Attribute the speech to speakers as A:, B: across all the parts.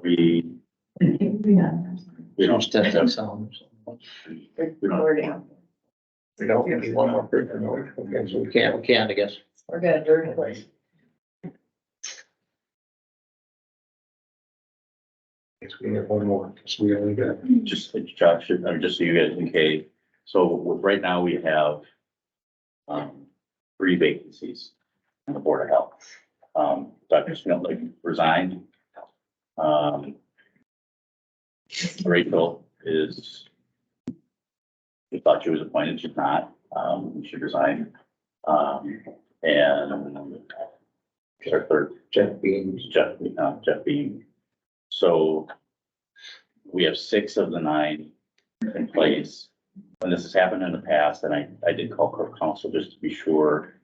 A: We don't
B: Test that sound.
C: Recording.
B: We don't need one more person. Okay, so we can, I guess.
C: We're gonna do it twice.
B: Guess we have one more, because we only got.
A: just, Josh, just so you guys okay. So right now we have 3 vacancies on the Board of Health. Dr. Smith resigned. Rachel is, we thought she was appointed, she's not, she resigned. And our third, Jeff Beam. So we have 6 of the 9 in place. When this has happened in the past, and I did call Corp Counsel just to be sure.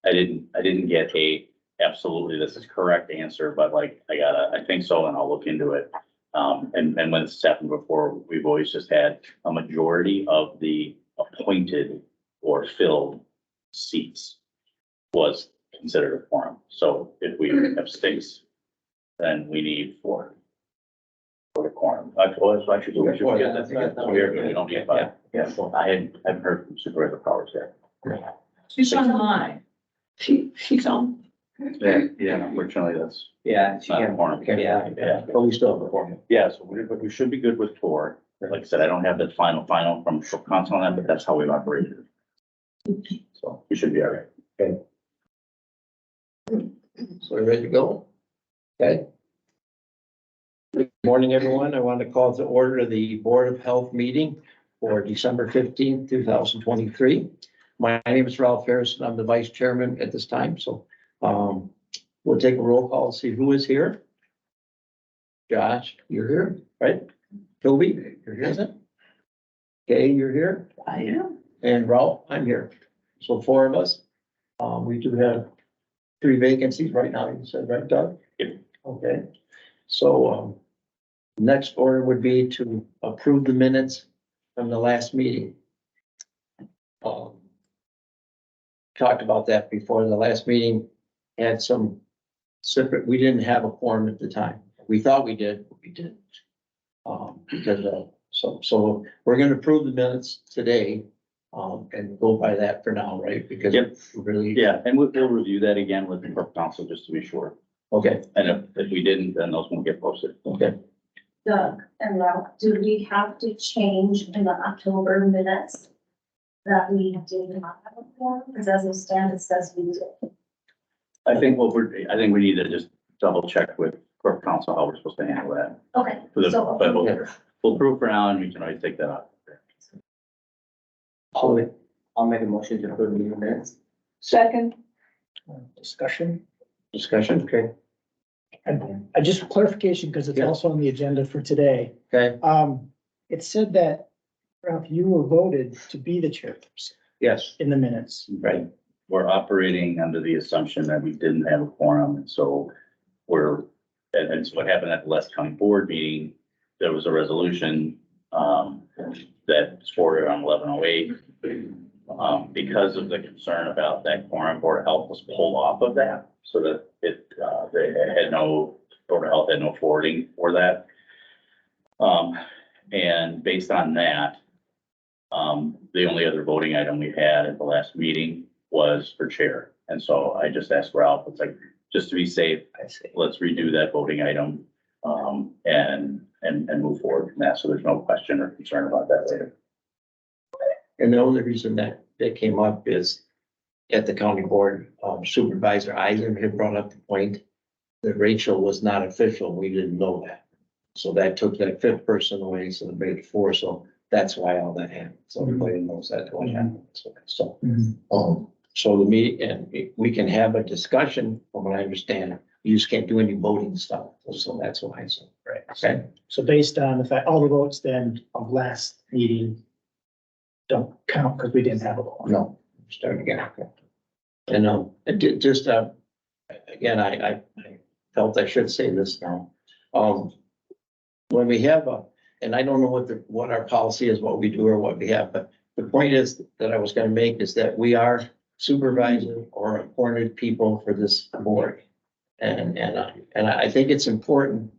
A: I didn't get a absolutely this is correct answer, but like I think so, and I'll look into it. And when this has happened before, we've always just had a majority of the appointed or filled seats was considered a quorum. So if we have 6, then we need 4 for the quorum. Actually, we should get that. We're good. We don't need 5.
B: Yeah.
A: I haven't heard from Supervisor Powers yet.
C: She's online.
B: She's on.
A: Yeah, unfortunately, that's
D: Yeah, she
A: not a
D: can,
A: quorum.
B: Yeah.
A: Yeah.
B: But we still have a form.
A: Yeah, so we should be good with 4. Like I said, I don't have the final from council on that, but that's how we've operated. So we should be all right.
B: So we're ready to go? Okay. Good morning, everyone. I want to call to order the Board of Health meeting for December 15th, 2023. My name is Ralph Harrison. I'm the vice chairman at this time, so we'll take a roll call, see who is here. Josh, you're here, right? Toby, you're here, isn't it? Kay, you're here?
C: I am.
B: And Ralph, I'm here. So 4 of us. We do have 3 vacancies right now, you said, right, Doug?
A: Yep.
B: Okay, so, next order would be to approve the minutes from the last meeting. Talked about that before. The last meeting had some separate, we didn't have a quorum at the time. We thought we did, but we didn't. Because so we're gonna approve the minutes today, and go by that for now, right? Because
A: Yep.
B: really.
A: Yeah, and we'll review that again with the corp council just to be sure.
B: Okay,
A: And if we didn't, then those won't get posted.
B: okay.
E: Doug and Ralph, do we have to change in the October minutes that we did not have a form? Because as it stands, it says we did.
A: I think we need to just double check with corp council how we're supposed to handle that.
E: Okay,
A: But
E: so,
A: we'll prove for now and we can always take that out.
D: I'll make a motion to approve the meeting minutes.
C: Second.
F: Discussion.
B: Discussion, okay,
F: And just clarification, because it's
B: Yeah.
F: also on the agenda for today.
B: okay,
F: It said that, Ralph, you were voted to be the chairperson
B: yes,
F: in the minutes.
B: right,
A: We're operating under the assumption that we didn't have a quorum, and so and so what happened at the last county board meeting, there was a resolution, that supported on 1108. Because of the concern about that quorum, Board of Health was pulled off of that, so that they had no, Board of Health had no forwarding for that. And based on that, the only other voting item we had at the last meeting was for chair. And so I just asked Ralph, it's like, just to be safe,
D: I see.
A: let's redo that voting item, and move forward from that. So there's no question or concern about that later.
B: and the only reason that came up is at the county board, Supervisor Eisen had brought up the point that Rachel was not official, we didn't know that. So that took that 5th person away, so it made it 4, so that's why all that happened, so everybody knows that's what happened. So, so the meeting, and we can have a discussion, from what I understand, you just can't do any voting stuff, so that's why I said, right, okay?
F: So based on the fact, all the votes then of last meeting don't count because we didn't have a quorum.
B: No, start again. Okay. And, just, again, I felt I should say this now. When we have and I don't know what our policy is, what we do or what we have, but the point is that I was gonna make is that we are supervising or appointed people for this board. And I think it's important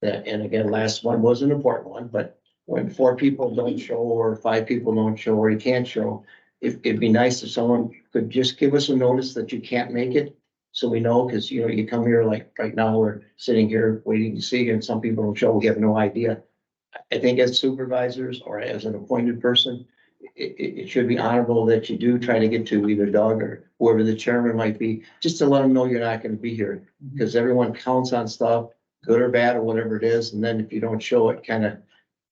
B: that, and again, last one was an important one, but when 4 people don't show or 5 people don't show or you can't show, it'd be nice if someone could just give us a notice that you can't make it. So we know, because you know, you come here like right now, we're sitting here waiting to see you and some people don't show, we have no idea. I think as supervisors or as an appointed person, it should be honorable that you do try to get to either Doug or whoever the chairman might be, just to let them know you're not gonna be here. Because everyone counts on stuff, good or bad or whatever it is, and then if you don't show it, kind of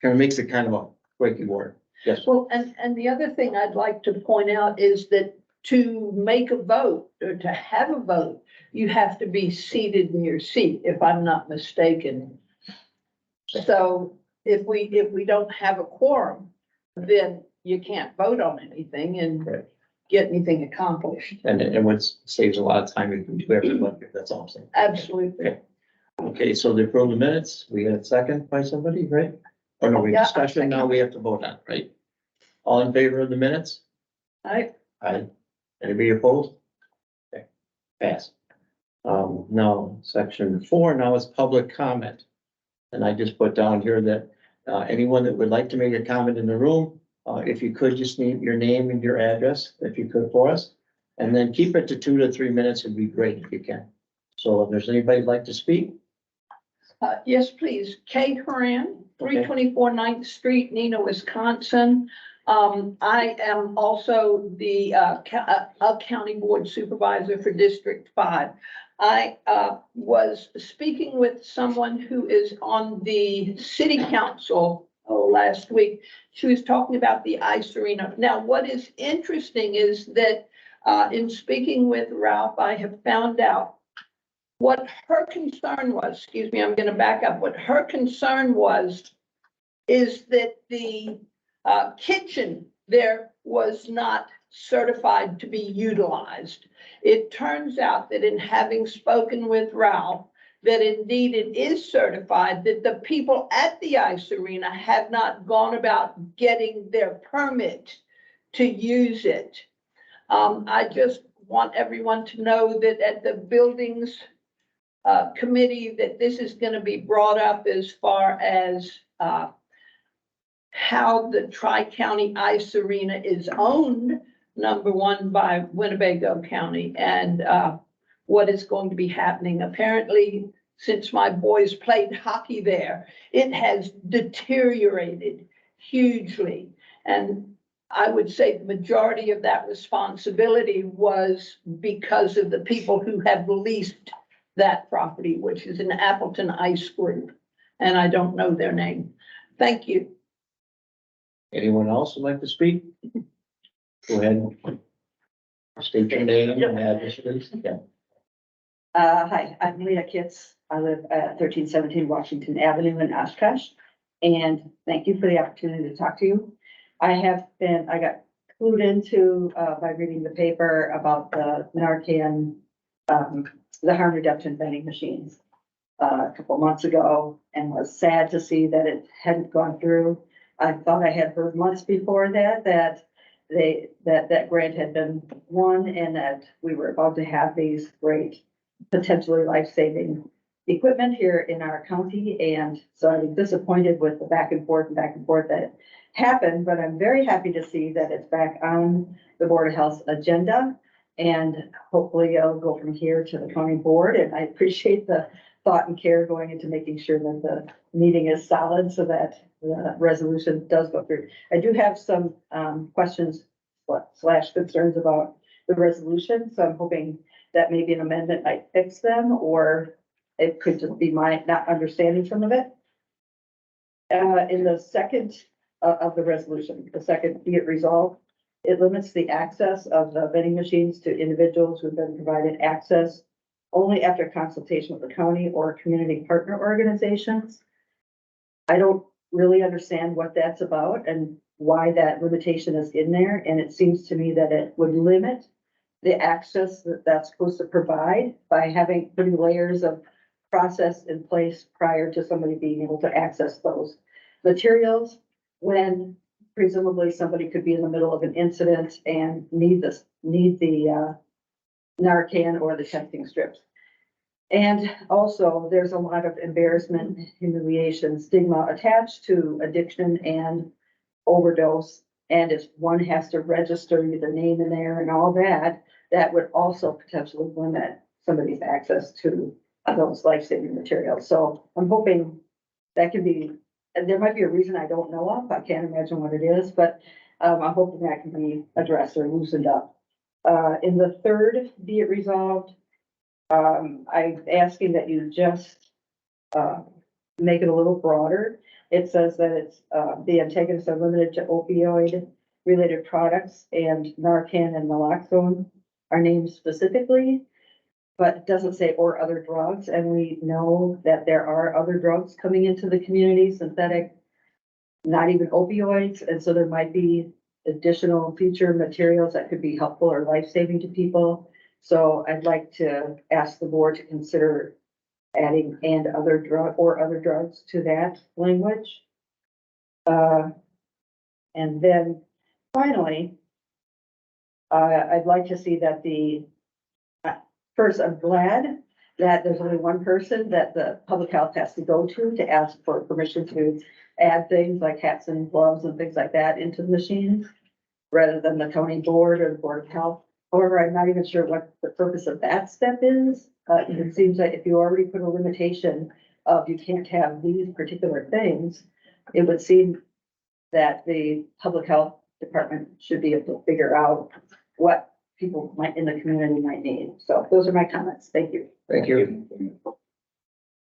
B: makes it kind of a quickie word. Yes.
G: Well, and the other thing I'd like to point out is that to make a vote or to have a vote, you have to be seated in your seat, if I'm not mistaken. So if we don't have a quorum, then you can't vote on anything and
B: Right.
G: get anything accomplished.
B: And what saves a lot of time if you do everyone, that's all I'm saying.
G: Absolutely.
B: Okay, so the approve the minutes, we got a second by somebody, right? Or no, we
G: Yeah,
B: discussion, now we have to vote on, right? All in favor of the minutes? Aye. Anybody opposed? Okay, pass. Now, section 4, now is public comment. And I just put down here that, anyone that would like to make a comment in the room, if you could just name your name and your address, if you could for us. And then keep it to 2 to 3 minutes would be great if you can. So if there's anybody who'd like to speak,
G: Yes, please. Kate Horan,
B: Okay.
G: 324 9th Street, Neenah, Wisconsin. I am also the a county board supervisor for District 5. I was speaking with someone who is on the city council last week. She was talking about the ice arena. Now, what is interesting is that in speaking with Ralph, I have found out what her concern was. Excuse me, I'm going to back up. What her concern was is that the kitchen there was not certified to be utilized. It turns out that in having spoken with Ralph, that indeed it is certified, that the people at the ice arena have not gone about getting their permit to use it. I just want everyone to know that at the buildings committee, that this is going to be brought up as far as how the Tri-County Ice Arena is owned, number one, by Winnebago County, and what is going to be happening. Apparently, since my boys played hockey there, it has deteriorated hugely. And I would say the majority of that responsibility was because of the people who have leased that property, which is an Appleton Ice Group, and I don't know their name. Thank you.
B: anyone else would like to speak? Go ahead. State your name and address, please. Yeah.
C: Hi, I'm Leah Kitts. I live at 1317 Washington Avenue in Oshkosh. And thank you for the opportunity to talk to you. I got clued into, by reading the paper about the Narcan, the harm reduction vending machines a couple months ago, and was sad to see that it hadn't gone through. I thought I had heard months before that that grant had been won and that we were about to have these great, potentially life-saving equipment here in our county. And so I was disappointed with the back and forth that happened, but I'm very happy to see that it's back on the Board of Health's agenda. And hopefully I'll go from here to the county board. And I appreciate the thought and care going into making sure that the meeting is solid so that the resolution does go through. I do have some questions / concerns about the resolution. So I'm hoping that maybe an amendment might fix them, or it could just be my not understanding some of it. In the second of the resolution, the second, be it resolved, it limits the access of the vending machines to individuals who've been provided access only after consultation with the county or community partner organizations. I don't really understand what that's about and why that limitation is in there. And it seems to me that it would limit the access that that's supposed to provide by putting layers of process in place prior to somebody being able to access those materials, when presumably somebody could be in the middle of an incident and need the Narcan or the testing strips. And also, there's a lot of embarrassment, humiliation, stigma attached to addiction and overdose. And if one has to register the name in there and all that, that would also potentially limit somebody's access to those life-saving materials. So I'm hoping that can be, and there might be a reason I don't know of, I can't imagine what it is, but I'm hoping that can be addressed or loosened up. In the third, be it resolved, I'm asking that you just, make it a little broader. It says that it's, the antagonists are limited to opioid-related products, and Narcan and naloxone are named specifically, but it doesn't say or other drugs, and we know that there are other drugs coming into the community, synthetic, not even opioids, and so there might be additional future materials that could be helpful or life-saving to people. So I'd like to ask the board to consider adding and other drug or other drugs to that language. And then finally, I'd like to see that first, I'm glad that there's only one person that the public health has to go to ask for permission to add things like hats and gloves and things like that into the machines, rather than the county board or the board of health. However, I'm not even sure what the purpose of that step is. It seems like if you already put a limitation of you can't have these particular things, it would seem that the public health department should be able to figure out what people might in the community might need. So those are my comments. Thank you.
B: Thank you.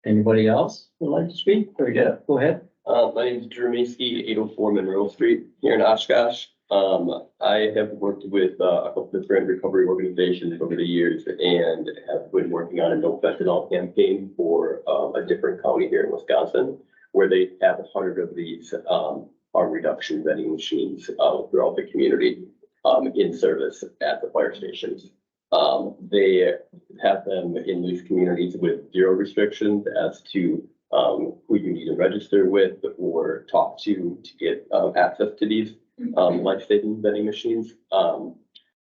B: Anybody else would like to speak? Very good. Go ahead.
H: My name is Drew Macy, 804 Monroe Street here in Oshkosh. I have worked with a couple different recovery organizations over the years and have been working on a no fentanyl campaign for a different county here in Wisconsin, where they have 100 of these harm reduction vending machines throughout the community in service at the fire stations. They have them in these communities with zero restrictions as to who you need to register with or talk to get access to these life-saving vending machines.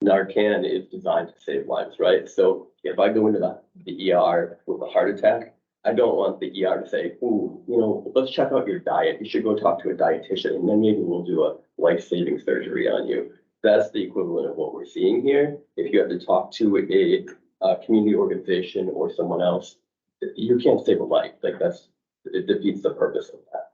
H: Narcan is designed to save lives, right? So if I go into the ER with a heart attack, I don't want the ER to say, ooh, let's check out your diet. You should go talk to a dietitian, and then maybe we'll do a life-saving surgery on you. That's the equivalent of what we're seeing here. If you have to talk to a community organization or someone else, you can't save a life. Like it defeats the purpose of that.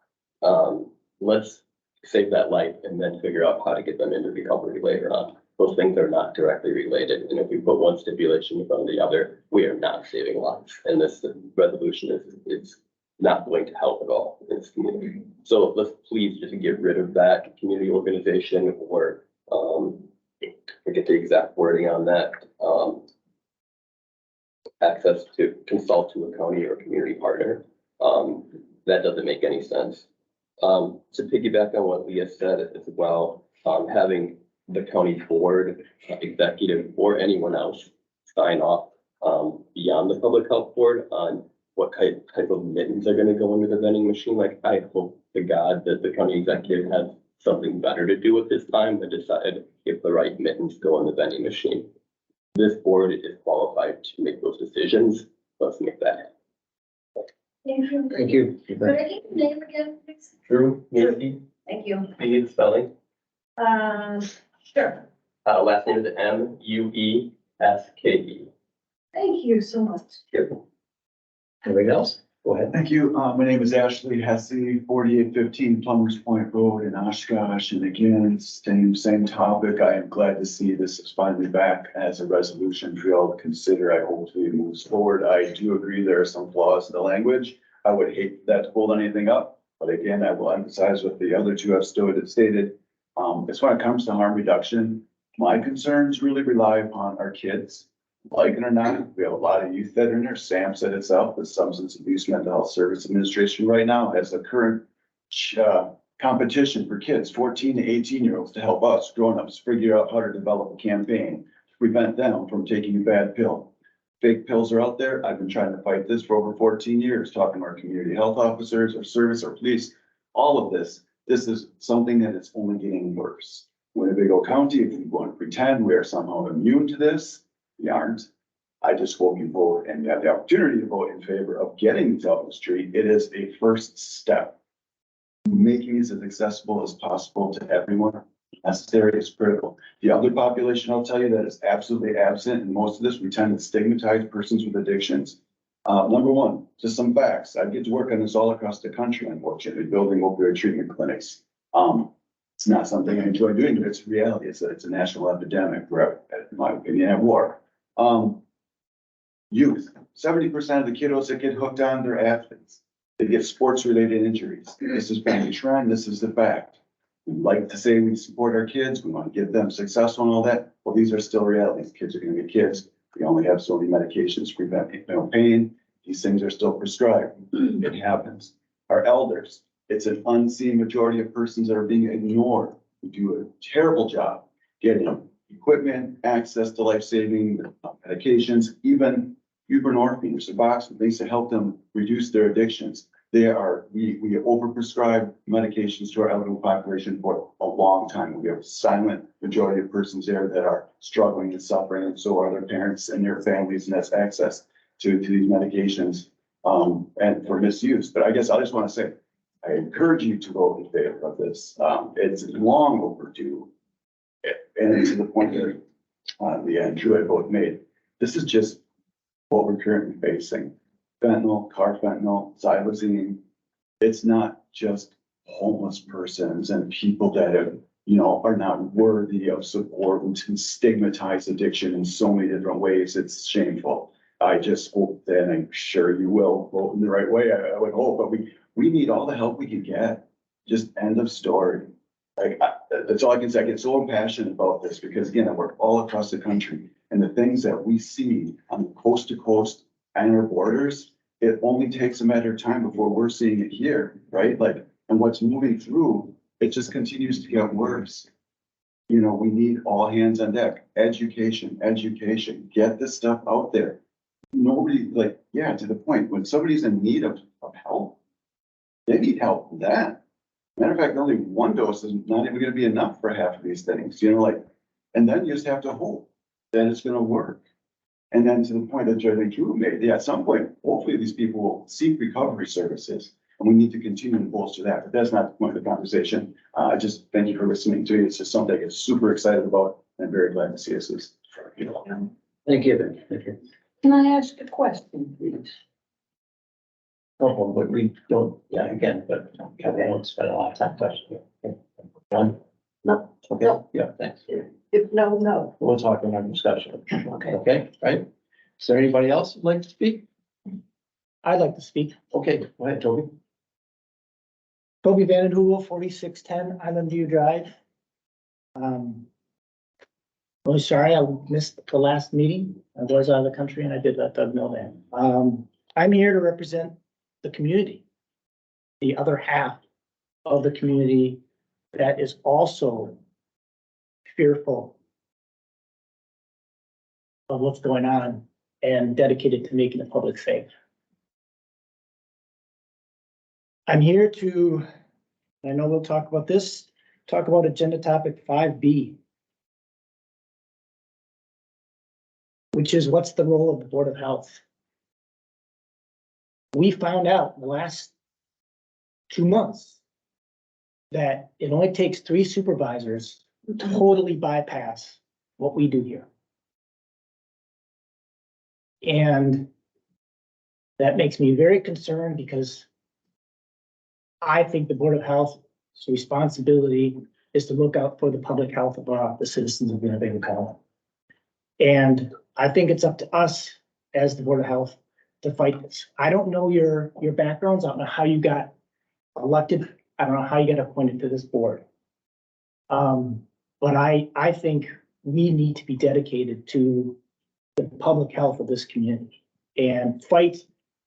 H: Let's save that life and then figure out how to get them into recovery later on. Those things are not directly related. And if we put one stipulation in front of the other, we are not saving lives. And this resolution is not going to help at all in this community. So let's please just get rid of that community organization or forget the exact wording on that. Access to consult to a county or community partner. That doesn't make any sense. To piggyback on what Leah said as well, having the county board, executive, or anyone else sign off beyond the public health board on what type of mittens are going to go into the vending machine. Like, I hope to God that the county executive has something better to do with his time and decide if the right mittens go in the vending machine. This board is qualified to make those decisions. Let's make that happen.
E: Thank you.
B: Thank you.
E: Could I get your name again, please?
H: Drew, Macy,
E: Thank you.
H: need the spelling.
E: Sure.
H: Last name is Mueske.
E: Thank you so much.
B: Anybody else? Go ahead.
I: Thank you. My name is Ashley Hesse, 4815 Plumbers Point Road in Oshkosh. And again, same topic. I am glad to see this is finally back as a resolution for y'all to consider. I hope it moves forward. I do agree there are some flaws in the language. I would hate that to hold anything up. But again, I will emphasize what the other two have stated. As when it comes to harm reduction, my concerns really rely upon our kids. Like it or not, we have a lot of youth that are in there. Sam said itself, the Substance Abuse Mental Health Service Administration right now has a current competition for kids, 14 to 18-year-olds, to help us grown-ups figure out how to develop a campaign to prevent them from taking a bad pill. Fake pills are out there. I've been trying to fight this for over 14 years, talking to our community health officers, our service, our police, all of this. This is something that is only getting worse. Winnebago County, if we want to pretend we are somehow immune to this, we aren't. I just hope you vote and you have the opportunity to vote in favor of getting these out on the street. It is a first step. Making these as accessible as possible to everyone necessary is critical. The other population, I'll tell you, that is absolutely absent in most of this, we tend to stigmatize persons with addictions. Number one, just some facts. I get to work on this all across the country, unfortunately, building opioid treatment clinics. It's not something I enjoy doing, but it's reality. It's a national epidemic. We're, in my opinion, at war. Youth, 70% of the kiddos that get hooked on, they're athletes. They get sports-related injuries. This has been a trend. This is the fact. We like to say we support our kids. We want to get them successful and all that. Well, these are still realities. Kids are going to be kids. We only have so many medications to prevent pain. These things are still prescribed. It happens. Our elders, it's an unseen majority of persons that are being ignored. We do a terrible job getting equipment, access to life-saving medications, even buprenorphine or Suboxone, things to help them reduce their addictions. We overprescribe medications to our elderly population for a long time. We have a silent majority of persons there that are struggling and suffering, and so are their parents and their families, and that's access to these medications and for misuse. But I guess I just want to say, I encourage you to vote in favor of this. It's long overdue. And to the point that Leah and Drew had both made, this is just what we're currently facing. Fentanyl, carfentanil, xylazine. It's not just homeless persons and people that have, are not worthy of support and stigmatize addiction in so many different ways. It's shameful. I just hope that, and I'm sure you will vote in the right way. I would hope, but we need all the help we can get. Just end of story. That's all I can say. I get so impassioned about this because again, I work all across the country and the things that we see on the coast to coast and our borders, it only takes a matter of time before we're seeing it here, right? And what's moving through, it just continues to get worse. We need all hands on deck. Education, get this stuff out there. Nobody to the point when somebody's in need of help, they need help with that. Matter of fact, only one dose is not even going to be enough for half of these things, and then you just have to hope that it's going to work. And then to the point that I think Drew made, at some point, hopefully these people will seek recovery services, and we need to continue to bolster that. But that's not the point of the conversation. I just thank you for listening to me. It's just something I get super excited about, and I'm very glad to see us.
B: Thank you. Thank you.
G: Can I ask a question, please?
B: No, but we don't, but we won't spend a lot of time questioning. Done?
G: No.
B: Okay,
G: No.
B: yeah, thanks.
G: If no.
B: We'll talk in our discussion.
G: Okay.
B: Okay, right? Is there anybody else who'd like to speak?
F: I'd like to speak.
B: Okay, go ahead, Toby.
F: Toby Vandenhoevel, 4610 Island View Drive. Really sorry I missed the last meeting. I was out of the country and I did let Doug know that. I'm here to represent the community, the other half of the community that is also fearful of what's going on and dedicated to making the public safe. I'm here to, I know we'll talk about this, talk about agenda topic 5B, which is what's the role of the Board of Health? We found out in the last 2 months that it only takes 3 supervisors to totally bypass what we do here. And that makes me very concerned because I think the Board of Health's responsibility is to look out for the public health of the citizens of Winnebago County. And I think it's up to us as the Board of Health to fight this. I don't know your backgrounds. I don't know how you got elected. I don't know how you got appointed to this board. But I think we need to be dedicated to the public health of this community and fight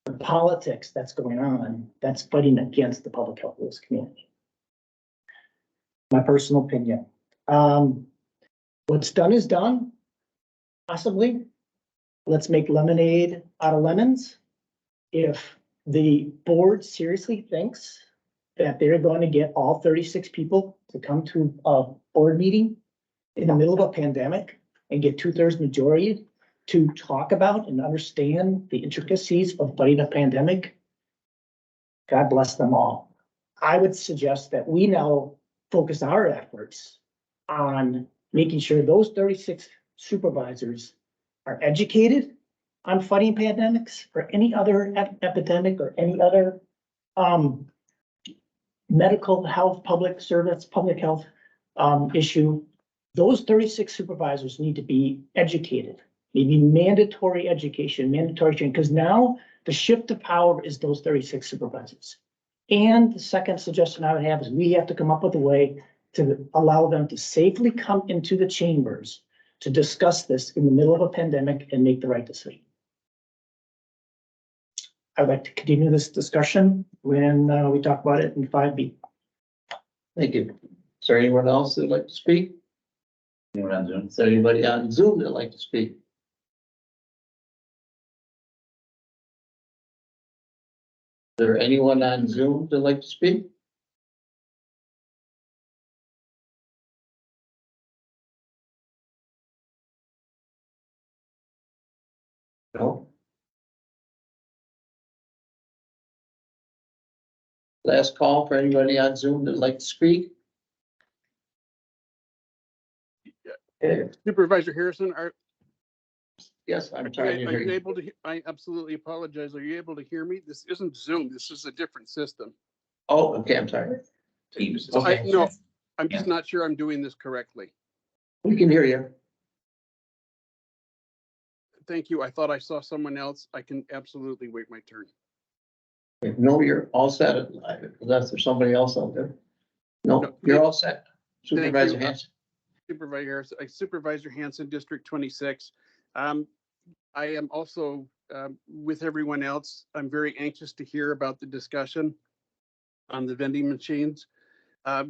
F: the politics that's going on that's fighting against the public health of this community. My personal opinion. What's done is done, possibly. Let's make lemonade out of lemons. If the board seriously thinks that they're going to get all 36 people to come to a board meeting in the middle of a pandemic and get 2/3 majority to talk about and understand the intricacies of fighting a pandemic, God bless them all. I would suggest that we now focus our efforts on making sure those 36 supervisors are educated on fighting pandemics or any other epidemic or any other medical health, public service, public health issue. Those 36 supervisors need to be educated, maybe mandatory education, mandatory training, because now the shift of power is those 36 supervisors. And the second suggestion I would have is we have to come up with a way to allow them to safely come into the chambers to discuss this in the middle of a pandemic and make the right decision. I'd like to continue this discussion when we talk about it in 5B.
B: Thank you. Is there anyone else that'd like to speak?
A: Anyone on Zoom?
B: Is there anybody on Zoom that'd like to speak? Is there anyone on Zoom that'd like to speak? No? Last call for anybody on Zoom that'd like to speak? Okay,
J: Supervisor Harrison,
B: yes, I'm
J: are
B: trying to hear
J: you
B: you.
J: able to, I absolutely apologize. Are you able to hear me? This isn't Zoom. This is a different system.
B: Oh, okay, I'm sorry.
A: Teams.
J: So
B: Okay.
J: no, I'm just not sure I'm doing this correctly.
B: We can hear you.
J: Thank you. I thought I saw someone else. I can absolutely wait my turn.
B: No, you're all set, unless there's somebody else out there. No,
J: No,
B: you're all set.
J: you.
B: Supervisor Hanson.
J: Supervisor Hanson, District 26. I am also, with everyone else, I'm very anxious to hear about the discussion on the vending machines,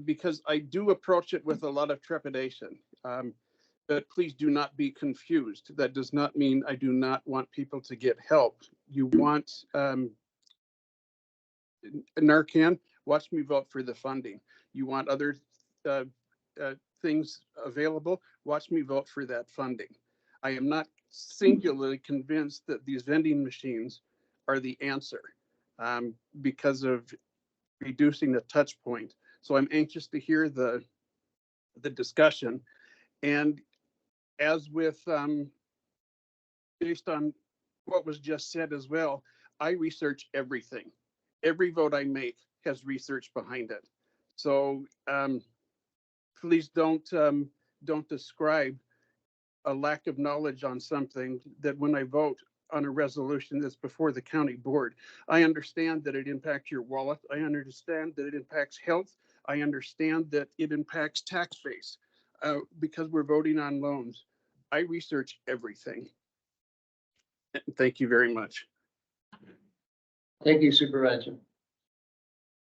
J: because I do approach it with a lot of trepidation. But please do not be confused. That does not mean I do not want people to get help. You want Narcan, watch me vote for the funding. You want other things available, watch me vote for that funding. I am not singularly convinced that these vending machines are the answer because of reducing the touch point. So I'm anxious to hear the discussion. And as with, based on what was just said as well, I research everything. Every vote I make has research behind it. So please don't describe a lack of knowledge on something that when I vote on a resolution that's before the county board, I understand that it impacts your wallet. I understand that it impacts health. I understand that it impacts tax base because we're voting on loans. I research everything. Thank you very much.
B: Thank you, Supervisor.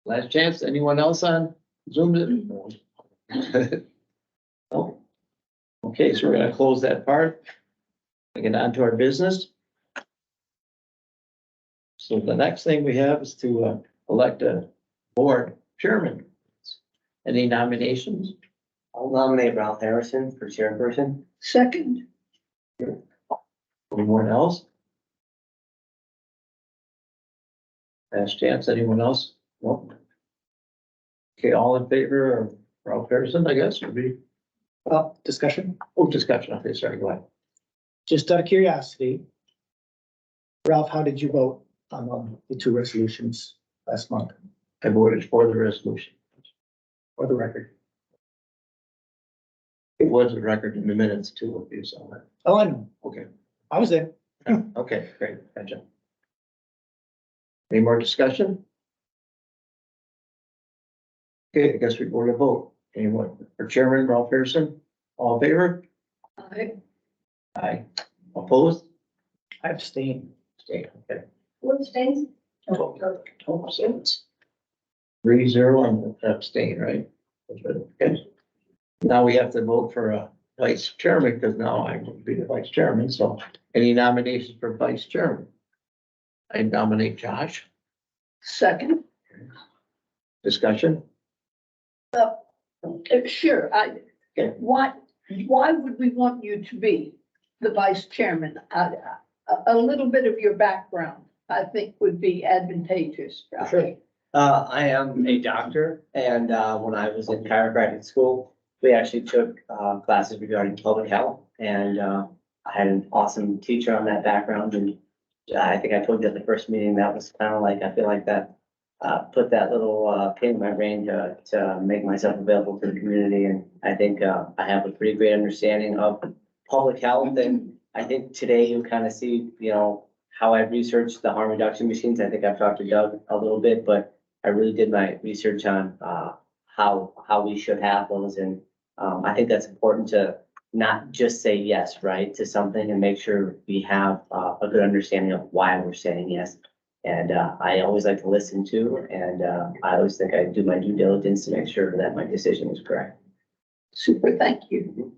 B: Last chance, anyone else on Zoom? No? Okay, so we're gonna close that part. Get on to our business. So the next thing we have is to elect a board chairman. Any nominations?
D: I'll nominate Ralph Harrison for chairperson.
G: Second,
B: Anyone else? Last chance, anyone else? No? Okay, all in favor of Ralph Harrison, I guess, would be,
F: Discussion,
B: discussion, okay, sorry, go ahead.
F: just out of curiosity. Ralph, how did you vote on the two resolutions last month,
B: I voted for the resolution.
F: for the record?
B: It was a record in the minutes too, if you saw that.
F: Oh, I know,
B: Okay,
F: I was there.
B: okay, great, gotcha. Any more discussion? Okay, I guess we go to vote. Anyone, for Chairman Ralph Harrison, all in favor? Aye. Opposed?
F: I abstain.
B: Stay, okay.
E: Who abstains?
B: 12%. 3-0 and abstain, right? That's right, okay. Now we have to vote for a vice chairman, because now I'm going to be the vice chairman, so any nominations for vice chairman? I nominate Josh.
G: second,
B: Discussion?
G: sure,
B: Okay.
G: why would we want you to be? the vice chairman, a little bit of your background, I think would be advantageous.
F: Sure.
D: I am a doctor, and when I was in chiropractic school, we actually took classes regarding public health, and I had an awesome teacher on that background, and I think I told you at the first meeting, that was kind of like, I feel like that put that little pin in my brain to make myself available to the community, and I think I have a pretty great understanding of public health, and I think today you'll kind of see, you know, how I researched the harm reduction machines. I think I've talked to Doug a little bit, but I really did my research on how we should have those, and I think that's important to not just say yes, right, to something, and make sure we have a good understanding of why we're saying yes. And I always like to listen to, and I always think I do my due diligence to make sure that my decision is correct.
G: Super, thank you.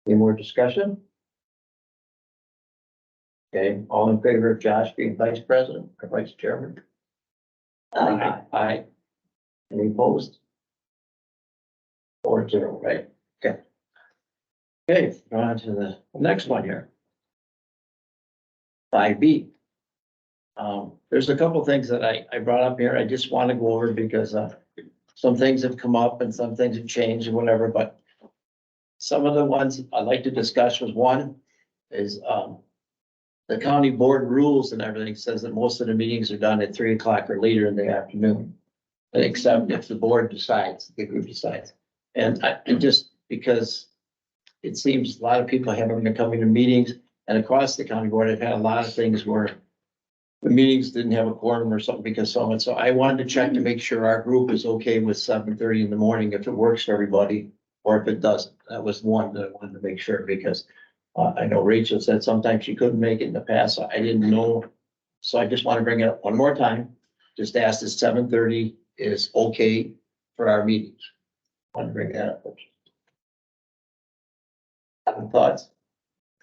B: Any more discussion? Okay, all in favor of Josh being vice president or vice chairman?
G: Aye.
B: Aye. Any opposed? 4-0, right? Okay. Okay, on to the next one here. 5B. There's a couple things that I brought up here. I just want to go over because some things have come up and some things have changed and whatever, but some of the ones I'd like to discuss was one is the county board rules and everything says that most of the meetings are done at 3 o'clock or later in the afternoon. Except if the board decides, the group decides. And just because it seems a lot of people haven't been coming to meetings, and across the county board, I've had a lot of things where the meetings didn't have a quorum or something because so I wanted to check to make sure our group is okay with 7:30 in the morning, if it works for everybody, or if it doesn't. That was one that I wanted to make sure, because I know Rachel said sometimes she couldn't make it in the past. So I didn't know. So I just want to bring it up one more time. Just ask if 7:30 is okay for our meetings. I want to bring that up. Thoughts?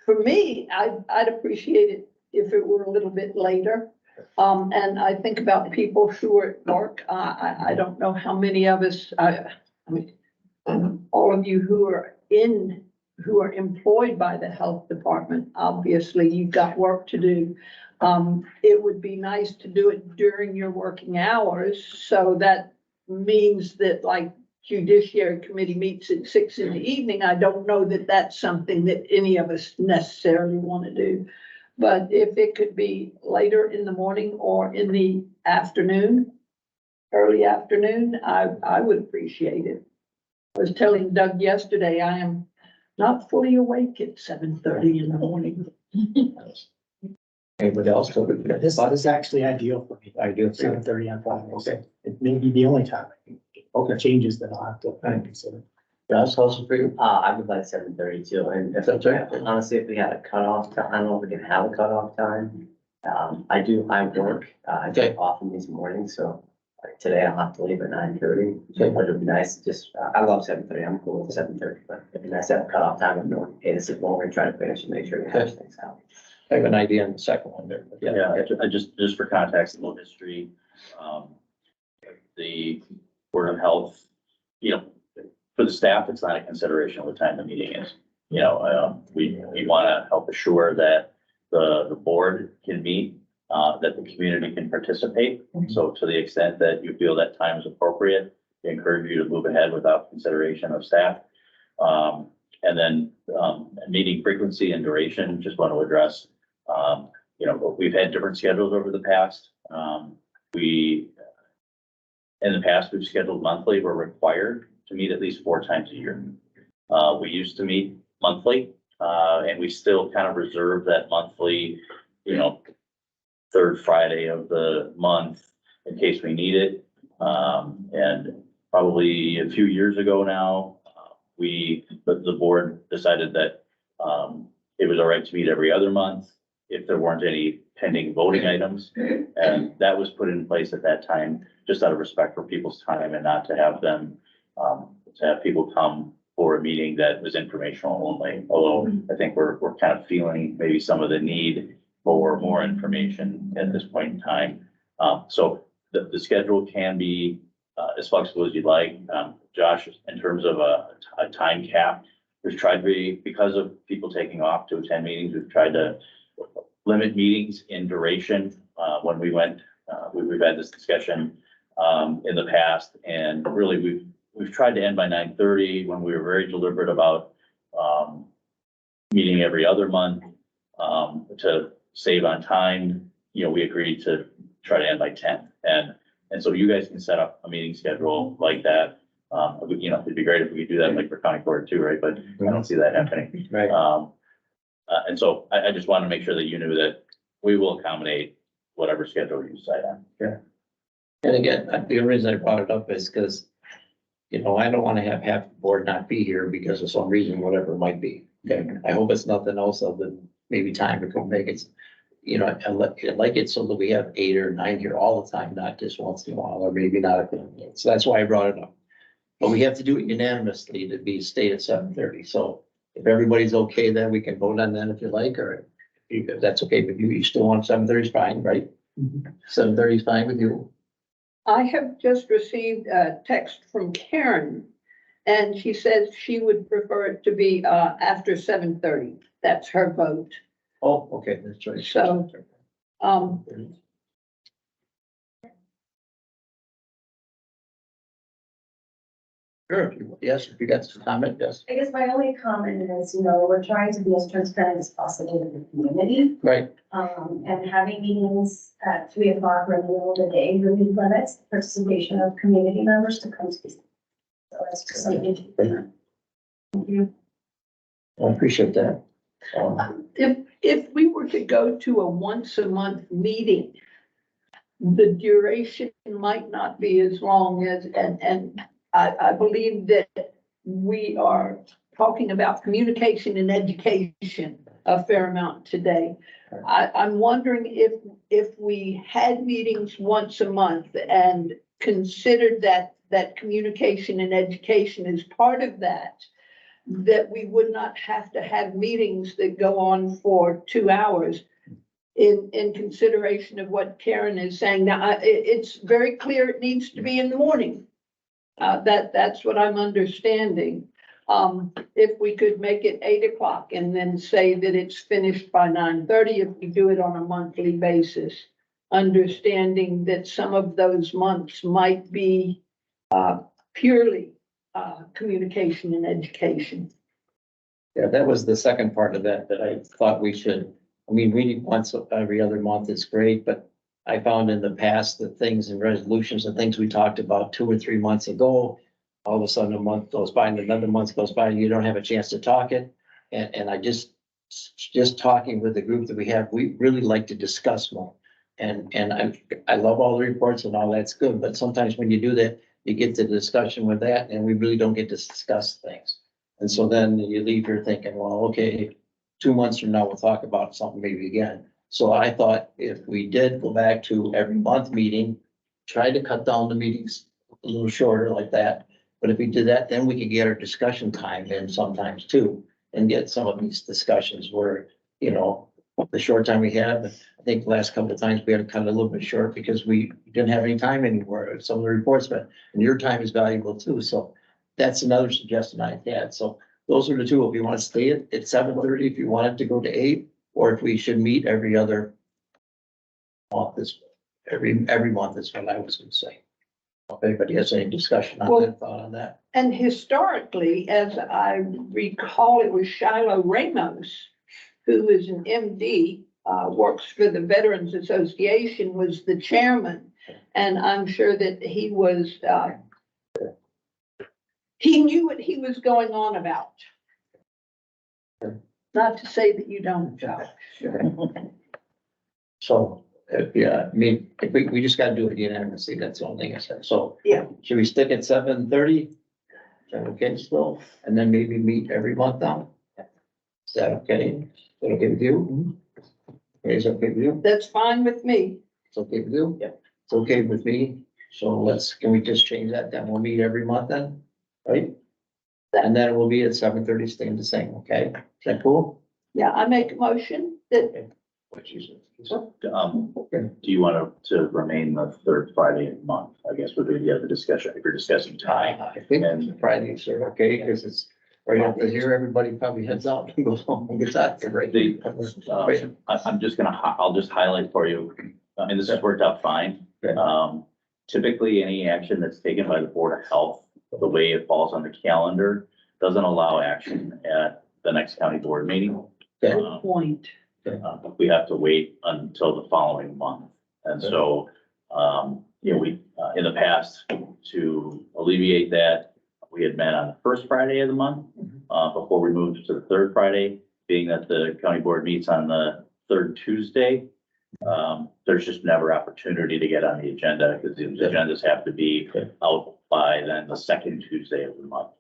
G: For me, I'd appreciate it if it were a little bit later. And I think about people who are at work. I don't know how many of us, I mean, all of you who are employed by the health department, obviously you've got work to do. It would be nice to do it during your working hours. So that means that, like, Judiciary Committee meets at 6 in the evening. I don't know that that's something that any of us necessarily want to do. But if it could be later in the morning or in the afternoon, early afternoon, I would appreciate it. I was telling Doug yesterday, I am not fully awake at 7:30 in the morning.
B: Anybody else?
F: This is actually ideal for me.
B: I do.
F: 7:30 on Fridays.
B: Okay.
F: It may be the only time I can.
B: Okay.
F: Changes that I'll have to consider.
B: Josh, how's it for you?
D: I would like 7:30 too, and if, honestly, if we had a cutoff time, I don't know if we can have a cutoff time. I work, I take off in these mornings, so like today I'll have to leave at 9:30. But it'd be nice to just, I love 7:30, I'm cool with 7:30, but it'd be nice to have a cutoff time of knowing, hey, this is when we're trying to finish and make sure we hash things out.
B: I have an idea on the second one there. But
A: Yeah, I just for context, a little history, the Board of Health, for the staff, it's not a consideration of what time the meeting is. We want to help assure that the board can meet, that the community can participate. So to the extent that you feel that time is appropriate, we encourage you to move ahead without consideration of staff. And then meeting frequency and duration, just want to address, we've had different schedules over the past. In the past, we've scheduled monthly. We're required to meet at least 4 times a year. We used to meet monthly, and we still kind of reserve that monthly, third Friday of the month in case we need it. And probably a few years ago now, the board decided that it was all right to meet every other month if there weren't any pending voting items. And that was put in place at that time, just out of respect for people's time and not to have them, to have people come for a meeting that was informational only. Although I think we're kind of feeling maybe some of the need for more information at this point in time. So the schedule can be as flexible as you'd like. Josh, in terms of a time cap, we've tried to be, because of people taking off to attend meetings, we've tried to limit meetings in duration. When we went, we've had this discussion, in the past, and really, we've tried to end by 9:30 when we were very deliberate about, meeting every other month, to save on time. You know, we agreed to try to end by 10, and so you guys can set up a meeting schedule like that. You know, it'd be great if we could do that like for county court too, right? But I don't see that happening.
B: Right.
A: And so I just wanted to make sure that you knew that we will accommodate whatever schedule you decide on.
B: And again, the reason I brought it up is because, you know, I don't want to have half the board not be here because of some reason, whatever it might be. Okay, I hope it's nothing else other than maybe time to come make it. You know, I like it so that we have 8 or 9 here all the time, not just once in a while, or maybe not. So that's why I brought it up. But we have to do it unanimously to be stayed at 7:30. So if everybody's okay, then we can vote on that if you like, or if that's okay with you, you still want 7:30 is fine, right? 7:30 is fine with you.
G: I have just received a text from Karen, and she says she would prefer it to be, after 7:30. That's her vote.
B: Oh, okay, that's right.
G: So,
B: Sure, yes, if you got some comment, yes,
E: I guess my only comment is, you know, we're trying to be as transparent as possible with the community.
B: right,
E: And having meetings at 3 o'clock or in the middle of the day really limits the participation of community members to come to these. So that's just something to consider. Thank you.
B: I appreciate that.
G: if we were to go to a once a month meeting, the duration might not be as long as, and I believe that we are talking about communication and education a fair amount today. I'm wondering if we had meetings once a month and considered that communication and education is part of that, that we would not have to have meetings that go on for 2 hours in consideration of what Karen is saying. Now, it's very clear it needs to be in the morning. That's what I'm understanding. If we could make it 8 o'clock and then say that it's finished by 9:30, if we do it on a monthly basis, understanding that some of those months might be purely communication and education.
B: Yeah, that was the second part of that I thought we should, I mean, reading once every other month is great, but I found in the past that things and resolutions and things we talked about 2 or 3 months ago, all of a sudden a month goes by and another month goes by and you don't have a chance to talk it. And I just talking with the group that we have, we really like to discuss more. And I love all the reports and all that's good, but sometimes when you do that, you get to discussion with that and we really don't get to discuss things. And so then you leave here thinking, well, okay, 2 months from now, we'll talk about something maybe again. So I thought if we did go back to every month meeting, try to cut down the meetings a little shorter like that. But if we did that, then we could get our discussion time in sometimes too, and get some of these discussions where, you know, the short time we have, I think the last couple of times we had to cut it a little bit short because we didn't have any time anymore, some of the reports, but and your time is valuable too. So that's another suggestion I had. So those are the two. If you want to stay at 7:30, if you wanted to go to 8, or if we should meet every other month, every month is what I was gonna say. If anybody has any discussion on that, thought on that.
G: And historically, as I recall, it was Shiloh Ramos, who is an MD, works for the Veterans Association, was the chairman. And I'm sure that he was, he knew what he was going on about. Not to say that you don't, Josh.
B: So, yeah, I mean, if we just gotta do it unanimously, that's the only thing I said. So.
G: Yeah.
B: Should we stick at 7:30? Is that okay still? And then maybe meet every month now? Is that okay? Is that okay with you? Okay, is that okay with you?
G: That's fine with me.
B: It's okay with you? Yeah. It's okay with me. So can we just change that? Then we'll meet every month then, right? And then we'll be at 7:30, staying the same, okay? Is that cool?
G: Yeah, I make a motion that,
A: Do you want to remain the third Friday of the month? I guess would be the other discussion, if you're discussing time.
B: I think Fridays are okay, because Right after here, everybody probably heads out and goes home and gets out.
A: The, I'm just gonna, I'll just highlight for you, and this has worked out fine.
B: Okay.
A: Typically, any action that's taken by the Board of Health, the way it falls on the calendar, doesn't allow action at the next county board meeting.
B: Okay.
G: Point.
A: We have to wait until the following month. And so, you know, we, in the past, to alleviate that, we had met on the first Friday of the month, before we moved to the third Friday, being that the county board meets on the third Tuesday. There's just never opportunity to get on the agenda because the agendas have to be out by then the second Tuesday of the month.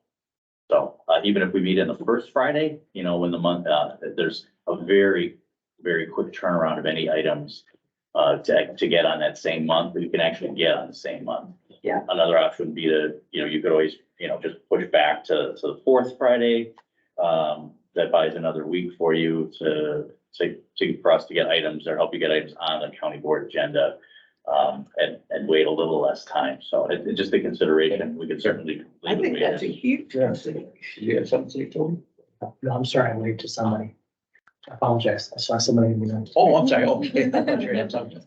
A: So, even if we meet in the first Friday, you know, when the month, there's a very, very quick turnaround of any items to get on that same month, but you can actually get on the same month.
G: Yeah.
A: Another option would be to, you know, you could always, you know, just push back to the fourth Friday. That buys another week for you for us to get items or help you get items on the county board agenda. And wait a little less time. So it's just a consideration. We can certainly.
G: I think that's a huge
B: Yeah.
G: consideration.
B: You have something to say, Tony?
F: No, I'm sorry, I'm late to somebody. I apologize. I saw somebody in the room.
B: Oh, I'm sorry. Okay. I thought you had something.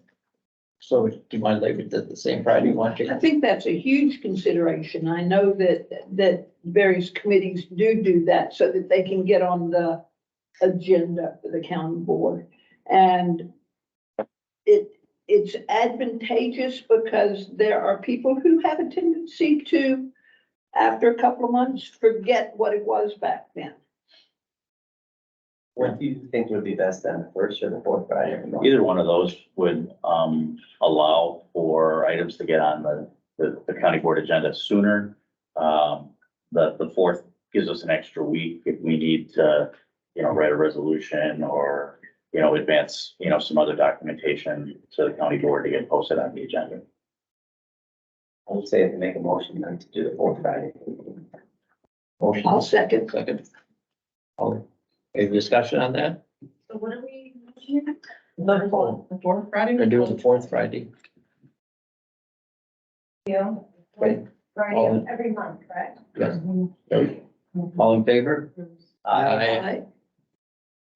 B: So do you mind leaving it the same Friday you want
G: I
B: to?
G: think that's a huge consideration. I know that various committees do that so that they can get on the agenda for the county board. And it's advantageous because there are people who have a tendency to, after a couple of months, forget what it was back then.
D: What do you think would be best then, the first or the fourth Friday of the month?
A: Either one of those would allow for items to get on the county board agenda sooner. The fourth gives us an extra week if we need to, you know, write a resolution or, you know, advance, you know, some other documentation to the county board to get posted on the agenda.
D: I would say to make a motion then to do the fourth Friday.
B: Motion.
G: I'll second.
B: Second. All, any discussion on that?
E: So what are we? motioning?
B: The
E: fourth Friday?
B: We're gonna do it the fourth Friday.
E: Yeah.
B: Okay.
E: Friday of every month, correct?
B: Yes. All in favor?
G: Aye.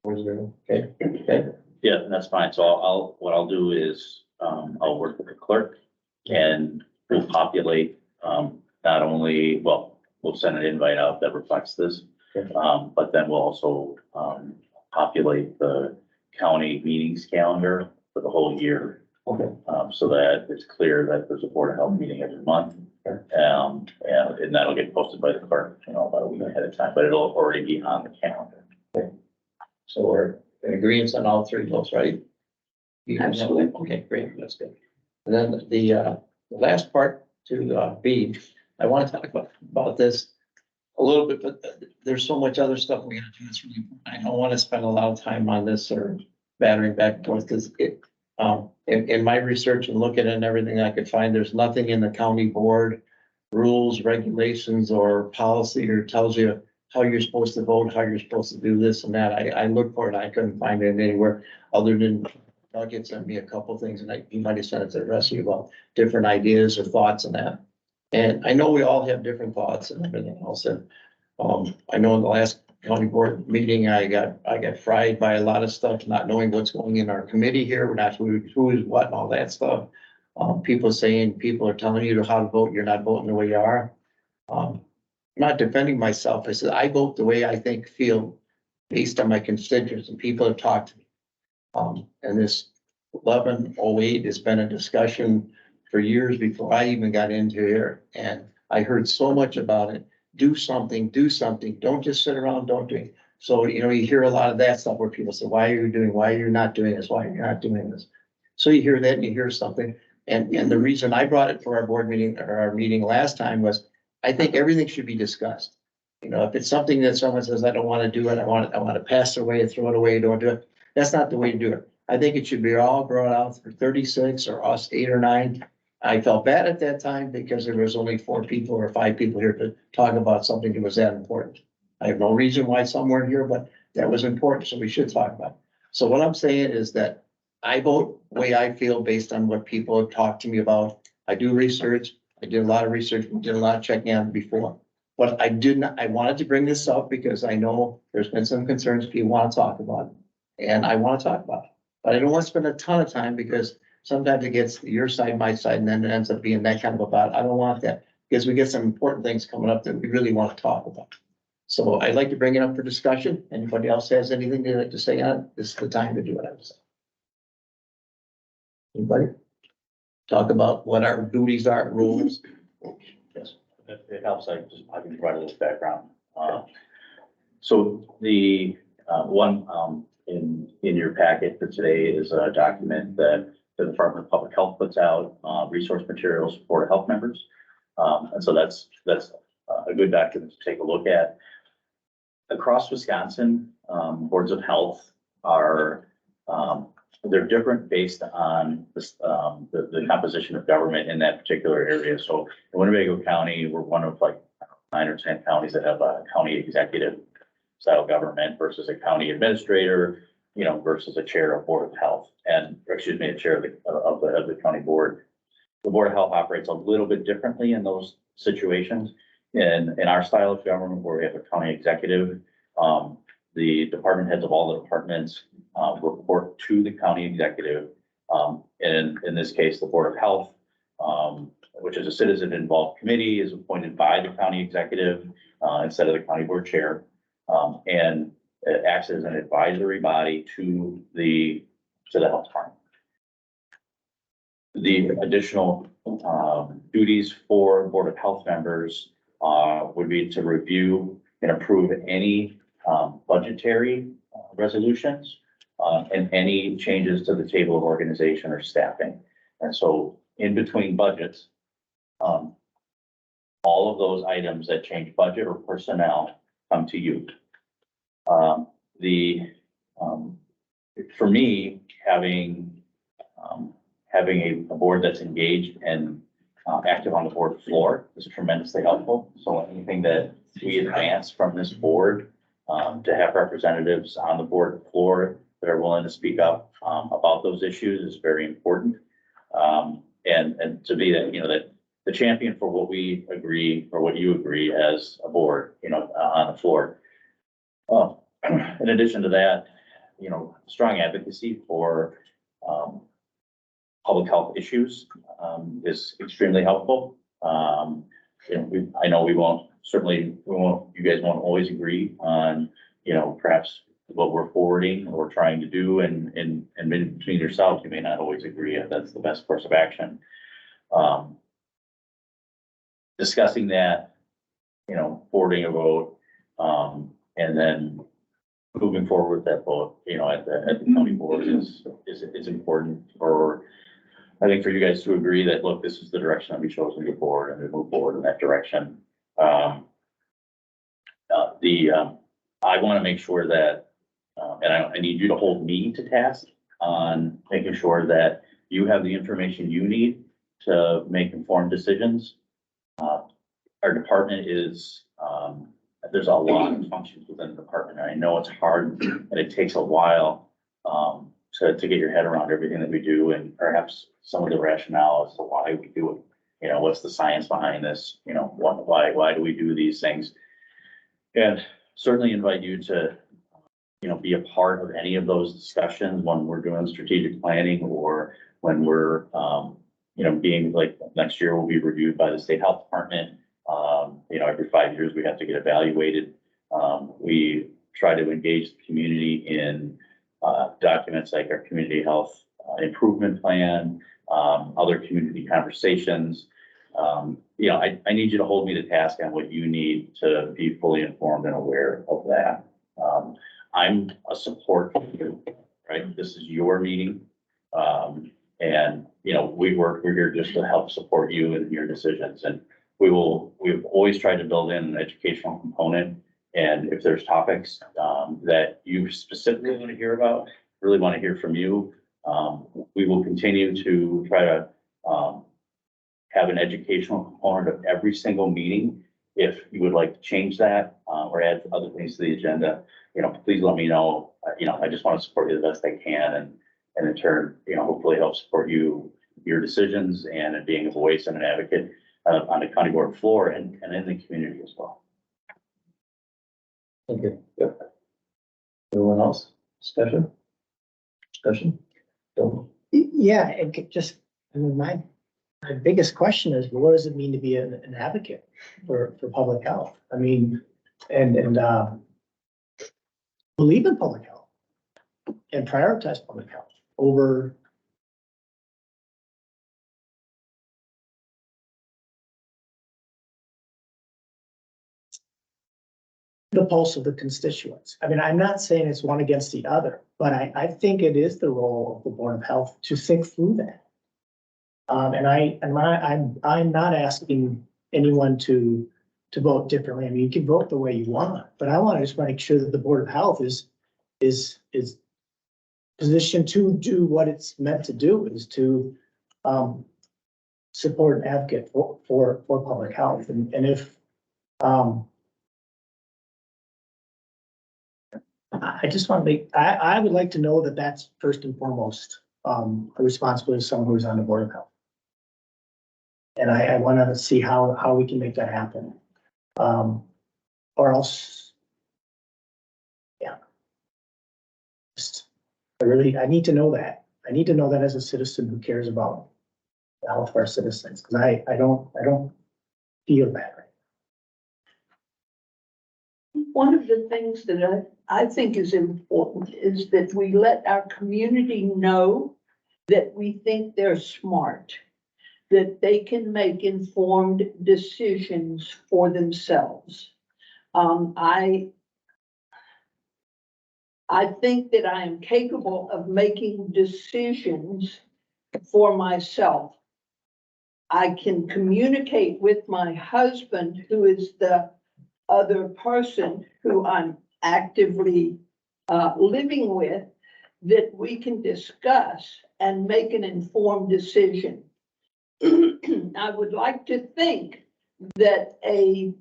B: Okay, okay.
A: Yeah, that's fine. So what I'll do is, I'll work with the clerk and we'll populate, not only, well, we'll send an invite out that reflects this. But then we'll also, populate the county meetings calendar for the whole year.
B: Okay.
A: So that it's clear that there's a Board of Health meeting every month. And that'll get posted by the clerk, you know, about a week ahead of time, but it'll already be on the calendar.
B: So we're in agreement on all three of those, right?
G: Absolutely.
B: Okay, great, that's good. And then the last part to B, I want to talk about this a little bit, but there's so much other stuff we gotta do. It's really, I don't want to spend a lot of time on this or battering back and forth, because it, in my research and looking at everything I could find, there's nothing in the county board rules, regulations, or policy or tells you how you're supposed to vote, how you're supposed to do this and that. I looked for it, I couldn't find it anywhere other than Doug sent me a couple things, and he might have sent it to the rest of you about different ideas or thoughts and that. And I know we all have different thoughts and everything else. And I know in the last county board meeting, I got fried by a lot of stuff, not knowing what's going in our committee here. We're not who is what and all that stuff. People saying, people are telling you how to vote, you're not voting the way you are. I'm not defending myself. I said, I vote the way I feel based on my constituents, and people have talked to me. And this 1108 has been a discussion for years before I even got into here, and I heard so much about it. Do something, don't just sit around, don't do it. So, you know, you hear a lot of that stuff where people say, why are you not doing this? Why are you not doing this? So you hear that and you hear something. And the reason I brought it for our board meeting or our meeting last time was, I think everything should be discussed. You know, if it's something that someone says, I don't want to do it, I want to pass it away, throw it away, don't do it. That's not the way to do it. I think it should be all brought out for 36 or us 8 or 9. I felt bad at that time because there was only 4 people or 5 people here to talk about something that was that important. I have no reason why some weren't here, but that was important, so we should talk about it. So what I'm saying is that I vote the way I feel based on what people have talked to me about. I do research. I did a lot of research. We did a lot of checking out before. But I wanted to bring this up because I know there's been some concerns people want to talk about. And I want to talk about it, but I don't want to spend a ton of time because sometimes it gets your side, my side, and then it ends up being that kind of about, I don't want that. Because we get some important things coming up that we really want to talk about. So I'd like to bring it up for discussion. Anybody else has anything they'd like to say on it? This is the time to do it, I would say. Anybody? Talk about what our duties are, rules. Yes.
A: If it helps, I can provide a little background. So the one in your packet for today is a document that the Department of Public Health puts out, resource materials for health members. And so that's a good document to take a look at. Across Wisconsin, boards of health are they're different based on the composition of government in that particular area. So in Winnebago County, we're one of like 9 or 10 counties that have a county executive style government versus a county administrator, versus a chair of board of health or excuse me, a chair of the county board. The board of health operates a little bit differently in those situations. In our style of government, where we have a county executive, the department heads of all the departments report to the county executive. And in this case, the Board of Health, which is a citizen-involved committee, is appointed by the county executive instead of the county board chair. And it acts as an advisory body to the health department. The additional duties for Board of Health members would be to review and approve any budgetary resolutions and any changes to the table of organization or staffing. And so in between budgets, all of those items that change budget or personnel come to you. For me, having a board that's engaged and active on the board floor is tremendously helpful. So anything that we advance from this board, to have representatives on the board floor that are willing to speak up about those issues is very important. And to be that the champion for what we agree or what you agree as a board, on the floor. In addition to that, strong advocacy for public health issues is extremely helpful. I know we won't, you guys won't always agree on, perhaps what we're forwarding or trying to do, and between yourselves, you may not always agree if that's the best course of action. Discussing that, forwarding a vote, and then moving forward with that vote, at the county board is important for, I think, for you guys to agree that, look, this is the direction that we chose to move forward and to move forward in that direction. I want to make sure that, and I need you to hold me to task on making sure that you have the information you need to make informed decisions. Our department is, there's a lot of functions within the department. And I know it's hard and it takes a while to get your head around everything that we do, and perhaps some of the rationale as to why we do it. What's the science behind this? Why do we do these things? And certainly invite you to, be a part of any of those discussions when we're doing strategic planning, or when we're, being like, next year will be reviewed by the state health department. Every 5 years we have to get evaluated. We try to engage the community in documents like our community health improvement plan, other community conversations. I need you to hold me to task on what you need to be fully informed and aware of that. I'm a support for you, right? This is your meeting. And we're here just to help support you in your decisions. And we've always tried to build in an educational component. And if there's topics that you specifically want to hear about, really want to hear from you, we will continue to try to have an educational component of every single meeting. If you would like to change that or add other things to the agenda, please let me know. I just want to support you the best I can, and in turn, hopefully help support your decisions and in being a voice and an advocate on the county board floor and in the community as well.
B: Thank you. Anyone else? Discussion? Don't.
F: Yeah, and I mean, my biggest question is, what does it mean to be an advocate for public health? I mean, and believe in public health and prioritize public health over the pulse of the constituents. I mean, I'm not saying it's one against the other, but I think it is the role of the Board of Health to think through that. I'm not asking anyone to vote differently. I mean, you can vote the way you want, but I want to just make sure that the Board of Health is positioned to do what it's meant to do, is to support and advocate for public health. And if I just want to I would like to know that that's first and foremost a responsibility of someone who's on the Board of Health. And I want to see how we can make that happen. Or else, yeah. I need to know that. I need to know that as a citizen who cares about the health of our citizens, because I don't feel that right.
G: One of the things that I think is important is that we let our community know that we think they're smart, that they can make informed decisions for themselves. I think that I am capable of making decisions for myself. I can communicate with my husband, who is the other person who I'm actively living with, that we can discuss and make an informed decision. I would like to think that a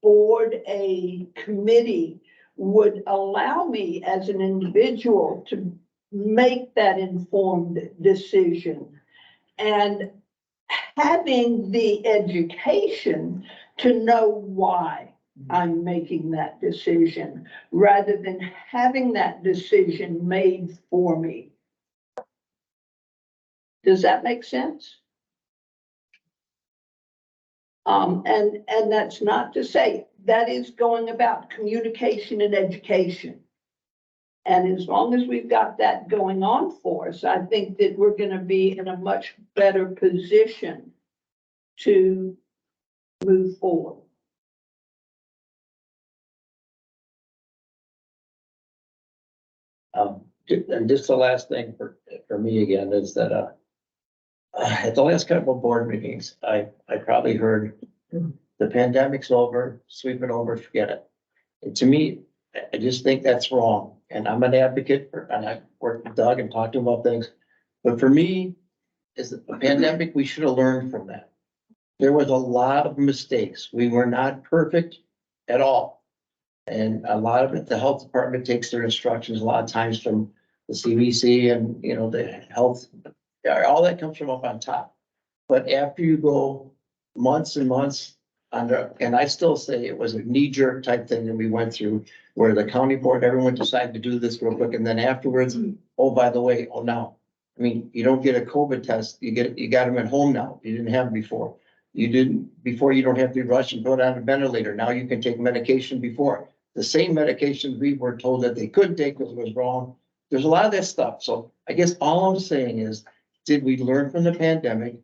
G: board, a committee would allow me as an individual to make that informed decision. And having the education to know why I'm making that decision, rather than having that decision made for me. Does that make sense? And that's not to say that is going about communication and education. And as long as we've got that going on for us, I think that we're going to be in a much better position to move forward.
B: And just the last thing for me again is that at the last couple of board meetings, I probably heard the pandemic's over, sweep it over, forget it. And to me, I just think that's wrong. And I'm an advocate and I work with Doug and talk to him about things. But for me, is the pandemic, we should have learned from that. There was a lot of mistakes. We were not perfect at all. And a lot of it, the health department takes their instructions a lot of times from the CDC and, you know, the health, all that comes from up on top. But after you go months and months under, and I still say it was a knee-jerk type thing that we went through, where the county board, everyone decided to do this real quick, and then afterwards, oh, by the way, oh, now, I mean, you don't get a COVID test, you got them at home now, you didn't have them before. Before you don't have to rush and go down a ventilator, now you can take medication before. The same medication we were told that they couldn't take because it was wrong. There's a lot of that stuff, so I guess all I'm saying is, did we learn from the pandemic?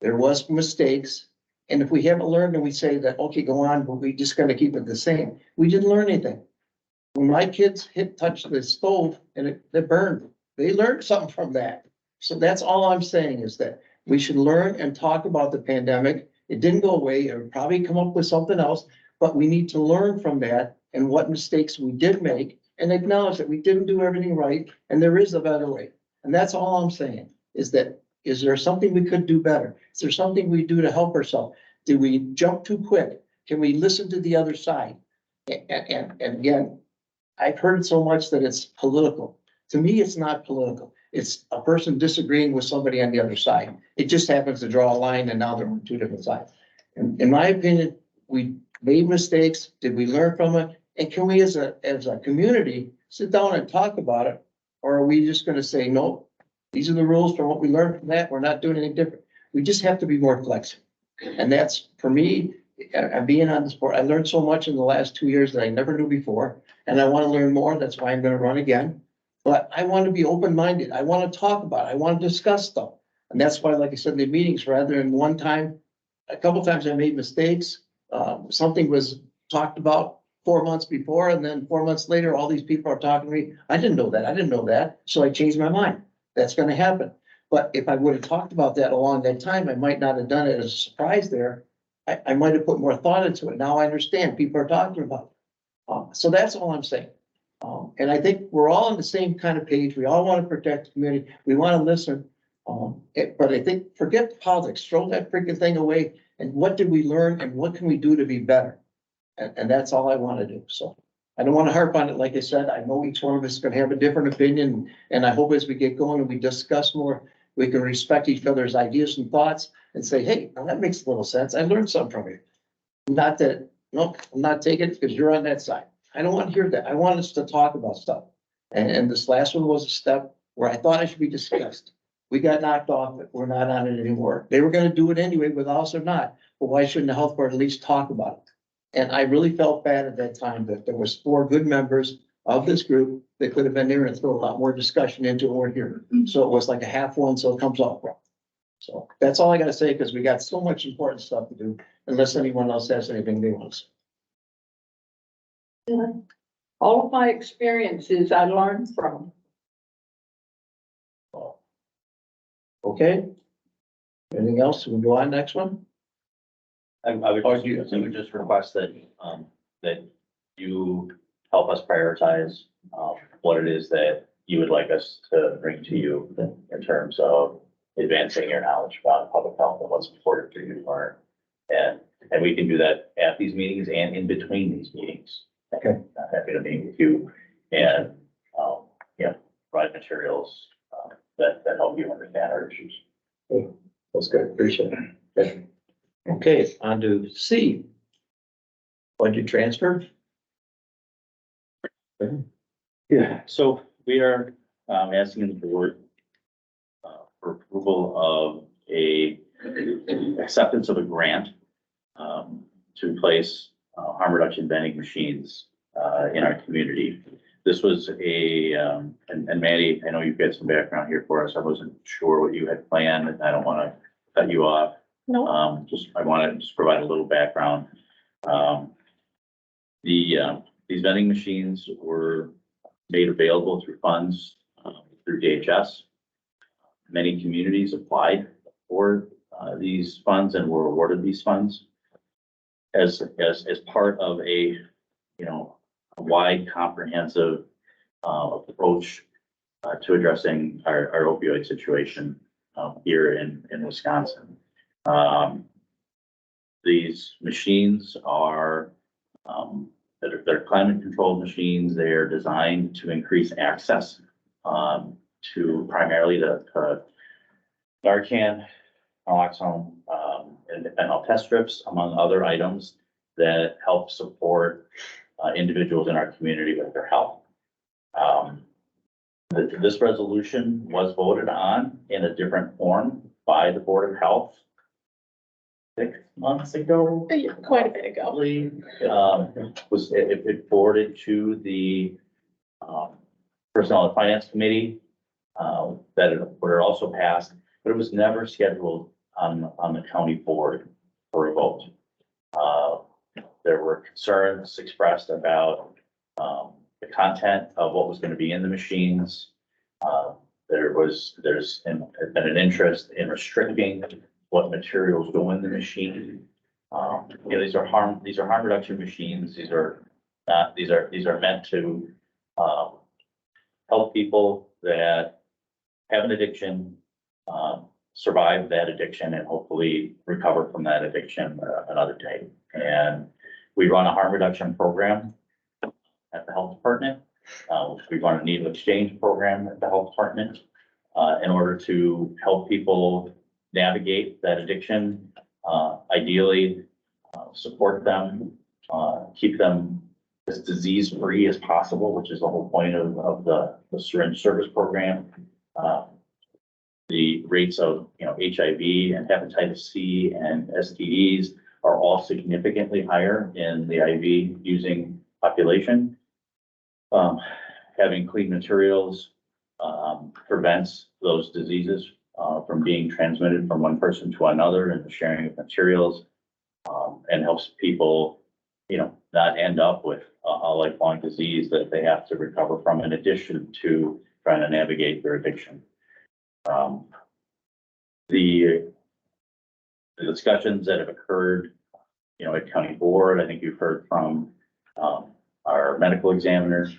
B: There was mistakes. And if we haven't learned and we say that, okay, go on, but we just gotta keep it the same. We didn't learn anything. When my kids touched the stove and it burned, they learned something from that. So that's all I'm saying is that we should learn and talk about the pandemic. It didn't go away. It would probably come up with something else, but we need to learn from that and what mistakes we did make and acknowledge that we didn't do everything right. And there is a better way. And that's all I'm saying is that, is there something we could do better? Is there something we do to help ourselves? Did we jump too quick? Can we listen to the other side? And again, I've heard so much that it's political. To me, it's not political. It's a person disagreeing with somebody on the other side. It just happens to draw a line and now they're on two different sides. And in my opinion, we made mistakes. Did we learn from it? And can we as a community, sit down and talk about it? Or are we just gonna say, no, these are the rules from what we learned from that, we're not doing anything different? We just have to be more flexible. And that's, for me, I'm being on this board, I learned so much in the last 2 years that I never knew before. And I wanna learn more, that's why I'm gonna run again. But I wanna be open-minded, I wanna talk about it, I wanna discuss stuff. And that's why, like I said, the meetings, rather than one time, a couple times I made mistakes. Something was talked about 4 months before, and then 4 months later, all these people are talking to me. I didn't know that. So I changed my mind. That's gonna happen. But if I would have talked about that along that time, I might not have done it as a surprise there. I might have put more thought into it. Now I understand people are talking about it. So that's all I'm saying. And I think we're all on the same kind of page. We all want to protect the community. We want to listen. But I think forget the politics, throw that freaking thing away. And what did we learn and what can we do to be better? And that's all I want to do. So I don't want to harp on it. Like I said, I know each one of us is going to have a different opinion. And I hope as we get going and we discuss more, we can respect each other's ideas and thoughts and say, hey, now that makes a little sense. I learned something from you. Not that, no, I'm not taking it because you're on that side. I don't want to hear that. I want us to talk about stuff. And this last one was a step where I thought it should be discussed. We got knocked off, but we're not on it anymore. They were gonna do it anyway, with us or not, but why shouldn't the health board at least talk about it? And I really felt bad at that time that there was 4 good members of this group that could have been there and throw a lot more discussion into it or here. So it was like a half one, so it comes off wrong. So that's all I gotta say, because we got so much important stuff to do, unless anyone else has anything they want to say.
G: All of my experiences I learned from.
B: Okay? Anything else? We'll go on next one?
A: I would just request that, that you help us prioritize, what it is that you would like us to bring to you in terms of advancing your knowledge about public health and what's important for you to learn. And we can do that at these meetings and in between these meetings.
B: Okay.
A: I'm happy to meet with you and, provide materials, that help you understand our issues.
B: That's good. Appreciate it. Okay, on to C. Budget transfer.
A: Yeah, so we are, asking the board, for approval of a acceptance of a grant, to place, harm reduction vending machines, in our community. This was and Maddie, I know you've got some background here for us. I wasn't sure what you had planned, and I don't want to cut you off.
G: No.
A: I want to just provide a little background. These vending machines were made available through funds, through DHS. Many communities applied for, these funds and were awarded these funds as part of a wide, comprehensive approach to addressing our opioid situation here in Wisconsin. These machines are they're climate controlled machines. They are designed to increase access to primarily the Narcan, naloxone, and fentanyl test strips, among other items that help support individuals in our community with their health. This resolution was voted on in a different form by the Board of Health 6 months ago.
G: Quite a bit ago.
A: It forwarded to the Personnel and Finance Committee, that it were also passed, but it was never scheduled on the county board for a vote. There were concerns expressed about the content of what was going to be in the machines. There's been an interest in restricting what materials go in the machine. These are harm reduction machines. These are meant to help people that have an addiction, survive that addiction, and hopefully recover from that addiction another day. And we run a harm reduction program at the health department. We run a needle exchange program at the health department in order to help people navigate that addiction, ideally support them, keep them as disease-free as possible, which is the whole point of the syringe service program. The rates of, HIV and hepatitis C and STDs are all significantly higher in the IV using population. Having clean materials, prevents those diseases, from being transmitted from one person to another and the sharing of materials, and helps people, not end up with a lifelong disease that they have to recover from, in addition to trying to navigate their addiction. The discussions that have occurred, at county board, I think you've heard from, our medical examiner,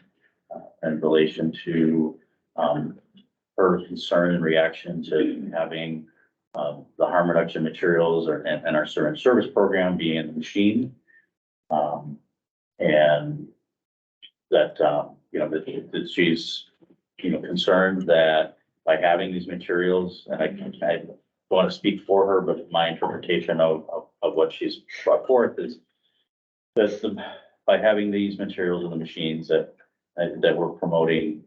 A: in relation to, her concern and reaction to having, the harm reduction materials and our syringe service program being in the machine. And that, that she's, concerned that by having these materials, and I don't want to speak for her, but my interpretation of what she's brought forth is that by having these materials in the machines that we're promoting,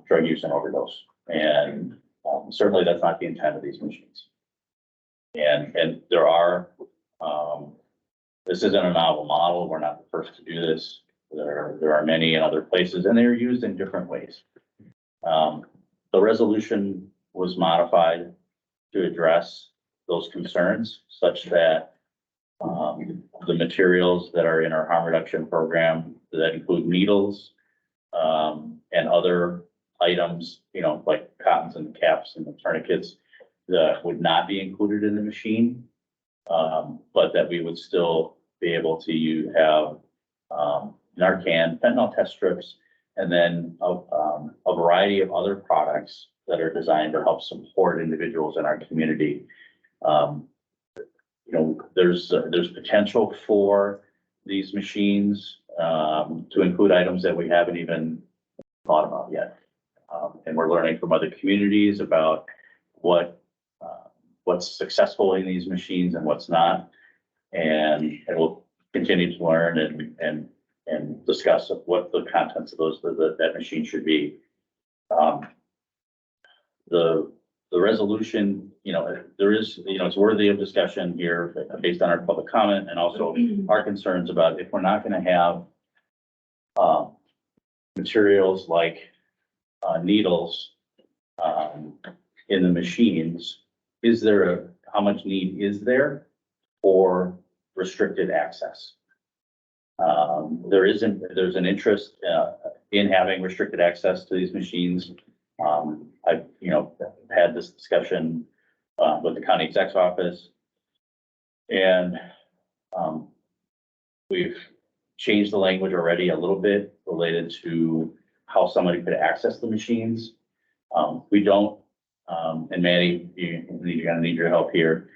A: drug use and overdose. And certainly that's not the intent of these machines. And there are, this isn't a novel model. We're not the first to do this. There are many in other places, and they're used in different ways. The resolution was modified to address those concerns, such that the materials that are in our harm reduction program that include needles, and other items, like cottons and caps and tourniquets, that would not be included in the machine. But that we would still be able to have Narcan, fentanyl test strips, and then a variety of other products that are designed to help support individuals in our community. There's potential for these machines to include items that we haven't even thought about yet. And we're learning from other communities about what's successful in these machines and what's not. And we'll continue to learn and discuss what the contents of that machine should be. The resolution, there is, it's worthy of discussion here based on our public comment and also our concerns about if we're not going to have materials like needles in the machines, how much need is there for restricted access? There's an interest in having restricted access to these machines. I've, had this discussion with the county exec's office, and we've changed the language already a little bit related to how somebody could access the machines. We don't, and Maddie, you're gonna need your help here.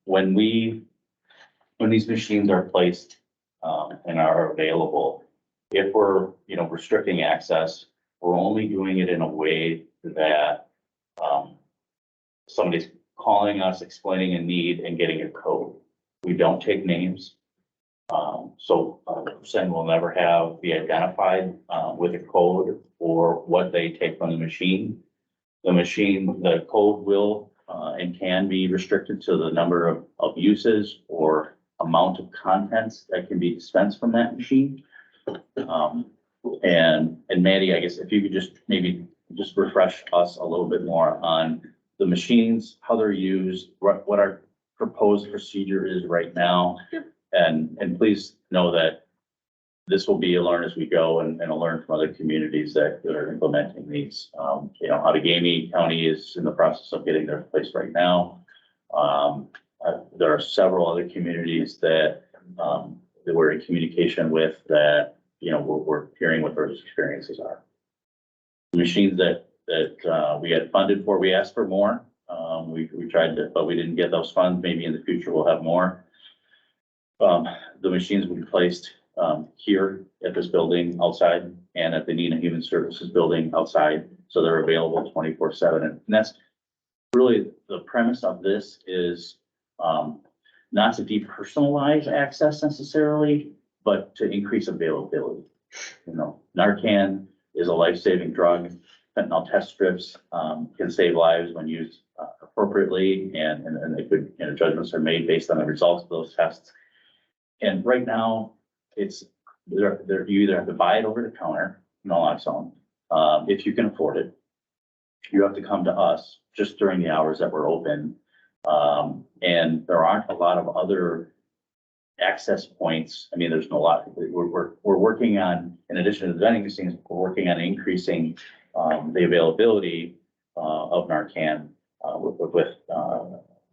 A: When these machines are placed and are available, if we're, restricting access, we're only doing it in a way that somebody's calling us, explaining a need and getting a code. We don't take names. So the person will never be identified with a code or what they take from the machine. The code will and can be restricted to the number of uses or amount of contents that can be dispensed from that machine. And Maddie, I guess if you could maybe refresh us a little bit more on the machines, how they're used, what our proposed procedure is right now. And please know that this will be a learn as we go and a learn from other communities that are implementing these. Outagamie County is in the process of getting their place right now. There are several other communities that we're in communication with that, we're hearing what those experiences are. The machines that we had funded for, we asked for more. We tried to, but we didn't get those funds. Maybe in the future we'll have more. The machines will be placed here at this building outside and at the Neenah Human Services building outside. So they're available 24/7. And that's really the premise of this is not to depersonalize access necessarily, but to increase availability. You know, Narcan is a life-saving drug. Fentanyl test strips, can save lives when used appropriately, and they could, you know, judgments are made based on the results of those tests. And right now, it's, you either have to buy it over the counter, naloxone, if you can afford it. You have to come to us just during the hours that we're open. And there aren't a lot of other access points. I mean, there's no lot, we're working on, in addition to the vending machines, we're working on increasing the availability of Narcan with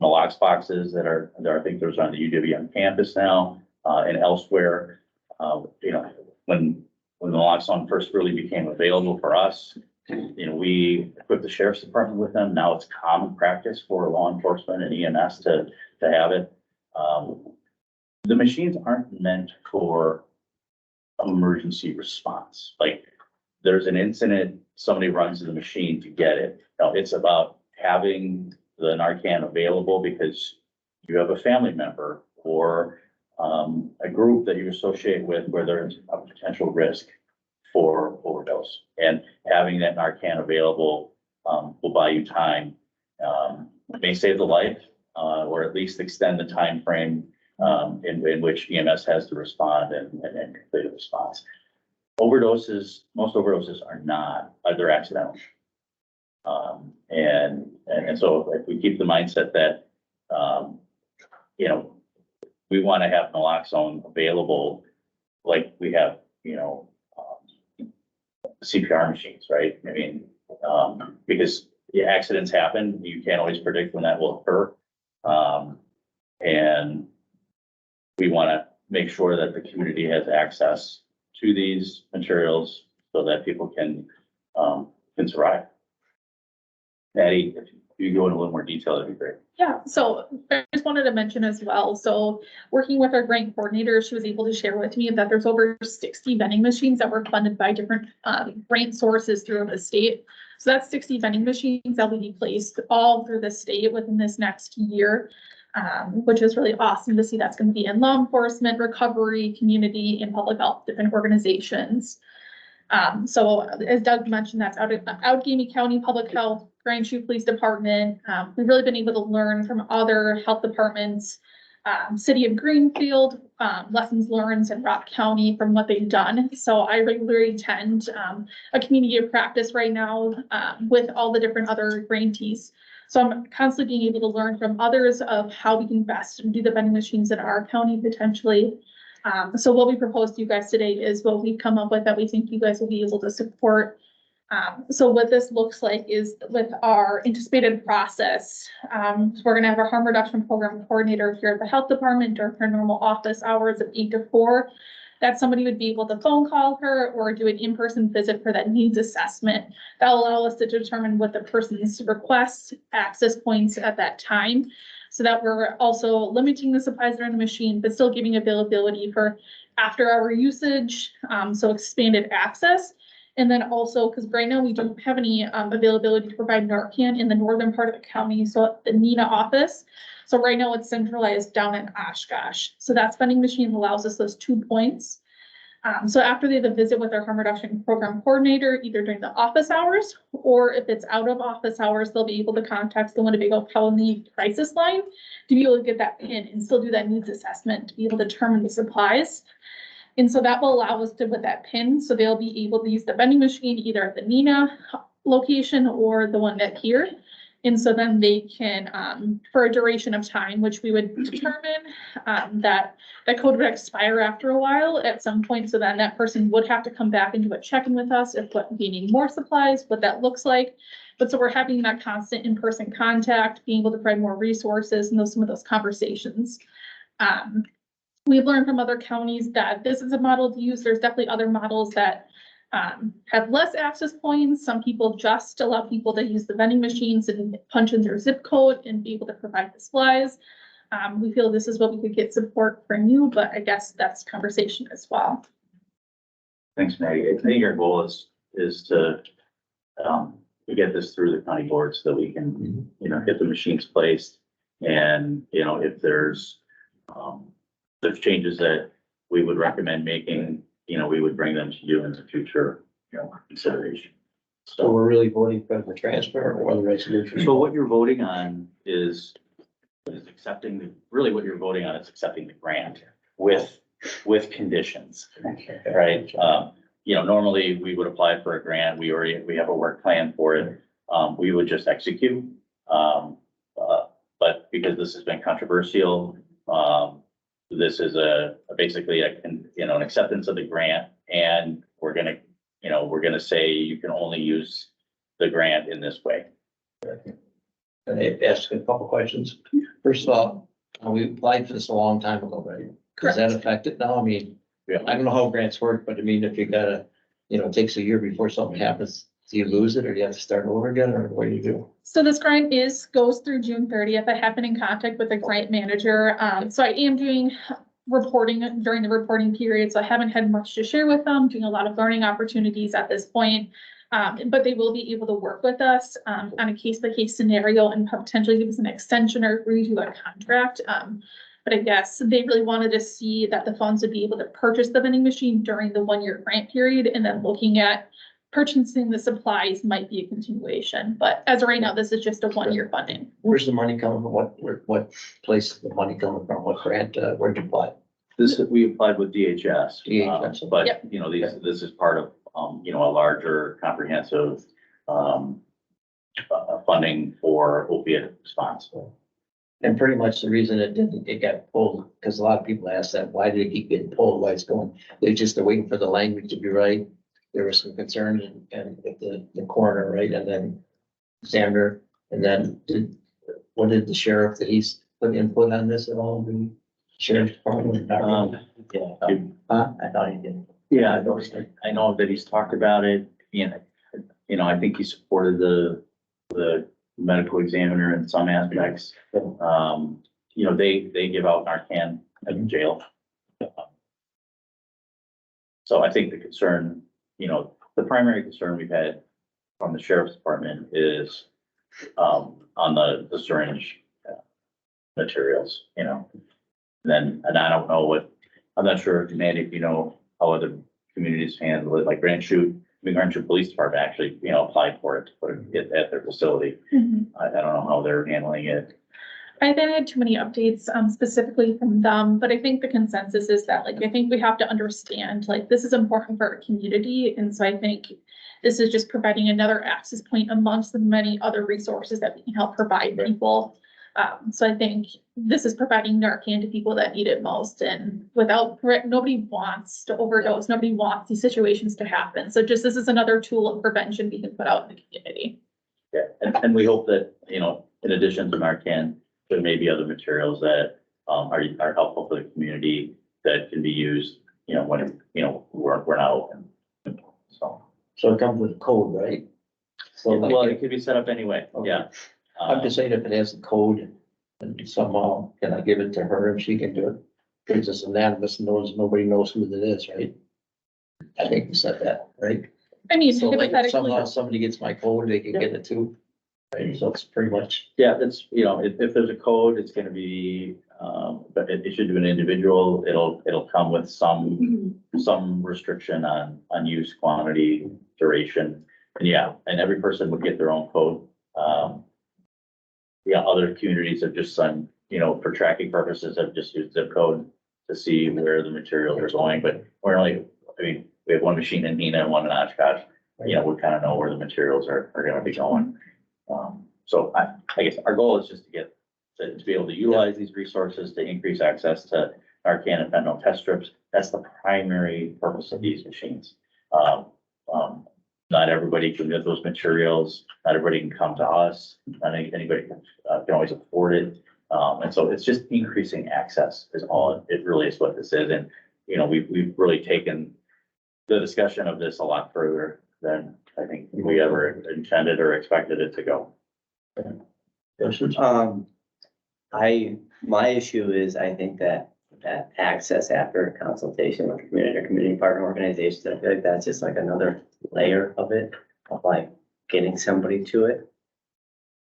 A: nalox boxes that are, I think there's on the UW on campus now and elsewhere. You know, when naloxone first really became available for us, you know, we equipped the sheriff's department with them. Now it's common practice for law enforcement and EMS to have it. The machines aren't meant for emergency response. Like, there's an incident, somebody runs to the machine to get it. No, it's about having the Narcan available because you have a family member or a group that you associate with where there's a potential risk for overdose. And having that Narcan available will buy you time. It may save the life or at least extend the time frame in which EMS has to respond and complete a response. Overdoses, most overdoses are not, they're accidental. And so if we keep the mindset that, you know, we want to have naloxone available like we have, you know, CPR machines, right? I mean, because the accidents happen, you can't always predict when that will occur. And we want to make sure that the community has access to these materials so that people can survive. Maddie, if you go in a little more detail, that'd be great.
K: Yeah, so I just wanted to mention as well, so working with our grant coordinator, she was able to share with me that there's over 60 vending machines that were funded by different grant sources throughout the state. So that's 60 vending machines that will be placed all through the state within this next year, which is really awesome to see. That's going to be in law enforcement, recovery, community, and public health, different organizations. So as Doug mentioned, that's Allegheny County Public Health, Grand Chute Police Department. We've really been able to learn from other health departments, City of Greenfield, lessons learned in Rock County from what they've done. So I regularly attend a community of practice right now with all the different other grantees. So I'm constantly being able to learn from others of how we can best do the vending machines in our county potentially. So what we propose to you guys today is what we've come up with that we think you guys will be able to support. So what this looks like is with our anticipated process. So we're gonna have our harm reduction program coordinator here at the health department during her normal office hours of 8 to 4. That somebody would be able to phone call her or do an in-person visit for that needs assessment. That'll allow us to determine what the person's request access points at that time, so that we're also limiting the supplies that are in the machine, but still giving availability for after hour usage, so expanded access. And then also, because right now we don't have any availability to provide Narcan in the northern part of the county, so at the NINA office. So right now it's centralized down in Oshkosh. So that vending machine allows us those 2 points. So after they have a visit with our harm reduction program coordinator, either during the office hours, or if it's out of office hours, they'll be able to contact the Winnebago County crisis line to be able to get that pin and still do that needs assessment to be able to determine the supplies. And so that will allow us to put that pin, so they'll be able to use the vending machine either at the NINA location or the one that here. And so then they can, for a duration of time, which we would determine that code would expire after a while at some point. So then that person would have to come back and do a check-in with us if we need more supplies, what that looks like. But so we're having that constant in-person contact, being able to provide more resources and some of those conversations. We've learned from other counties that this is a model to use. There's definitely other models that have less access points. Some people just allow people to use the vending machines and punch in their zip code and be able to provide the supplies. We feel this is what we could get support from you, but I guess that's conversation as well.
A: Thanks, Maggie. I think our goal is to get this through the county board so that we can, you know, get the machines placed. And, you know, if there's changes that we would recommend making, we would bring them to you in the future, consideration.
B: So we're really voting for the transfer or the resolution?
A: So what you're voting on is accepting, really what you're voting on is accepting the grant with conditions, right? Normally we would apply for a grant. We have a work plan for it. We would just execute. But because this has been controversial, this is basically an acceptance of the grant, and we're gonna say you can only use the grant in this way.
B: And they asked a couple questions. First of all, we applied for this a long time ago, right? Does that affect it now? I mean,
A: Yeah.
B: I don't know how grants work, but I mean, if you gotta, it takes a year before something happens, do you lose it or do you have to start over again or what do you do?
K: So this grant goes through June 30th. I have been in contact with the grant manager. So I am doing reporting during the reporting period. So I haven't had much to share with them, doing a lot of learning opportunities at this point. But they will be able to work with us on a case-by-case scenario and potentially give us an extension or redo a contract. But I guess they really wanted to see that the funds would be able to purchase the vending machine during the 1-year grant period, and then looking at purchasing the supplies might be a continuation. But as of right now, this is just a 1-year funding.
B: Where's the money coming from? What place is the money coming from? What grant, where'd you apply?
A: We applied with DHS.
B: DHS.
A: But,
K: Yep.
A: this is part of, a larger comprehensive, funding for opiate response.
B: And pretty much the reason it got pulled, because a lot of people ask that, why did it keep getting pulled? Why it's going? They're waiting for the language to be right. There was some concern and with the coroner, right? And then examiner, and then what did the sheriff, did he put input on this at all? The sheriff's department?
D: I thought he did.
A: Yeah, I know that he's talked about it, I think he supported the medical examiner in some aspects. They give out Narcan at the jail. So I think the concern, the primary concern we've had from the sheriff's department is, on the syringe materials, and I don't know I'm not sure if Mandy, if you know how other communities handle it, like Grand Chute Police Department actually, applied for it to put it at their facility. I don't know how they're handling it.
K: I haven't had too many updates specifically from them, but I think the consensus is that, I think we have to understand, this is important for our community. And so I think this is just providing another access point amongst the many other resources that we can help provide people. So I think this is providing Narcan to people that need it most, and nobody wants to overdose. Nobody wants these situations to happen. So this is another tool of prevention we can put out in the community.
A: Yeah, and we hope that, in addition to Narcan, there may be other materials that are helpful for the community that can be used, when, we're not open.
B: So it comes with code, right? So
A: Well, it could be set up anyway, yeah.
B: I'm just saying if it has a code and somehow, can I give it to her and she can do it? Because it's anonymous, nobody knows who it is, right? I think we said that, right?
K: I mean,
B: So like if
K: hypothetically,
B: somehow somebody gets my code, they can get it too. Right, so it's pretty much,
A: Yeah, that's, if there's a code, it's gonna be, but it should be an individual, it'll come with some restriction on use, quantity, duration. And every person would get their own code. Other communities have just done, for tracking purposes, have just used zip code to see where the materials are going, but we have one machine in Neenah and one in Oshkosh. We kind of know where the materials are gonna be going. So I guess our goal is just to be able to utilize these resources to increase access to Narcan and fentanyl test strips. That's the primary purpose of these machines. Not everybody can get those materials. Not everybody can come to us. Not anybody can always afford it. And so it's just increasing access is all it really is what this is. And, we've really taken the discussion of this a lot further than I think we ever intended or expected it to go.
D: My issue is, I think that access after consultation with community partner organizations, I feel like that's just like another layer of it, of getting somebody to it.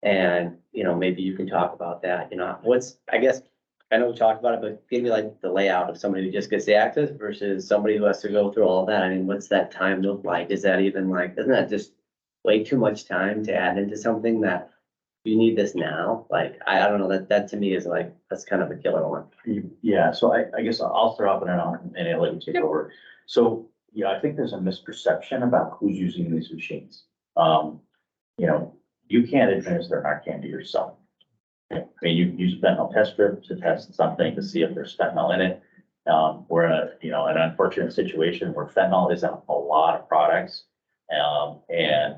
D: And, maybe you can talk about that, I guess, I know we talked about it, but give me like the layout of somebody who just gets the access versus somebody who has to go through all of that. I mean, what's that time look like? Is that even like, isn't that just way too much time to add into something that you need this now? Like, I don't know, that to me is like, that's kind of a killer one.
A: Yeah, so I guess I'll throw up and I'll let you take over. So, yeah, I think there's a misperception about who's using these machines. You know, you can't administer Narcan to yourself. I mean, you use a fentanyl test strip to test something to see if there's fentanyl in it. We're in an unfortunate situation where fentanyl is in a lot of products. And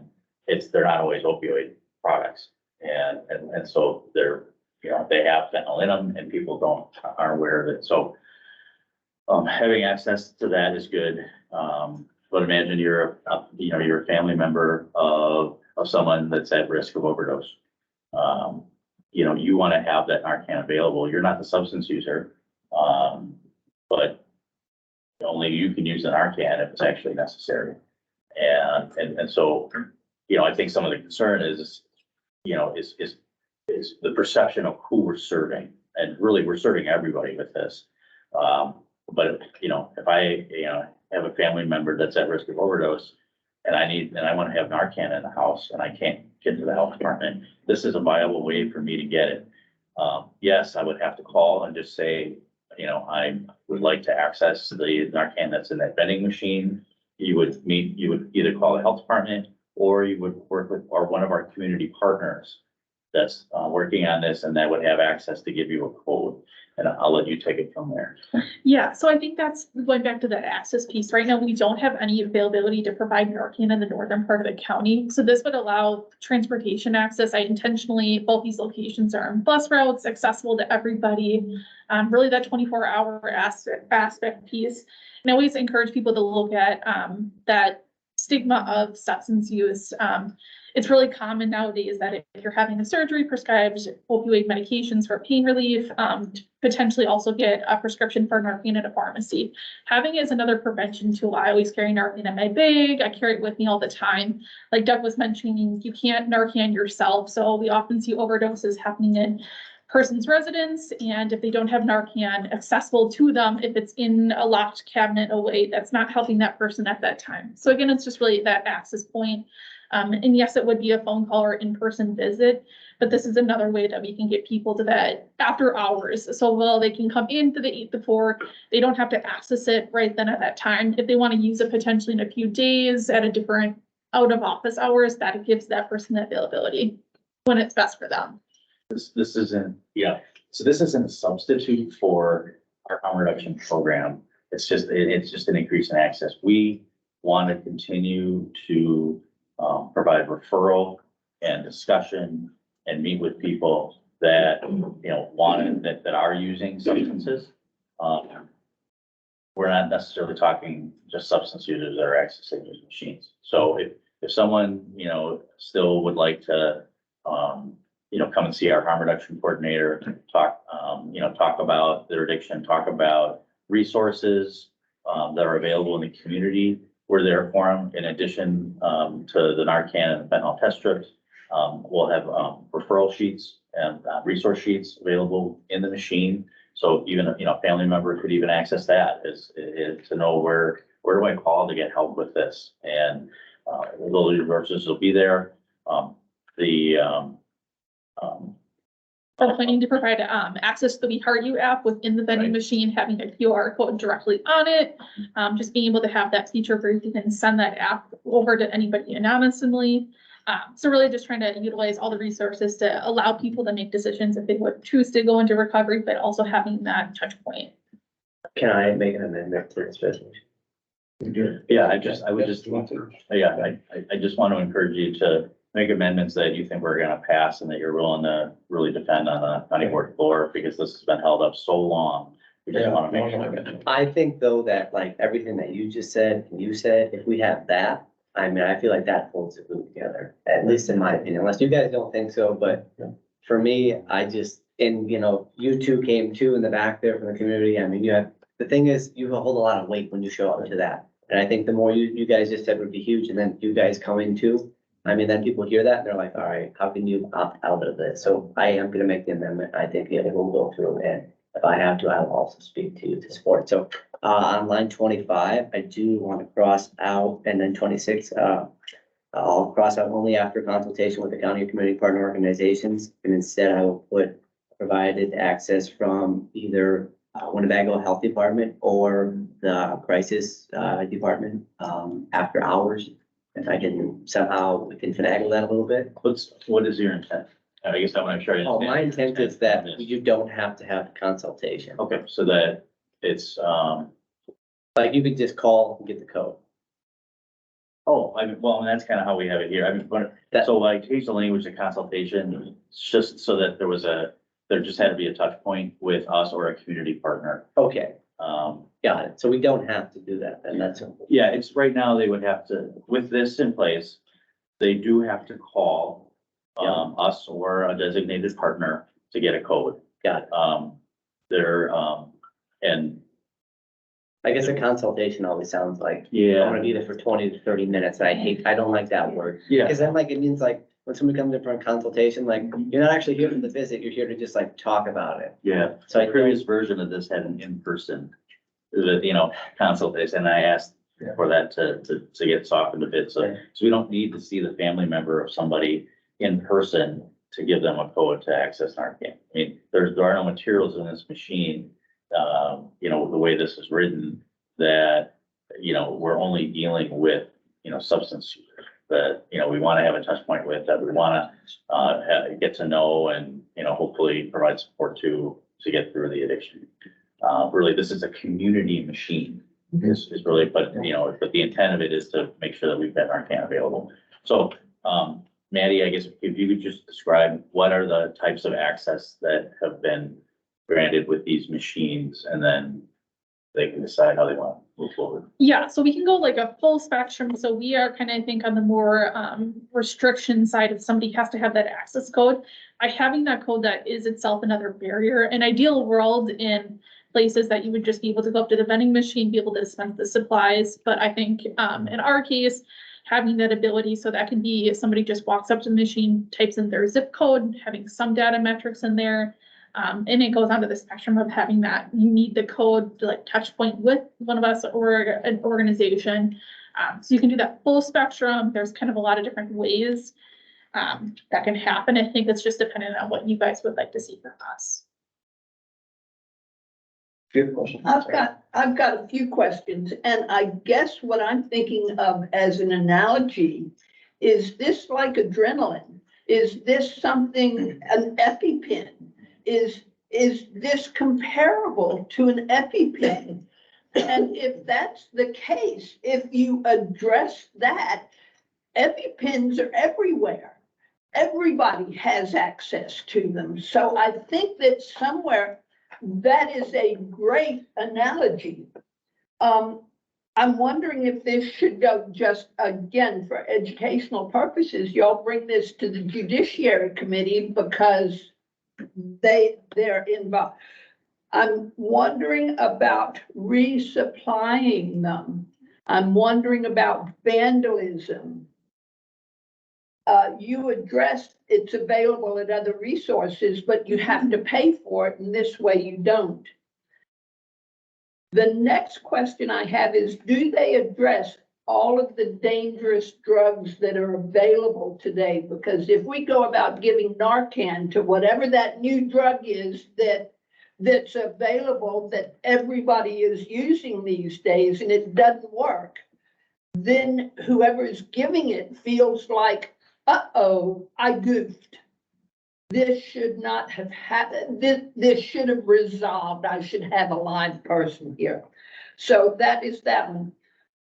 A: they're not always opioid products. And so they have fentanyl in them and people aren't aware of it. So, having access to that is good. But imagine you're a family member of someone that's at risk of overdose. You want to have that Narcan available. You're not the substance user. But only you can use an Narcan if it's actually necessary. And so, I think some of the concern is the perception of who we're serving. And really, we're serving everybody with this. But if I, have a family member that's at risk of overdose and I want to have Narcan in the house and I can't get to the health department, this is a viable way for me to get it. Yes, I would have to call and just say, I would like to access the Narcan that's in that vending machine. You would either call the health department or you would work with one of our community partners that's working on this, and that would have access to give you a code. And I'll let you take it from there.
K: Yeah, so I think that's going back to that access piece. Right now, we don't have any availability to provide Narcan in the northern part of the county. So this would allow transportation access. Both these locations are on bus routes, accessible to everybody. Really that 24-hour aspect piece. And I always encourage people to look at that stigma of substance use. It's really common nowadays that if you're having a surgery, prescribed opioid medications for pain relief, potentially also get a prescription for Narcan at a pharmacy. Having it as another prevention tool. I always carry Narcan in my bag. I carry it with me all the time. Like Doug was mentioning, you can't Narcan yourself. So we often see overdoses happening in person's residence, and if they don't have Narcan accessible to them, if it's in a locked cabinet away, that's not helping that person at that time. So again, it's just really that access point. And yes, it would be a phone call or in-person visit, but this is another way that we can get people to that after hours. So they can come into the 8 to 4, they don't have to access it right then at that time. If they want to use it potentially in a few days at a different out of office hours, that gives that person the availability when it's best for them.
A: This isn't a substitute for our harm reduction program. It's just an increase in access. We want to continue to provide referral and discussion and meet with people that, that are using substances. We're not necessarily talking just substance users that are accessing these machines. So if someone, still would like to, come and see our harm reduction coordinator, talk about their addiction, talk about resources that are available in the community, we're there for them. In addition to the Narcan and fentanyl test strips, we'll have referral sheets and resource sheets available in the machine. So even a family member could even access that is to know where do I call to get help with this, and those resources will be there.
K: We're planning to provide access to the We Heart You app within the vending machine, having a QR code directly on it. Just being able to have that feature where you can send that app over to anybody anonymously. So really just trying to utilize all the resources to allow people to make decisions if they would choose to go into recovery, but also having that touch point.
D: Can I make an amendment to this resolution?
A: Yeah, I just want to encourage you to make amendments that you think we're gonna pass and that you're willing to really defend on the county board floor, because this has been held up so long. We just want to make sure.
D: I think though that like everything that you just said, and you said, if we have that, I mean, I feel like that holds the group together, at least in my opinion, unless you guys don't think so, but for me, you two came too in the back there from the community. I mean, the thing is, you hold a lot of weight when you show up to that. And I think the more you guys just said would be huge, and then you guys coming too. I mean, then people hear that and they're like, all right, how can you opt out of this? So I am gonna make the amendment. I think it will go through, and if I have to, I will also speak to support. So, on line 25, I do want to cross out, and then 26, I'll cross out only after consultation with the county or community partner organizations, and instead I will put provided access from either Winnebago Health Department or the crisis department after hours. If I can somehow, we can finagle that a little bit.
A: What is your intent? I guess I want to make sure I
D: Oh,
A: understand.
D: my intent is that you don't have to have a consultation.
A: Okay, so that it's,
D: Like you could just call and get the code.
A: oh, I mean, well, and that's kind of how we have it here. I mean,
D: That-
A: so I changed the language to consultation, just so that there just had to be a touch point with us or a community partner.
D: Okay,
A: Um,
D: got it. So we don't have to do that, then that's.
A: yeah, it's right now, they would have to, with this in place, they do have to call us or a designated partner to get a code.
D: Got it.
A: And
D: I guess a consultation always sounds like, I'm
A: yeah,
D: gonna be there for 20 to 30 minutes. I don't like that word.
A: yeah,
D: Because then like, it means like, when somebody comes in for a consultation, like, you're not actually here for the visit, you're here to just like talk about it.
A: yeah.
D: So I
A: The previous version of this had an in-person, consultation, and I asked for that to get softened a bit, so we don't need to see the family member of somebody in person to give them a code to access Narcan. I mean, there are no materials in this machine, the way this is written, that, we're only dealing with, substance users that, we want to have a touch point with, that we want to, get to know and, hopefully provide support to get through the addiction. Really, this is a community machine, is really, but the intent of it is to make sure that we've got Narcan available. So, Maddie, I guess if you could just describe what are the types of access that have been granted with these machines, and then they can decide how they want to move forward.
K: Yeah, so we can go like a full spectrum. So we are kind of, I think, on the more restriction side of somebody has to have that access code. By having that code, that is itself another barrier. An ideal world in places that you would just be able to go up to the vending machine, be able to dispense the supplies. But I think in our case, having that ability, so that can be if somebody just walks up to the machine, types in their zip code, having some data metrics in there. And it goes onto the spectrum of having that, you need the code to like touch point with one of us or an organization. So you can do that full spectrum. There's kind of a lot of different ways that can happen. I think it's just dependent on what you guys would like to see from us.
B: Good question.
G: I've got a few questions, and I guess what I'm thinking of as an analogy, is this like adrenaline? Is this something, an EpiPen? Is this comparable to an EpiPen? And if that's the case, if you address that, EpiPens are everywhere. Everybody has access to them. So I think that somewhere that is a great analogy. I'm wondering if this should go just, again, for educational purposes, y'all bring this to the Judiciary Committee because they're involved. I'm wondering about resupplying them. I'm wondering about vandalism. You addressed it's available at other resources, but you have to pay for it, and this way you don't. The next question I have is, do they address all of the dangerous drugs that are available today? Because if we go about giving Narcan to whatever that new drug is that's available, that everybody is using these days, and it doesn't work, then whoever is giving it feels like, uh-oh, I goofed. This should not have happened. This should have resolved. I should have a live person here. So that is that one.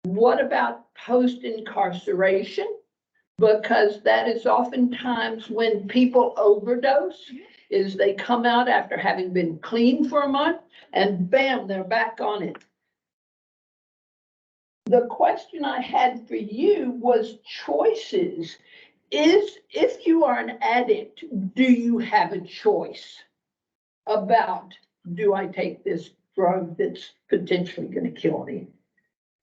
G: What about post-incarceration? Because that is oftentimes when people overdose, is they come out after having been clean for a month and bam, they're back on it. The question I had for you was choices. If you are an addict, do you have a choice about, do I take this drug that's potentially going to kill me?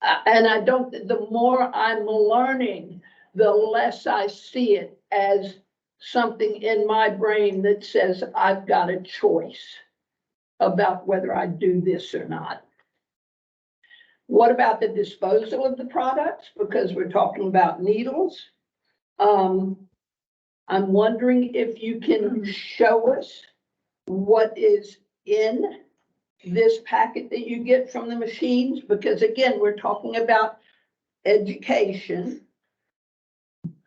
G: And I don't, the more I'm learning, the less I see it as something in my brain that says I've got a choice. about whether I do this or not. What about the disposal of the products? Because we're talking about needles. I'm wondering if you can show us what is in this packet that you get from the machines, because again, we're talking about education.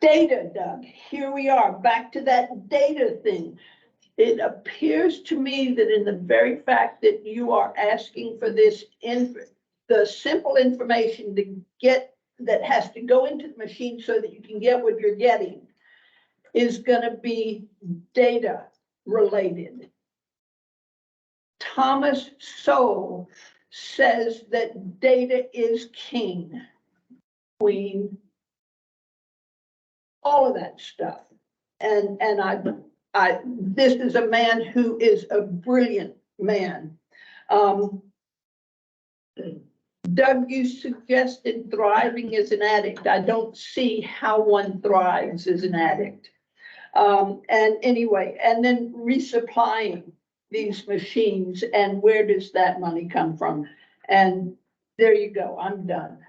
G: Data, Doug, here we are, back to that data thing. It appears to me that in the very fact that you are asking for this the simple information to get, that has to go into the machine so that you can get what you're getting, is gonna be data related. Thomas Sowell says that data is king, queen, all of that stuff. And this is a man who is a brilliant man. Doug, you suggested thriving as an addict. I don't see how one thrives as an addict. And anyway, and then resupplying these machines, and where does that money come from? And there you go, I'm done.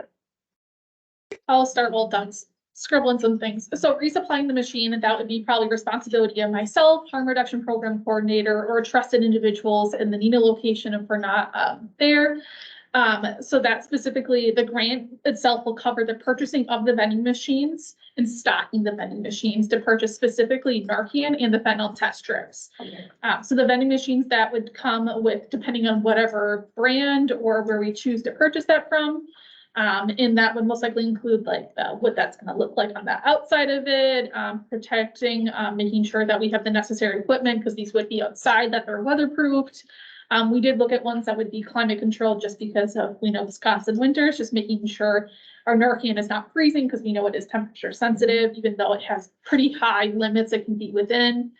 K: I'll start while Doug's scribbling some things. So resupplying the machine, and that would be probably responsibility of myself, harm reduction program coordinator, or trusted individuals in the NINA location if we're not there. So that specifically, the grant itself will cover the purchasing of the vending machines and stocking the vending machines to purchase specifically Narcan and the fentanyl test strips.
G: Okay.
K: So the vending machines that would come with, depending on whatever brand or where we choose to purchase that from. And that would most likely include like what that's going to look like on the outside of it, protecting, making sure that we have the necessary equipment, because these would be outside, that they're weatherproofed. We did look at ones that would be climate controlled just because of, we know, Wisconsin winters, just making sure our Narcan is not freezing, because we know it is temperature sensitive, even though it has pretty high limits it can be within.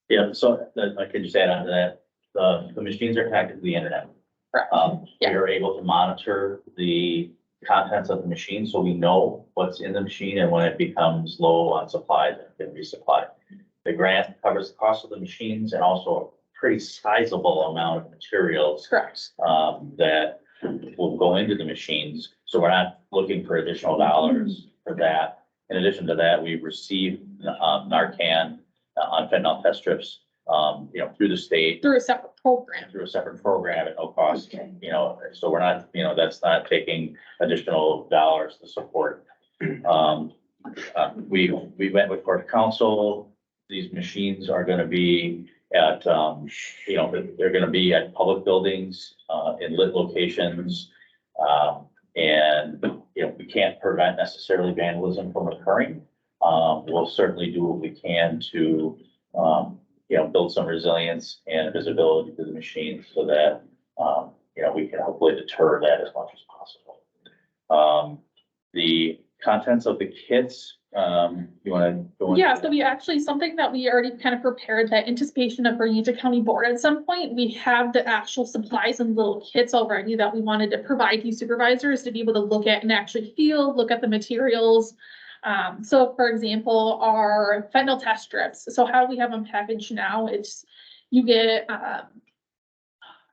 A: Yeah, so I could just add on to that, the machines are connected to the internet.
K: Correct.
A: We
K: Yeah.
A: are able to monitor the contents of the machine, so we know what's in the machine, and when it becomes low on supplies, it can resupply. The grant covers the cost of the machines and also a pretty sizable amount of materials
K: Correct.
A: that will go into the machines. So we're not looking for additional dollars for that. In addition to that, we receive Narcan on fentanyl test strips, through the state,
K: Through a separate program.
A: through a separate program at no cost,
G: Okay.
A: So we're not, that's not taking additional dollars to support. We went with court counsel. These machines are gonna be at, they're gonna be at public buildings, in lit locations. And, we can't prevent necessarily vandalism from occurring. We'll certainly do what we can to, build some resilience and visibility to the machines so that, we can hopefully deter that as much as possible. The contents of the kits, you wanna go into?
K: Yeah, so we actually, something that we already kind of prepared, that anticipation of bringing to county board at some point, we have the actual supplies and little kits already that we wanted to provide you supervisors to be able to look at and actually feel, look at the materials. So for example, our fentanyl test strips. So how we have them packaged now, it's, you get,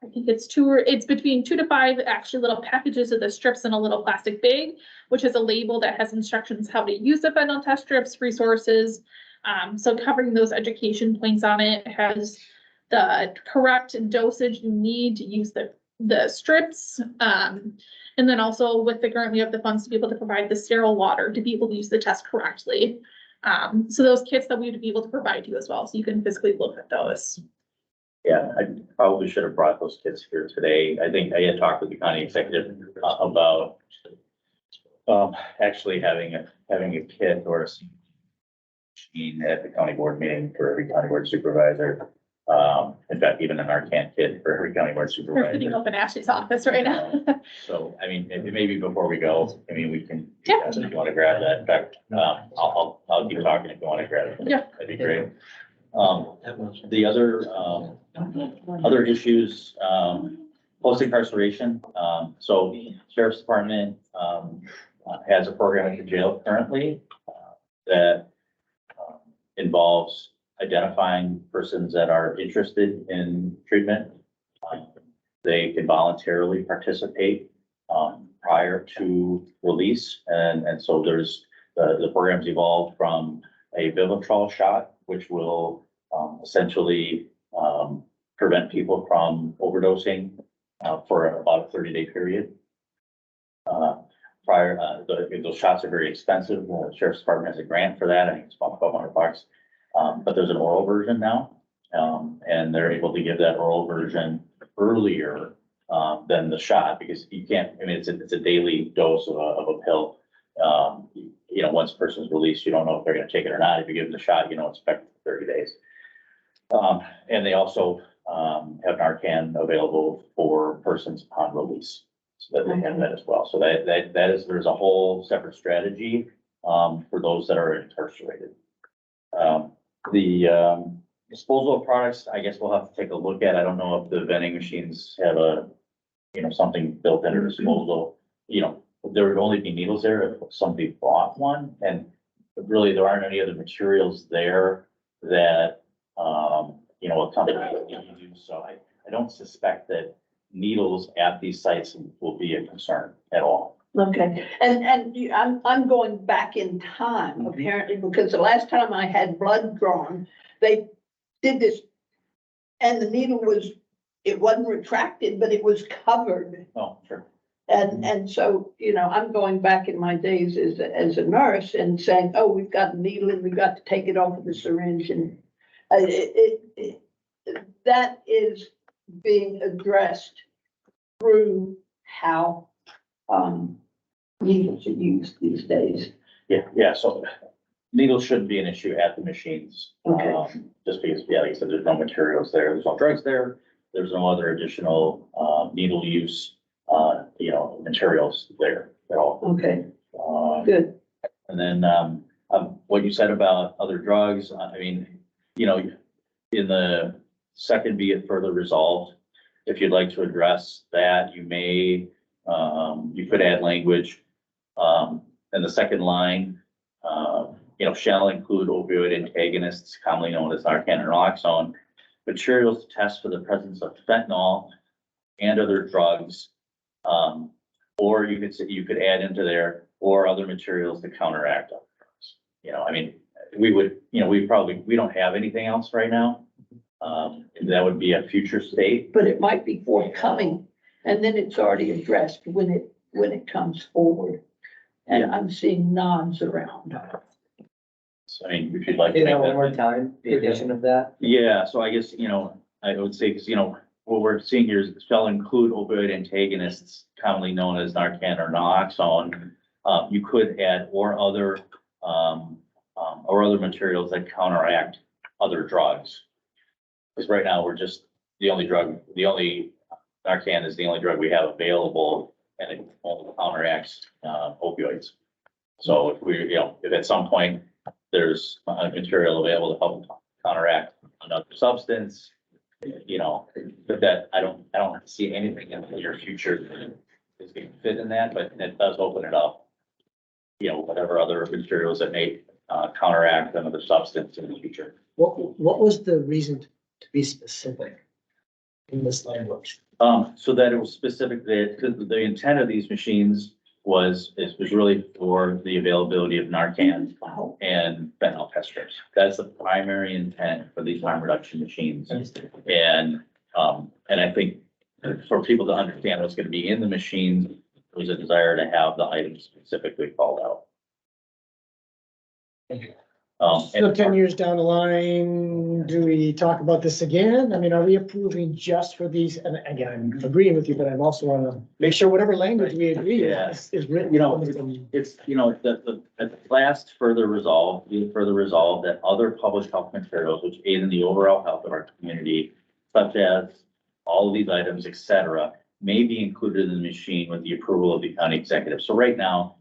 K: I think it's between 2 to 5 actually little packages of the strips in a little plastic bag, which is a label that has instructions how to use the fentanyl test strips, resources. So covering those education points on it, has the correct dosage you need to use the strips. And then also with the grant, we have the funds to be able to provide the sterile water to be able to use the test correctly. So those kits that we would be able to provide you as well, so you can physically look at those.
A: Yeah, I probably should have brought those kits here today. I think I had talked with the county executive about actually having a kit or a machine at the county board meeting for every county board supervisor. In fact, even an Narcan kit for every county board
K: We're sitting
A: supervisor.
K: up in Ashley's office right now.
A: So, I mean, maybe before we go, we can,
K: Yeah.
A: if you want to grab that. In fact, I'll keep talking if you want to grab it.
K: Yeah.
A: That'd be great. The other issues, post incarceration. So Sheriff's Department, has a program at the jail currently, that involves identifying persons that are interested in treatment. They can voluntarily participate, prior to release. And so there's, the program's evolved from a Vivitrol shot, which will, essentially, prevent people from overdosing, for about a 30-day period. Those shots are very expensive. The Sheriff's Department has a grant for that. I think it's about $1,200. But there's an oral version now. And they're able to give that oral version earlier, than the shot, because you can't, I mean, it's a daily dose of a pill. You know, once a person's released, you don't know if they're gonna take it or not. If you give them the shot, you know, it's effective for 30 days. And they also, have Narcan available for persons upon release. So that they have that as well. So that is, there's a whole separate strategy, for those that are incarcerated. The disposal of products, I guess we'll have to take a look at. I don't know if the vending machines have a, you know, something built into disposal. You know, there would only be needles there if somebody bought one, and really there aren't any other materials there that, you know, a company can use. So I don't suspect that needles at these sites will be a concern at all.
G: Okay, I'm going back in time apparently, because the last time I had blood drawn, they did this. And the needle it wasn't retracted, but it was covered.
A: Oh, sure.
G: And so, you know, I'm going back in my days as a nurse and saying, oh, we've got a needle and we've got to take it off of the syringe, and that is being addressed through how, needles are used these days.
A: Yeah, so needles shouldn't be an issue at the machines.
G: Okay.
A: Just because, yeah, like I said, there's no materials there, there's no drugs there, there's no other additional, needle use, you know, materials there at all.
G: Okay,
A: Um,
G: good.
A: And then, what you said about other drugs, I mean, you know, in the second, be it further resolved, if you'd like to address that, you may, you could add language, in the second line, you know, shall include opioid antagonists, commonly known as Narcan and naloxone, materials to test for the presence of fentanyl and other drugs. Or you could add into there, or other materials to counteract other drugs. You know, I mean, we would, you know, we don't have anything else right now. That would be a future state.
G: But it might be forthcoming, and then it's already addressed when it comes forward. And I'm seeing nods around.
A: So, I mean, if you'd like. to
D: Say
A: make
D: that one
A: that-
D: more time, the addition of that.
A: Yeah, so I guess, you know, I would say, because, you know, what we're seeing here is shall include opioid antagonists, commonly known as Narcan or naloxone. You could add or other materials that counteract other drugs. Because right now, we're just, the only Narcan is the only drug we have available, and it only counteracts opioids. So if we, you know, if at some point there's a material available to help counteract another substance, you know, but that, I don't see anything in the near future that is going to fit in that, but it does open it up. You know, whatever other materials that may counteract another substance in the future.
F: What was the reason to be specific in this language?
A: So that it was specific, the intent of these machines was really for the availability of Narcan and fentanyl test strips. That's the primary intent for these harm reduction machines. And I think for people to understand what's gonna be in the machines, there was a desire to have the items specifically called out.
F: So 10 years down the line, do we talk about this again? I mean, are we approving just for these? And again, I'm agreeing with you, but I'm also want to make sure whatever language we agree
A: Yeah.
F: is written.
A: You know, it's, you know, the last further resolve that other public health materials which aid in the overall health of our community, such as all of these items, et cetera, may be included in the machine with the approval of the county executive. So right now,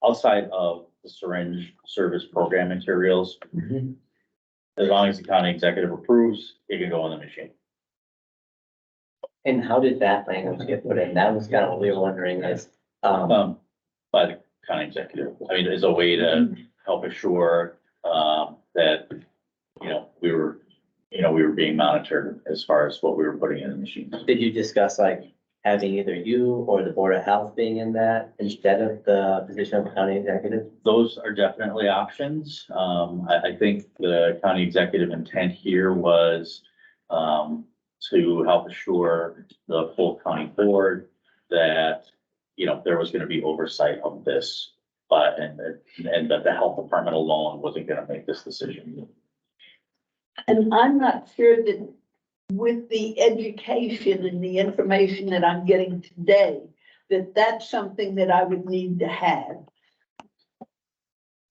A: outside of the syringe service program materials, as long as the county executive approves, it can go in the machine.
D: And how did that language get put in? That was kind of what we were wondering is,
A: By the county executive. I mean, as a way to help assure, that we were being monitored as far as what we were putting in the machines.
D: Did you discuss like having either you or the Board of Health being in that instead of the position of county executive?
A: Those are definitely options. I think the county executive intent here was, to help assure the full county board that, there was gonna be oversight of this. And that the health department alone wasn't gonna make this decision.
G: And I'm not sure that with the education and the information that I'm getting today, that that's something that I would need to have.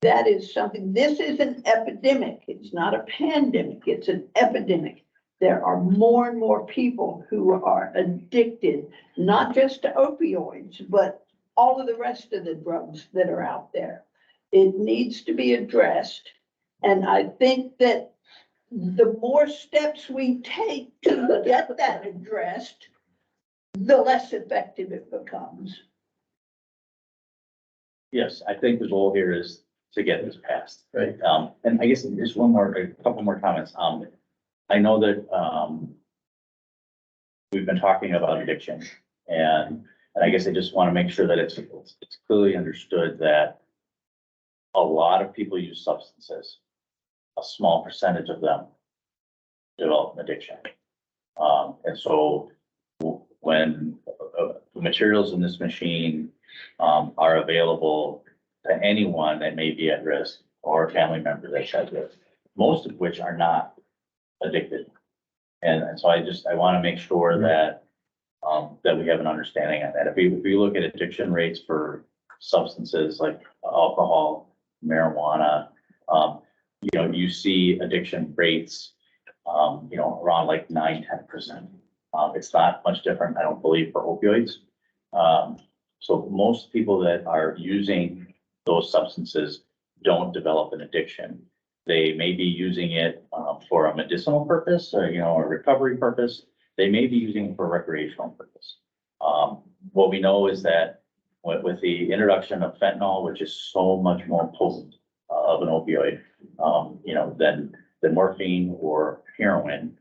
G: That is something, this is an epidemic. It's not a pandemic, it's an epidemic. There are more and more people who are addicted, not just to opioids, but all of the rest of the drugs that are out there. It needs to be addressed. And I think that the more steps we take to get that addressed, the less effective it becomes.
A: Yes, I think the goal here is to get this passed.
B: Right.
A: And I guess just a couple more comments. I know that, we've been talking about addiction and I guess I just want to make sure that it's clearly understood that a lot of people use substances. A small percentage of them develop an addiction. And so when the materials in this machine, are available to anyone that may be at risk or a family member that's at risk, most of which are not addicted. And so I want to make sure that, that we have an understanding of that. If we look at addiction rates for substances like alcohol, marijuana, you see addiction rates, around like 9–10%. It's not much different, I don't believe, for opioids. So most people that are using those substances don't develop an addiction. They may be using it for a medicinal purpose or, a recovery purpose. They may be using it for a recreational purpose. What we know is that with the introduction of fentanyl, which is so much more potent of an opioid, than morphine or heroin,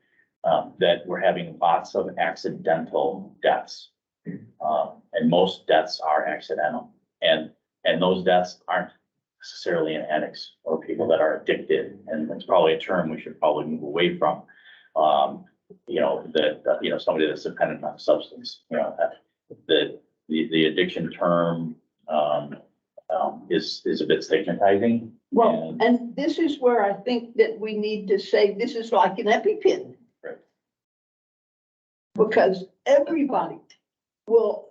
A: that we're having lots of accidental deaths. And most deaths are accidental. And those deaths aren't necessarily in addicts or people that are addicted. And it's probably a term we should probably move away from. Somebody that's dependent on a substance, the addiction term, is a bit stigmatizing.
G: Well, and this is where I think that we need to say, this is like an EpiPen.
A: Right.
G: Because everybody will,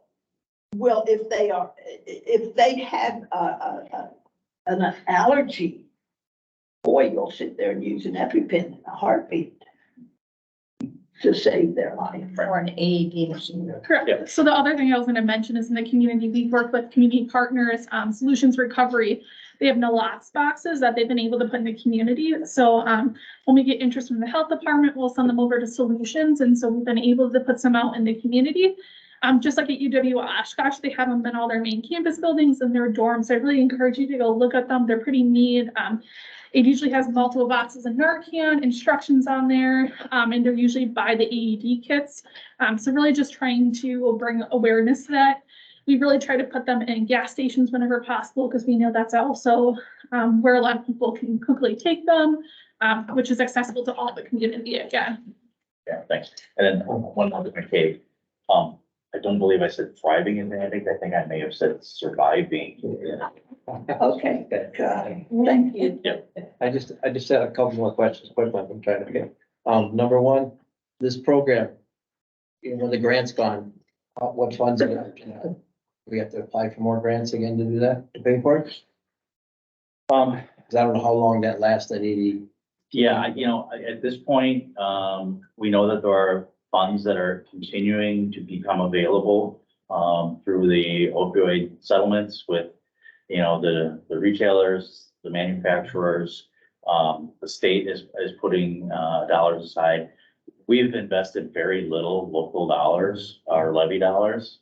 G: if they have an allergy, boy, you'll sit there and use an EpiPen in a heartbeat to save their life.
C: Or an AED machine.
K: Correct.
A: Yeah.
K: So the other thing I was gonna mention is in the community, we work with community partners, Solutions Recovery. They have naloxone boxes that they've been able to put in the community. So, when we get interest from the health department, we'll send them over to Solutions. And so we've been able to put some out in the community. Just like at UW Oshkosh, they have them in all their main campus buildings and their dorms. I really encourage you to go look at them. They're pretty neat. It usually has multiple boxes of Narcan, instructions on there, and they're usually by the AED kits. So really just trying to bring awareness to that. We really try to put them in gas stations whenever possible, because we know that's also where a lot of people can quickly take them, which is accessible to all the community again.
A: Yeah, thanks. And then one more thing, Kate. I don't believe I said thriving in the addict. I think I may have said surviving.
G: Okay, thank you.
B: I just had a couple more questions, quick ones I'm trying to get. Number one, this program, when the grant's gone, what funds are there? We have to apply for more grants again to do that, to pay for it? Cause I don't know how long that lasts, that 80.
A: Yeah, at this point, we know that there are funds that are continuing to become available through the opioid settlements with, the retailers, the manufacturers. The state is putting dollars aside. We've invested very little local dollars or levy dollars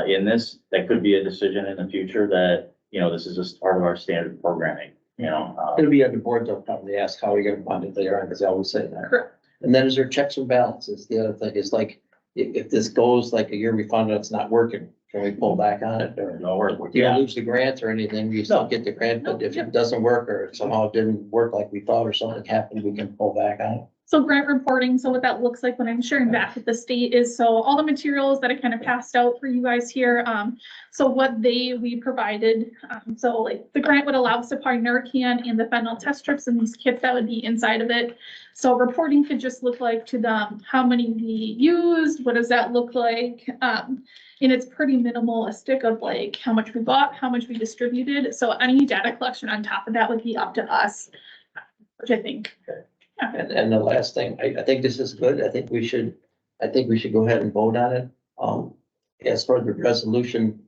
A: in this. That could be a decision in the future that, this is just part of our standard programming.
B: It'll be on the board, they'll probably ask how you're gonna fund it later on, because they always say that.
K: Correct.
B: And then is there checks and balances? The other thing is like, if this goes like a year we found out it's not working, can we pull back on it or?
A: No, we're,
B: You don't
A: yeah,
B: lose the grant or anything, you still
A: No.
B: get the grant, but if it doesn't work or somehow it didn't work like we thought or something happened, we can pull back on it.
K: So grant reporting, so what that looks like when I'm sharing back with the state is, so all the materials that I kind of passed out for you guys here, so what we provided, so like the grant would allow us to apply Narcan and the fentanyl test strips and these kits that would be inside of it. So reporting could just look like to them, how many we used, what does that look like? And it's pretty minimalistic of like how much we bought, how much we distributed. So any data collection on top of that would be up to us, which I think.
B: And the last thing, I think this is good. I think we should go ahead and vote on it. As for the resolution,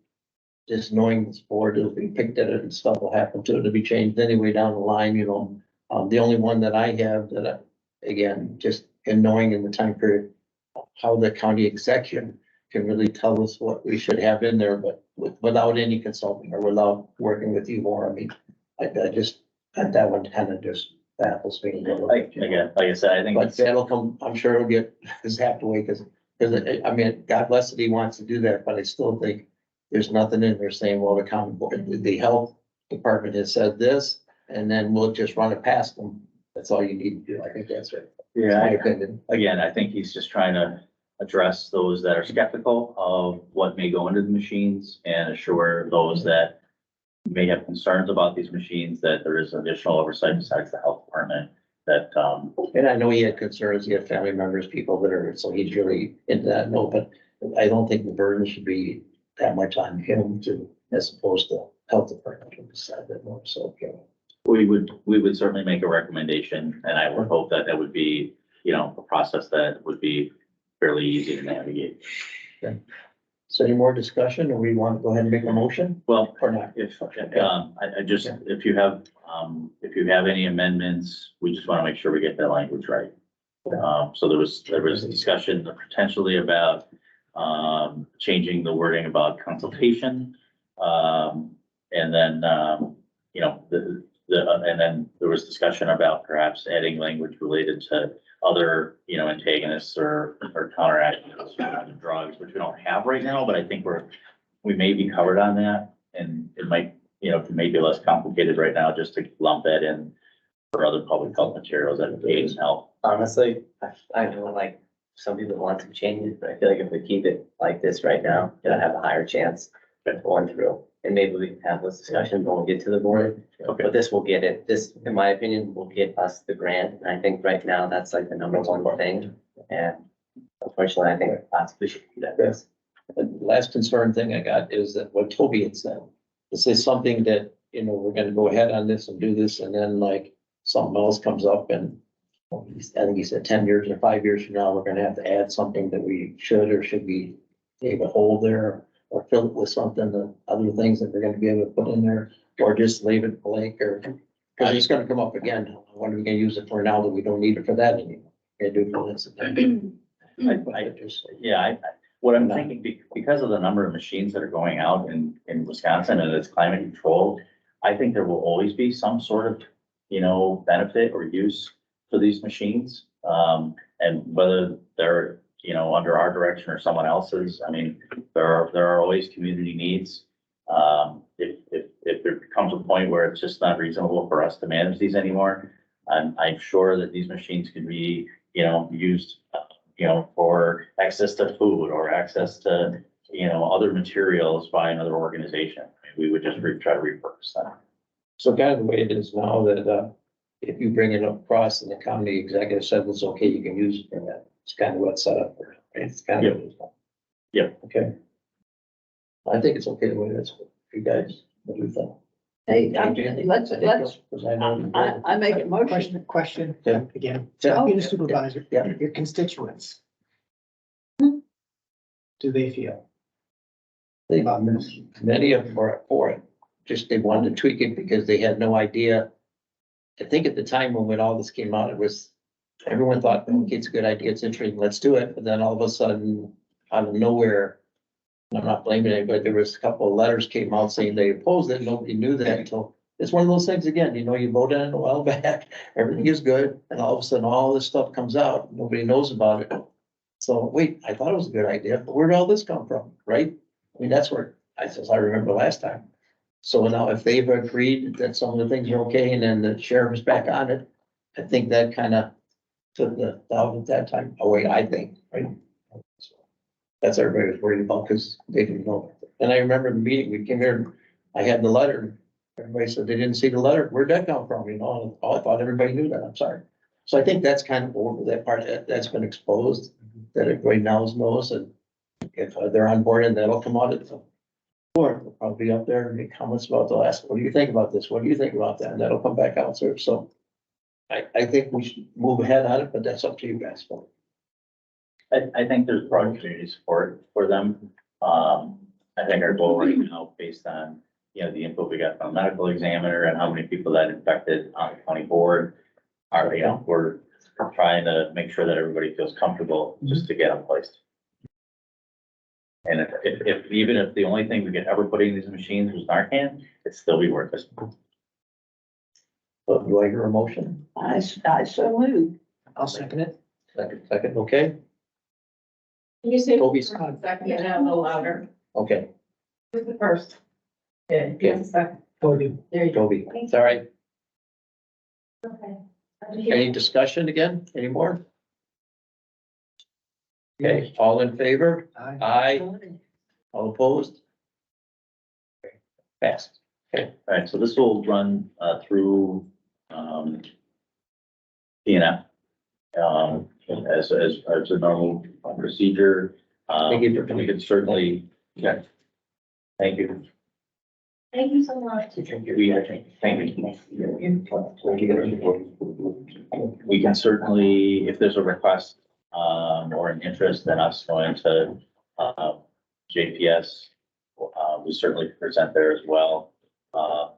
B: just knowing this board, it'll be picked at it and stuff will happen to it. It'll be changed anyway down the line, you know. The only one that I have that again, just in knowing in the time period, how the county executive can really tell us what we should have in there, but without any consulting or without working with you more. I mean, I just, that one kind of just baffles me. a little bit, you know.
A: again, like I said, I think
B: But
A: it's,
B: that'll come, I'm sure it'll get zapped away because I mean, God bless that he wants to do that, but I still think there's nothing in there saying, well, the county board, the health department has said this, and then we'll just run it past them. That's all you need to do. I think that's right.
A: yeah,
B: My opinion.
A: again, I think he's just trying to address those that are skeptical of what may go into the machines and assure those that may have concerns about these machines, that there is additional oversight besides the health department, that,
B: And I know he had concerns, he had family members, people that are, so he's really into that, no, but I don't think the burden should be that much on him to, as opposed to health department to decide that more, so, okay.
A: we would certainly make a recommendation, and I would hope that that would be, a process that would be fairly easy to navigate.
B: So any more discussion, or we want to go ahead and make a motion
A: Well,
B: or not?
A: I just, if you have any amendments, we just want to make sure we get that language right. So there was a discussion potentially about, changing the wording about consultation. And then, and then there was discussion about perhaps adding language related to other, antagonists or counteractants around drugs, which we don't have right now, but I think we may be covered on that. And it might, it may be less complicated right now just to lump that in for other public health materials that aid and help.
D: Honestly, I know like some people want some changes, but I feel like if we keep it like this right now, it'll have a higher chance of going through. And maybe we can have this discussion when we get to the board,
A: Okay.
D: but this will get it, this, in my opinion, will get us the grant. And I think right now that's like the number one thing. And unfortunately, I think possibly should be that this.
B: The last concern thing I got is that what Toby had said. This is something that, we're gonna go ahead on this and do this, and then like something else comes up and I think he said 10 years or 5 years from now, we're gonna have to add something that we should or should be leave a hole there or fill it with something, the other things that we're gonna be able to put in there, or just leave it blank or, cause it's gonna come up again. What are we gonna use it for now that we don't need it for that anymore? Gonna do it for this.
A: What I'm thinking, because of the number of machines that are going out in Wisconsin and it's climate controlled, I think there will always be some sort of, benefit or use for these machines. And whether they're, under our direction or someone else's, I mean, there are always community needs. If there comes a point where it's just not reasonable for us to manage these anymore, I'm sure that these machines can be, used, for access to food or access to, other materials by another organization. We would just try to repurpose them.
B: So kind of the way it is now that, if you bring it across and the county executive said it's okay, you can use it for that. It's kind of what's set up for it. It's kind of.
A: Yep.
B: Okay. I think it's okay the way it is. You guys, what do you think?
G: Hey, let's,
B: Because I know.
G: I make a motion.
F: Question,
B: Yeah.
F: again,
B: Yeah.
F: being a supervisor,
B: Yeah.
F: your constituents. Do they feel
B: They-
F: about this?
B: Many of them are for it, just they wanted to tweak it because they had no idea. I think at the time when all this came out, everyone thought, okay, it's a good idea, it's interesting, let's do it, but then all of a sudden, out of nowhere. I'm not blaming anybody, there was a couple of letters came out saying they opposed it, nobody knew that until it's one of those things again, you know, you voted on it a while back, everything is good, and all of a sudden, all this stuff comes out, nobody knows about it. So, wait, I thought it was a good idea, but where did all this come from, right? I mean, that's where, I remember last time. So now if they've agreed that some of the things are okay, and then the sheriff is back on it, I think that kind of took the doubt at that time away, I think, right? So that's what everybody was worried about, because they didn't know. And I remember the meeting, we came here, I had the letter, everybody said they didn't see the letter, where'd that come from, you know? Oh, I thought everybody knew that, I'm sorry. So I think that's kind of over that part, that's been exposed, that everybody now knows, and if they're on board, and that'll come out at the board, they'll probably be up there and make comments about the last, what do you think about this, what do you think about that, and that'll come back out, sir, so. I think we should move ahead on it, but that's up to you guys.
A: I think there's broad community support for them. I think our goal right now, based on, you know, the input we got from the medical examiner and how many people that infected on the county board are, you know, we're trying to make sure that everybody feels comfortable just to get them placed. And if even if the only thing we could ever put in these machines was Narcan, it'd still be worth it.
B: So do I hear a motion?
G: I so move.
F: I'll second it.
B: Second, okay,
K: You say
B: Toby's-
K: second, yeah, a little louder.
B: okay,
K: Who's the first?
B: Okay.
K: Second.
F: Toby.
K: There you go.
B: Toby, it's all right.
E: Okay.
B: Any discussion again, any more? Okay, all in favor? Aye. All opposed? Pass.
A: All right, so this will run through PNF as a normal procedure.
B: Thank you.
A: We can certainly, yeah. Thank you.
E: Thank you so much.
A: Thank you. We can certainly, if there's a request or an interest in us going to JPS, we certainly present there as well.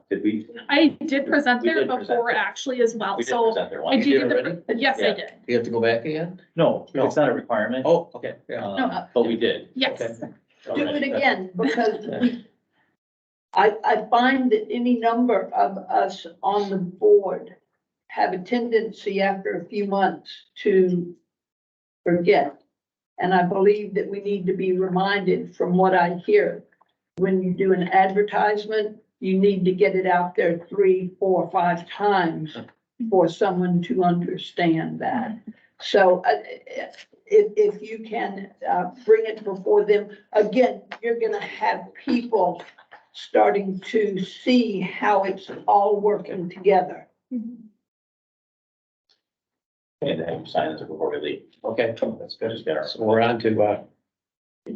A: Did we?
K: I did present
A: We
K: there
A: did present
K: before
A: there.
K: actually as well,
A: We did
K: so
A: present there
K: I
A: once.
K: do
B: did
K: need
B: already?
K: to, yes, I
A: Yeah.
K: did.
B: You have to go back again?
A: No, it's not a requirement.
B: Oh, okay, yeah.
A: But we did.
K: Yes.
B: Okay.
G: Do it again, because I find that any number of us on the board have a tendency after a few months to forget. And I believe that we need to be reminded from what I hear. When you do an advertisement, you need to get it out there 3, 4, 5 times for someone to understand that. So if you can bring it before them, again, you're gonna have people starting to see how it's all working together.
A: And have you sign this before we leave.
B: Okay,
A: That's good. Just get our.
B: so we're on to,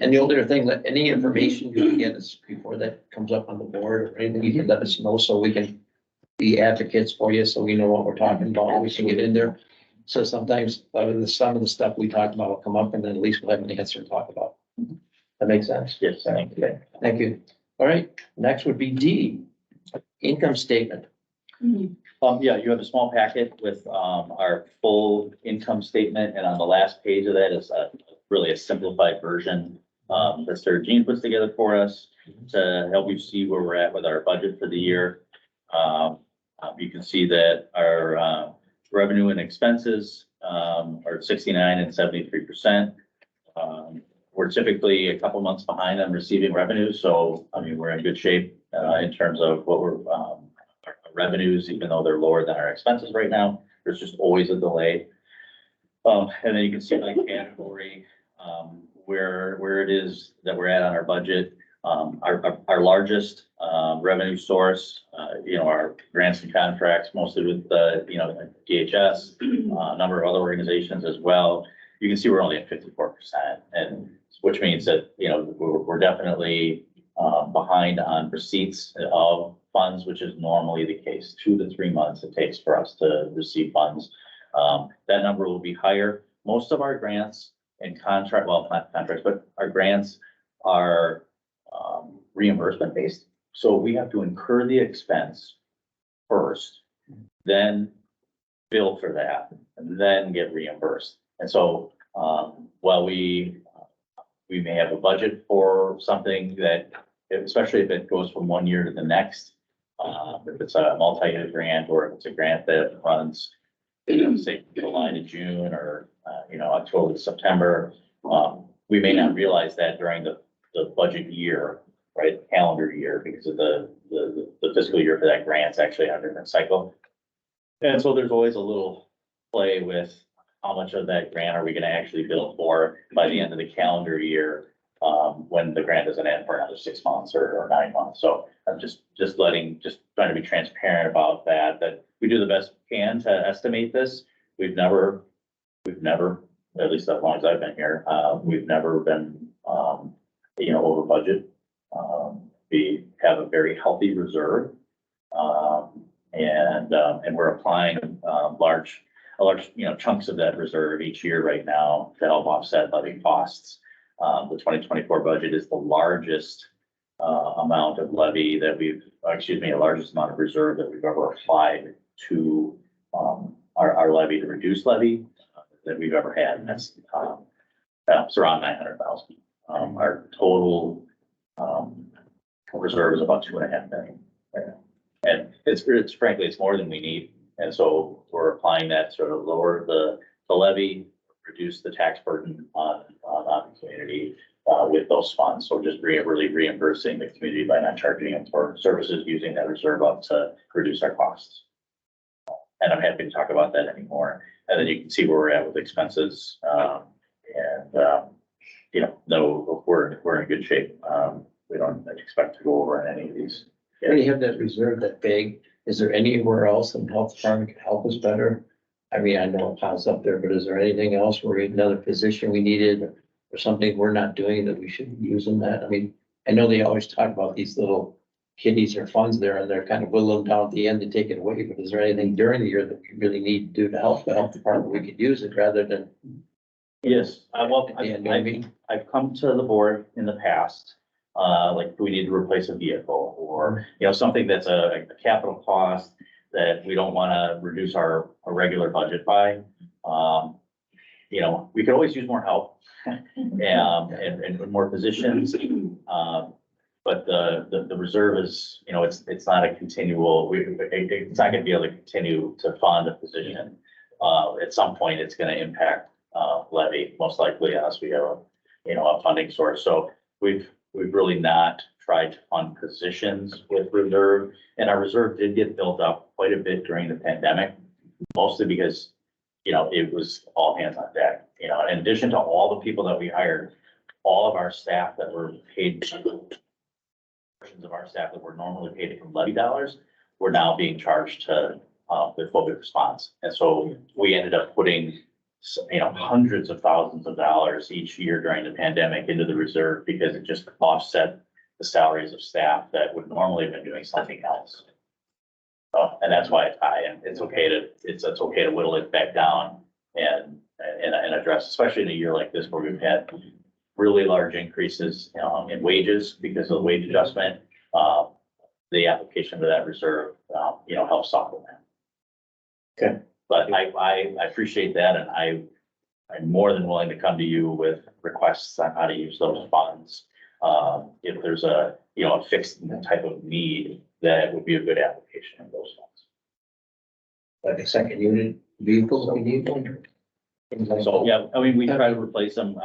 B: and the other thing, that any information you can get us before that comes up on the board, or anything, you can let us know so we can be advocates for you, so we know what we're talking about, we can get in there. So sometimes, some of the stuff we talk about will come up, and then at least we'll have an answer to talk about. That makes sense?
A: Yes, thank you.
B: Okay, thank you. All right, next would be D, income statement.
A: Yeah, you have a small packet with, our full income statement, and on the last page of that is really a simplified version, that Sarah Jean puts together for us to help you see where we're at with our budget for the year. You can see that our, revenue and expenses, are 69 and 73%. We're typically a couple months behind on receiving revenue, so, I mean, we're in good shape, in terms of what we're, our revenues, even though they're lower than our expenses right now. There's just always a delay. And then you can see like category, where it is that we're at on our budget. Our largest, revenue source, you know, our grants and contracts, mostly with the, you know, DHS, a number of other organizations as well. You can see we're only at 54%, and which means that, you know, we're definitely, behind on receipts of funds, which is normally the case, 2 to 3 months it takes for us to receive funds. That number will be higher. Most of our grants and contract, well, not contracts, but our grants are reimbursement based. So we have to incur the expense first, then bill for that, and then get reimbursed. And so, while we may have a budget for something that, especially if it goes from one year to the next, If it's a multi-year grant or if it's a grant that runs, you know, say July to June or, October to September, we may not realize that during the budget year, right, calendar year, because of the fiscal year for that grant's actually on a different cycle. And so there's always a little play with how much of that grant are we gonna actually bill for by the end of the calendar year, when the grant doesn't end for another 6 months or 9 months. So I'm just trying to be transparent about that we do the best we can to estimate this. We've never, at least as long as I've been here, we've never been, over budget. We have a very healthy reserve. And we're applying, large, chunks of that reserve each year right now to help offset levy costs. The 2024 budget is the largest, amount of levy that largest amount of reserve that we've ever applied to, our levy to reduce levy that we've ever had. And that's, it's around 900,000. Our total, reserve is about 2.5 million. And it's frankly, it's more than we need. And so we're applying that sort of lower the levy, reduce the tax burden on the community, with those funds. So just really reimbursing the community by not charging them for services, using that reserve up to reduce our costs. And I'm happy to talk about that anymore. And then you can see where we're at with expenses. No, we're in good shape. We don't expect to go over in any of these.
B: When you have that reserve that big, is there anywhere else in the health department can help us better? I mean, I know it piles up there, but is there anything else where another position we needed or something we're not doing that we should be using that? I mean, I know they always talk about these little kitties or funds there and they're kind of whittle them down at the end to take it away, but is there anything during the year that we really need to do to help the health department? We could use it rather than.
A: Yes,
B: Maybe.
A: I've come to the board in the past, like we need to replace a vehicle or, something that's a capital cost that we don't want to reduce our regular budget by. We could always use more help and more positions. But the reserve is, it's not a continual, it's not gonna be able to continue to fund a position. At some point, it's gonna impact levy, most likely unless we have a funding source. So we've really not tried to fund positions with reserve, and our reserve did get built up quite a bit during the pandemic, mostly because, it was all hands on deck. In addition to all the people that we hired, all of our staff that were paid, portions of our staff that were normally paid from levy dollars were now being charged to with COVID response. And so we ended up putting hundreds of thousands of dollars each year during the pandemic into the reserve because it just offset the salaries of staff that would normally have been doing something else. And that's why it's high, and it's okay to whittle it back down and address, especially in a year like this where we've had really large increases in wages because of the wage adjustment. The application to that reserve, helps soften that.
B: Okay.
A: But I appreciate that, and I'm more than willing to come to you with requests on how to use those funds. If there's a fixed type of need, that would be a good application of those funds.
B: Like a second unit vehicle that we need one.
A: So, yeah, I mean, we try to replace them.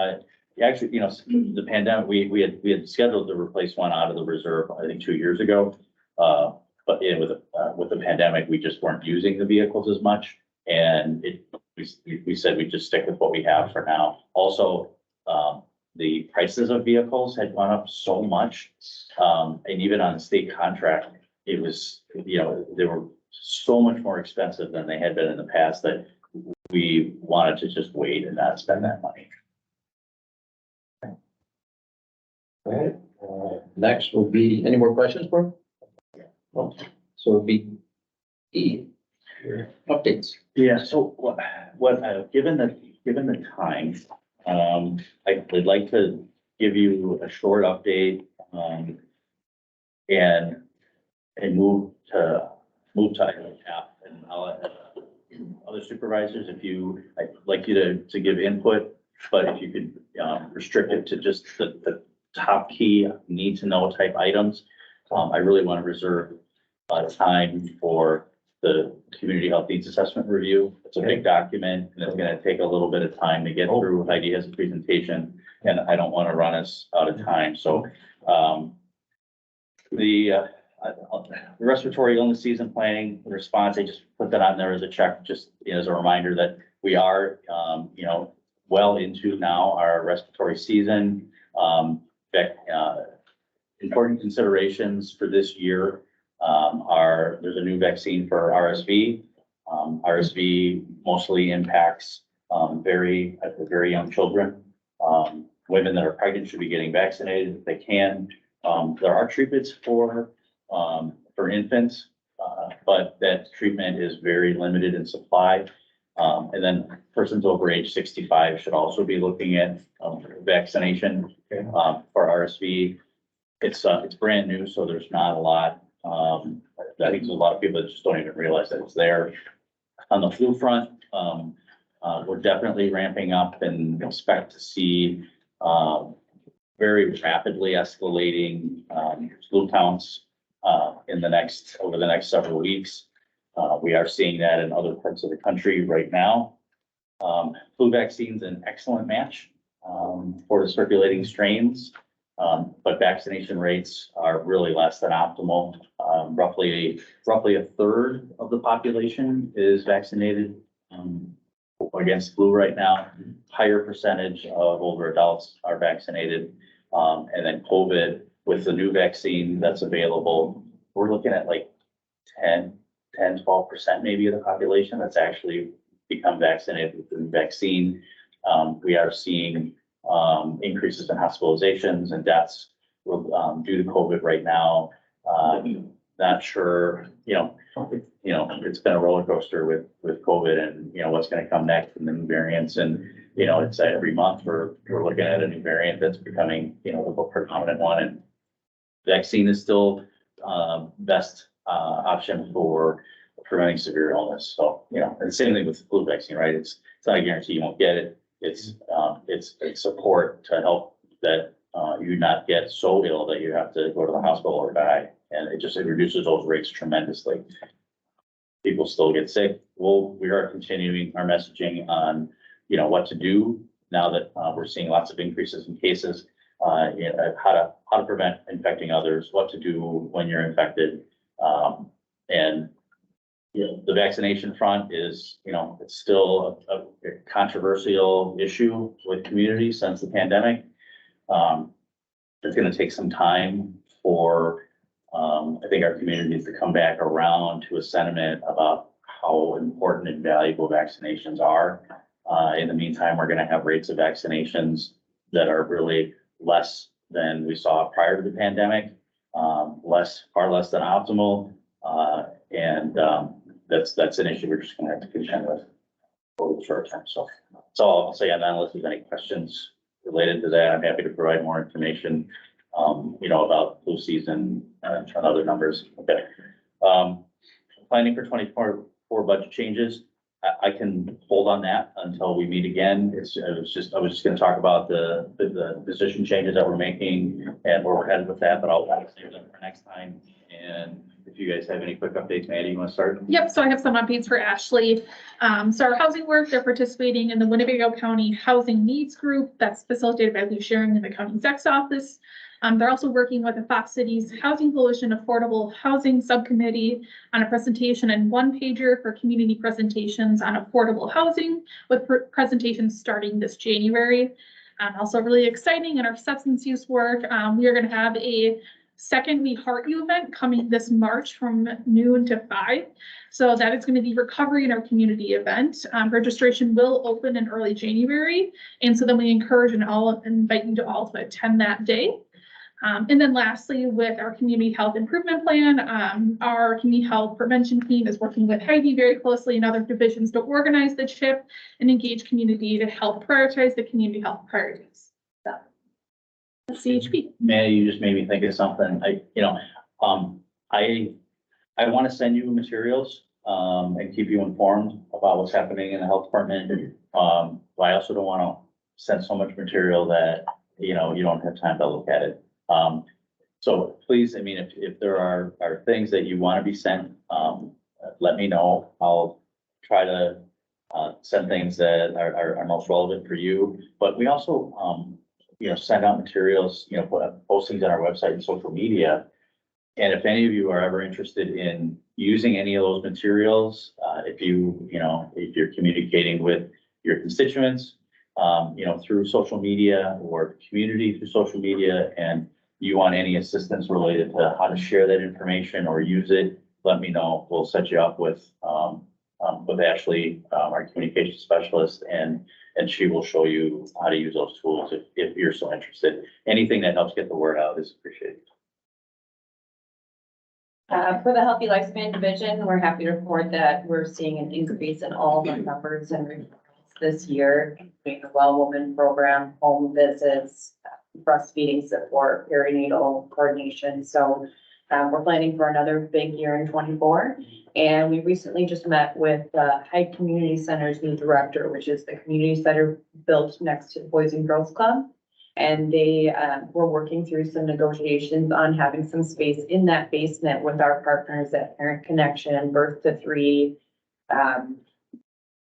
A: Actually, the pandemic, we had scheduled to replace one out of the reserve, I think 2 years ago. But with the pandemic, we just weren't using the vehicles as much. And we said we'd just stick with what we have for now. Also, the prices of vehicles had gone up so much. And even on the state contract, it was, they were so much more expensive than they had been in the past that we wanted to just wait and not spend that money.
B: All right, next will be, any more questions for him? No. So it'll be E, your updates.
A: Yeah, so given the time, I would like to give you a short update, and move to item F, and I'll let other supervisors, I'd like you to give input, but if you could, restrict it to just the top key need to know type items. I really want to reserve time for the community health needs assessment review. It's a big document and it's gonna take a little bit of time to get through. Heidi has a presentation and I don't wanna run us out of time, so, the respiratory illness season planning response, I just put that on there as a check, just as a reminder that we are, well into now our respiratory season. Important considerations for this year, there's a new vaccine for RSV. RSV mostly impacts, very young children. Women that are pregnant should be getting vaccinated if they can. There are treatments for infants, but that treatment is very limited in supply. And then persons over age 65 should also be looking at vaccination for RSV. It's brand new, so there's not a lot. I think there's a lot of people that just don't even realize that it's there. On the flu front, we're definitely ramping up and expect to see very rapidly escalating flu counts over the next several weeks. We are seeing that in other parts of the country right now. Flu vaccine's an excellent match for the circulating strains, but vaccination rates are really less than optimal. Roughly a third of the population is vaccinated against flu right now. Higher percentage of older adults are vaccinated. And then COVID, with the new vaccine that's available, we're looking at like 12% maybe of the population that's actually become vaccinated with the new vaccine. We are seeing increases in hospitalizations and deaths due to COVID right now. Not sure, it's been a roller coaster with COVID and, what's gonna come next and the new variants. And, it's every month we're looking at a new variant that's becoming, the predominant one. And vaccine is still best option for preventing severe illness. So, and same thing with the flu vaccine, right? It's not a guarantee you won't get it. It's support to help that you not get so ill that you have to go to the hospital or die. And it reduces those rates tremendously. People still get sick. Well, we are continuing our messaging on, what to do now that we're seeing lots of increases in cases, how to prevent infecting others, what to do when you're infected. And the vaccination front is, it's still a controversial issue with communities since the pandemic. It's going to take some time for, I think, our communities to come back around to a sentiment about how important and valuable vaccinations are. In the meantime, we're going to have rates of vaccinations that are really less than we saw prior to the pandemic, far less than optimal. And that's an issue we're just going to have to contend with over the short term. So that's all I'll say on that, unless there's any questions related to that. I'm happy to provide more information, about flu season and other numbers. Okay. Planning for 2024 budget changes. I can hold on that until we meet again. I was just going to talk about the position changes that we're making and where we're headed with that, but I'll save them for next time. And if you guys have any quick updates, Maddie, you want to start?
K: Yep, so I have some updates for Ashley. So our housing work, they're participating in the Winnebago County Housing Needs Group that's facilitated by Lou Sharing in the county exec's office. They're also working with the Fox Cities Housing Coalition Affordable Housing Subcommittee on a presentation and one pager for community presentations on affordable housing, with presentations starting this January. Also really exciting in our substance use work. We are going to have a second We Heart You event coming this March from noon to 5. So that is going to be recovery in our community event. Registration will open in early January. And so then we encourage and invite you to all to attend that day. And then lastly, with our community health improvement plan, our community health prevention team is working with Heidi very closely and other divisions to organize the CHIP and engage community to help prioritize the community health priorities. So, CHP.
A: Maddie, you just made me think of something. I want to send you materials and keep you informed about what's happening in the health department. But I also don't want to send so much material that, you don't have time to look at it. So please, I mean, if there are things that you want to be sent, let me know. I'll try to send things that are most relevant for you. But we also, send out materials, put up postings on our website and social media. And if any of you are ever interested in using any of those materials, if you're communicating with your constituents, through social media or community through social media, and you want any assistance related to how to share that information or use it, let me know. We'll set you up with Ashley, our communication specialist, and she will show you how to use those tools if you're so interested. Anything that helps get the word out is appreciated.
L: For the Healthy Lifespan Division, we're happy to report that we're seeing an increase in all the numbers and referrals this year, including the Well Woman Program, home visits, breastfeeding support, perinatal coordination. So we're planning for another big year in 24. And we recently just met with Height Community Center's new director, which is the community center built next to the Boys and Girls Club. And they were working through some negotiations on having some space in that basement with our partners at Parent Connection, Birth to Three,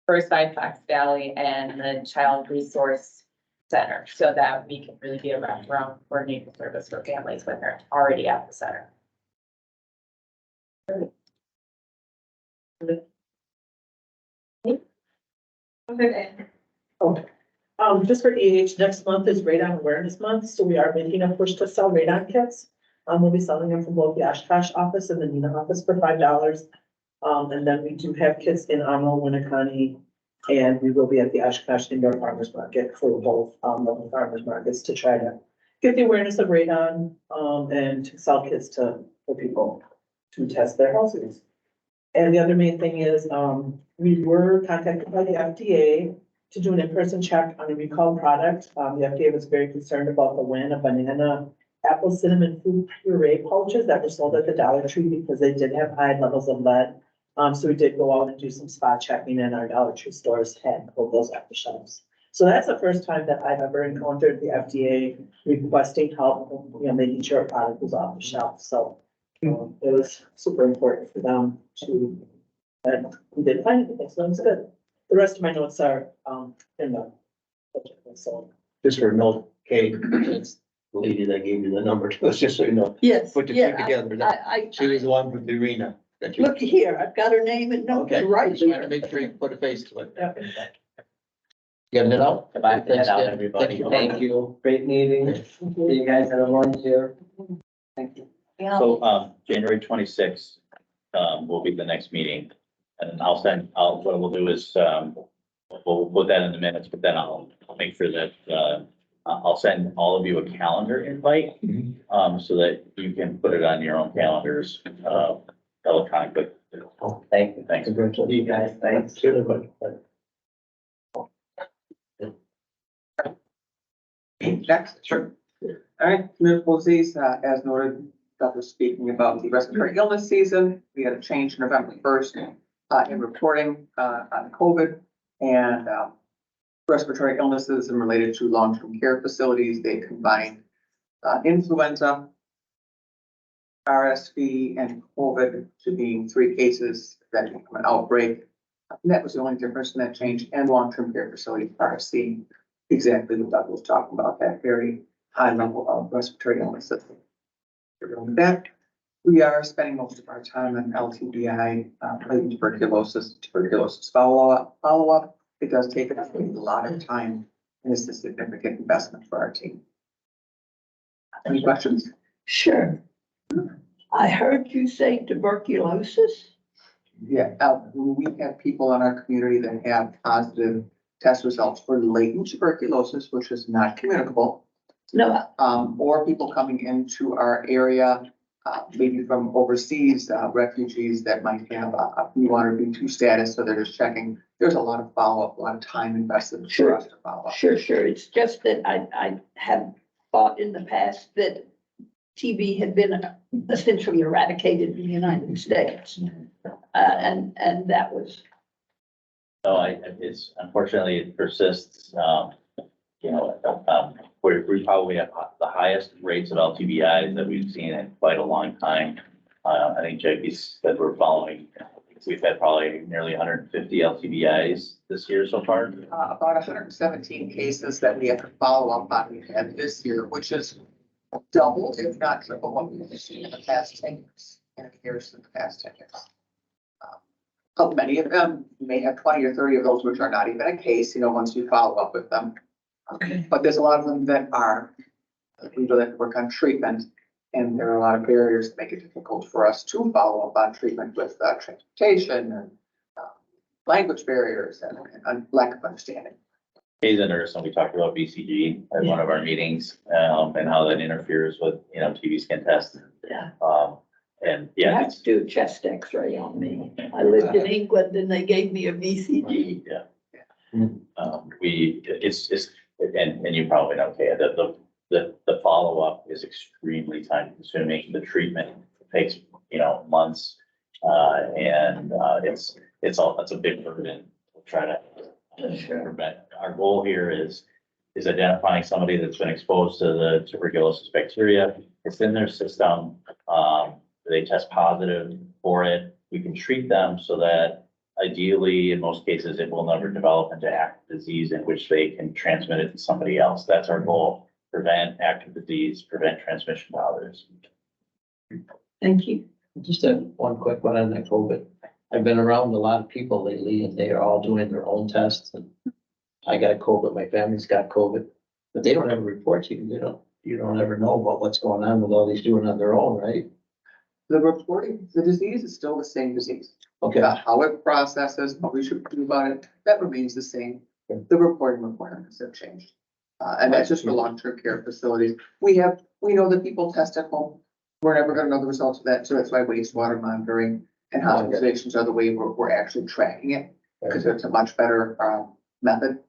L: First by Fox Valley, and the Child Resource Center, so that we can really be a wraparound coordinated service for families when they're already at the center.
M: Just for EH, next month is Radon Awareness Month, so we are making a push to sell radon kits. We'll be selling them from both the Oshkosh office and the Neenah office for $5. And then we do have kits in Arnold, Winnebago, and we will be at the Oshkosh Indoor Farmers Market for both, local farmers markets to try to get the awareness of radon, and to sell kits for people to test their houses. And the other main thing is, we were contacted by the FDA to do an in-person check on a recalled product. The FDA was very concerned about the WIN, a banana apple cinnamon food puree pouches that were sold at the Dollar Tree because they did have high levels of lead. So we did go out and do some spot checking, and our Dollar Tree stores had pulled those off the shelves. So that's the first time that I've ever encountered the FDA requesting help, making sure a product was off the shelf. So it was super important for them to, and we did find it, so it's good. The rest of my notes are, in the, so.
B: Just for a note, Kate, it's the lady that gave you the number to us, just so you know.
G: Yes,
B: Put the two
G: yeah,
B: together. She was the one with the arena. that you-
G: look here, I've got her name and notes
B: Okay,
G: right
B: just wanted to
G: here.
B: make sure you put a face to it.
M: Yeah.
B: Getting it out?
A: Goodbye,
B: Thanks,
A: head out,
B: Dan.
A: everybody.
D: Thank you. Great meeting. See you guys at lunch here. Thank you.
A: So, January 26th, will be the next meeting. And what we'll do is, we'll put that in the minutes, but then I'll make sure that, I'll send all of you a calendar invite, so that you can put it on your own calendars, electronically.
D: Thank you.
A: Thanks.
D: You guys, thanks.
N: Next, sure. All right, communicable disease, as noted, Doug was speaking about the respiratory illness season. We had a change November 1st in reporting on COVID and respiratory illnesses and related to long-term care facilities. They combined influenza, RSV, and COVID to being 3 cases that become an outbreak. And that was the only difference in that change, and long-term care facilities are seeing exactly what Doug was talking about, that very high level of respiratory illnesses. With that, we are spending most of our time on LTBI, latent tuberculosis follow-up. It does take a lot of time, and it's a significant investment for our team. Any questions?
G: Sure. I heard you say tuberculosis.
N: Yeah, we have people in our community that have positive test results for latent tuberculosis, which is not communicable.
G: No,
N: Or people coming into our area, maybe from overseas, refugees that might have a B1 or B2 status, so they're just checking. There's a lot of follow-up, a lot of time invested for us to follow up.
G: sure. It's just that I have thought in the past that TB had been essentially eradicated in the United States. And that was,
A: No, it's unfortunately it persists, we probably have the highest rates of LTBIs that we've seen in quite a long time. I think Jackie's that we're following, we've had probably nearly 150 LTBIs this year so far.
N: About 117 cases that we have to follow up on we had this year, which is double, if not triple, what we've seen in the past 10 years, and years in the past 10 years. Many of them may have 20 or 30 of those which are not even a case, once you follow up with them. But there's a lot of them that are, people that work on treatment, and there are a lot of barriers that make it difficult for us to follow up on treatment with transportation and language barriers and lack of understanding.
A: Hayes and Nurse, and we talked about BCG at one of our meetings, and how that interferes with, TB skin tests.
G: Yeah.
A: And
G: You
A: yeah,
G: have to do a chest X-ray on me. I lived in England and they gave me a VCG.
A: yeah. And you probably know, Kay, the follow-up is extremely time consuming. The treatment takes, months. And it's a big burden to try to prevent. Our goal here is identifying somebody that's been exposed to the tuberculosis bacteria. It's in their system. They test positive for it. We can treat them so that ideally, in most cases, it will never develop into active disease in which they can transmit it to somebody else. That's our goal. Prevent active disease, prevent transmission to others.
G: Thank you.
B: Just one quick one on that COVID. I've been around a lot of people lately and they are all doing their own tests, and I got COVID, my family's got COVID, but they don't ever report you. You don't ever know about what's going on with all these doing on their own, right?
N: The reporting, the disease is still the same disease.
B: Okay.
N: How it processes, what we should do about it, that remains the same. The reporting requirements have changed. And that's just for long-term care facilities. We know that people test at home. We're never gonna know the results of that, so that's why wastewater monitoring and hospitalizations are the way we're actually tracking it, because it's a much better method.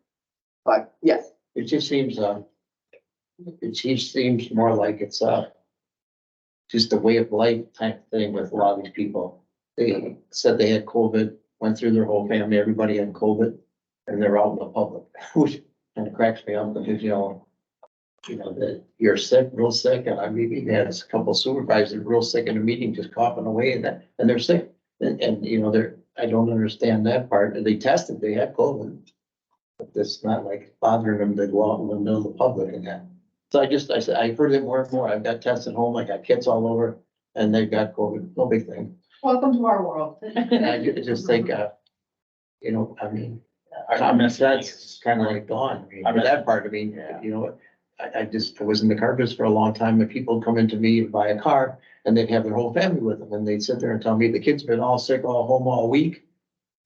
N: But yes.
B: It just seems, more like it's just a way of life type thing with a lot of these people. They said they had COVID, went through their whole family, everybody had COVID, and they're out in the public, which kind of cracks me up because, that you're sick, real sick, and I mean, we had a couple of supervisors real sick in a meeting, just coughing away and they're sick. And I don't understand that part. They tested, they had COVID. But it's not like bothering them to go out in the middle of the public and that. So I heard it more and more. I've got tests at home, I got kids all over and they've got COVID, no big thing.
G: Welcome to our world.
B: And I just think, common sense kind of like gone. For that part, I was in the car business for a long time and people come into me and buy a car and they'd have their whole family with them and they'd sit there and tell me the kid's been all sick, all home all week.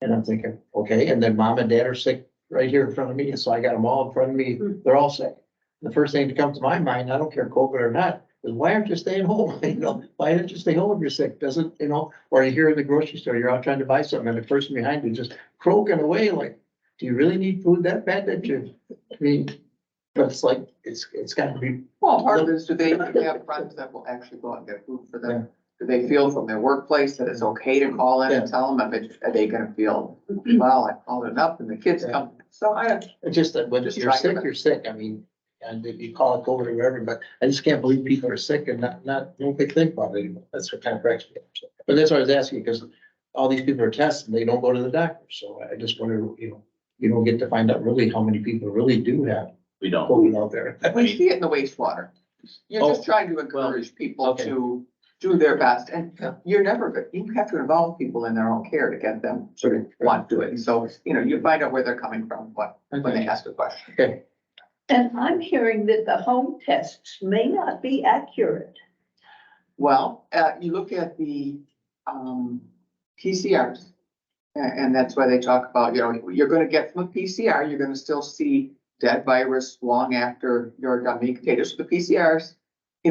B: And I'm thinking, okay, and then mom and dad are sick right here in front of me. And so I got them all in front of me. They're all sick. The first thing that comes to my mind, I don't care COVID or not, is why aren't you staying home? Why don't you stay home if you're sick? Doesn't, or you hear in the grocery store, you're out trying to buy something and the person behind you just croaking away like, do you really need food that bad that but it's like, it's gotta be.
N: Well, part of it is, do they have friends that will actually go out and get food for them? Do they feel from their workplace that it's okay to call in and tell them, are they gonna feel, well, I called it up and the kids come, so
B: It's just that when you're sick, you're sick. And if you call it COVID or whatever, but I just can't believe people are sick and no big thing about it anymore. That's what kind of cracks me up. But that's what I was asking, because all these people are tested, they don't go to the doctor. So I just wonder, you don't get to find out really how many people really do have
A: We don't.
B: COVID out there.
N: we see it in the wastewater. You're just trying to encourage people to do their best, and you have to involve people in their own care to get them to want to do it. So, you find out where they're coming from, when they ask a question.
B: Okay.
G: And I'm hearing that the home tests may not be accurate.
N: Well, you look at the PCRs, and that's why they talk about, you're gonna get from a PCR, you're gonna still see dead virus long after you're done being contagious. So the PCRs,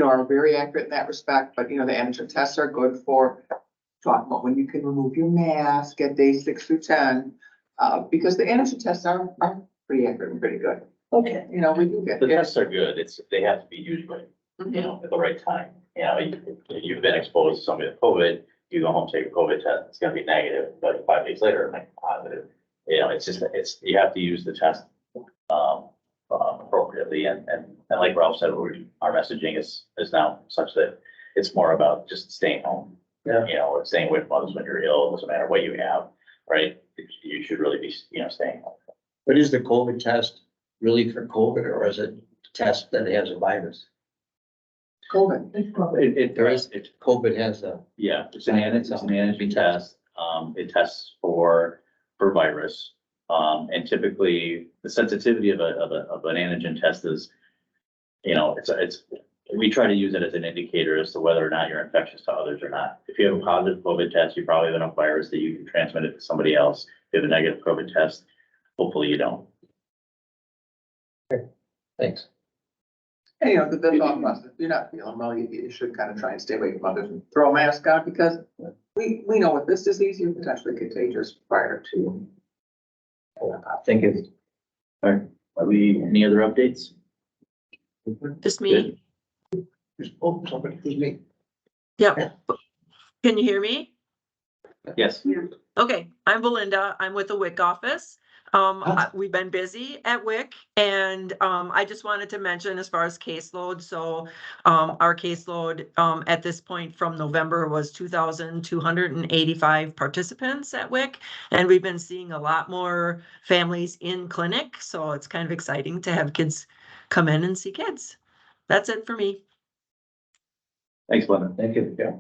N: are very accurate in that respect, but the antigen tests are good for talking about when you can remove your mask at day 6 through 10, because the antigen tests are pretty accurate and pretty good.
G: Okay.
N: We do get.
A: The tests are good. They have to be used right, at the right time. If you've been exposed to somebody with COVID, you go home, take a COVID test, it's gonna be negative, but 5 days later, it might be positive. You have to use the test appropriately and And like Ralph said, our messaging is now such that it's more about just staying home.
B: Yeah.
A: You know, or staying away from others when you're ill, doesn't matter what you have, right? You should really be, staying home.
B: But is the COVID test really for COVID or is it a test that has a virus?
N: COVID.
B: COVID has a,
A: Yeah, it's an antigen test. It tests for virus. And typically the sensitivity of an antigen test is, we try to use it as an indicator as to whether or not you're infectious to others or not. If you have a positive COVID test, you probably have enough virus that you can transmit it to somebody else. If you have a negative COVID test, hopefully you don't.
B: thanks.
N: And the thought process, if you're not feeling well, you should kind of try and stay away from others and throw a mask on because we know with this disease, you're potentially contagious prior to.
B: Thank you.
A: All right, are we, any other updates?
O: Just me.
B: Oh, somebody, who's me?
O: Yep. Can you hear me?
A: Yes.
O: Okay, I'm Belinda. I'm with the WIC office. We've been busy at WIC and I just wanted to mention as far as caseload. So our caseload at this point from November was 2,285 participants at WIC. And we've been seeing a lot more families in clinic. So it's kind of exciting to have kids come in and see kids. That's it for me.
A: Thanks, Linda.
B: Thank you. Yeah.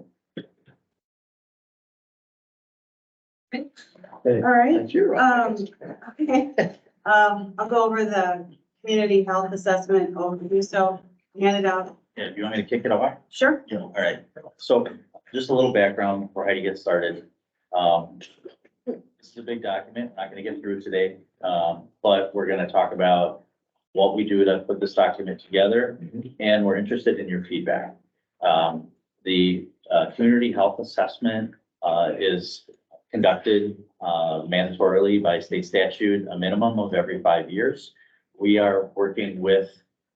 P: All right.
B: That's your.
P: Okay, I'll go over the community health assessment overview, so hand it out.
A: Yeah, do you want me to kick it off?
P: Sure.
A: Yeah, all right. So just a little background before Heidi gets started. This is a big document, not gonna get through it today, but we're gonna talk about what we do to put this document together, and we're interested in your feedback. The community health assessment is conducted mandatorily by state statute, a minimum of every 5 years. We are working with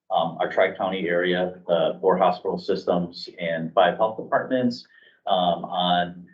A: our tri-county area, 4 hospital systems and 5 health departments on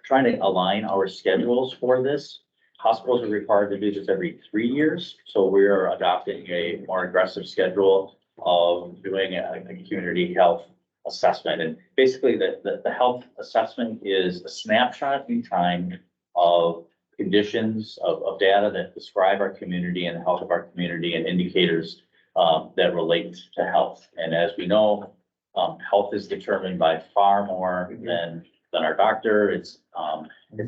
A: trying to align our schedules for this. Hospitals are required to do this every 3 years, so we are adopting a more aggressive schedule of doing a community health assessment. And basically the health assessment is a snapshot in time of conditions of data that describe our community and the health of our community and indicators that relate to health. And as we know, health is determined by far more than our doctor. It's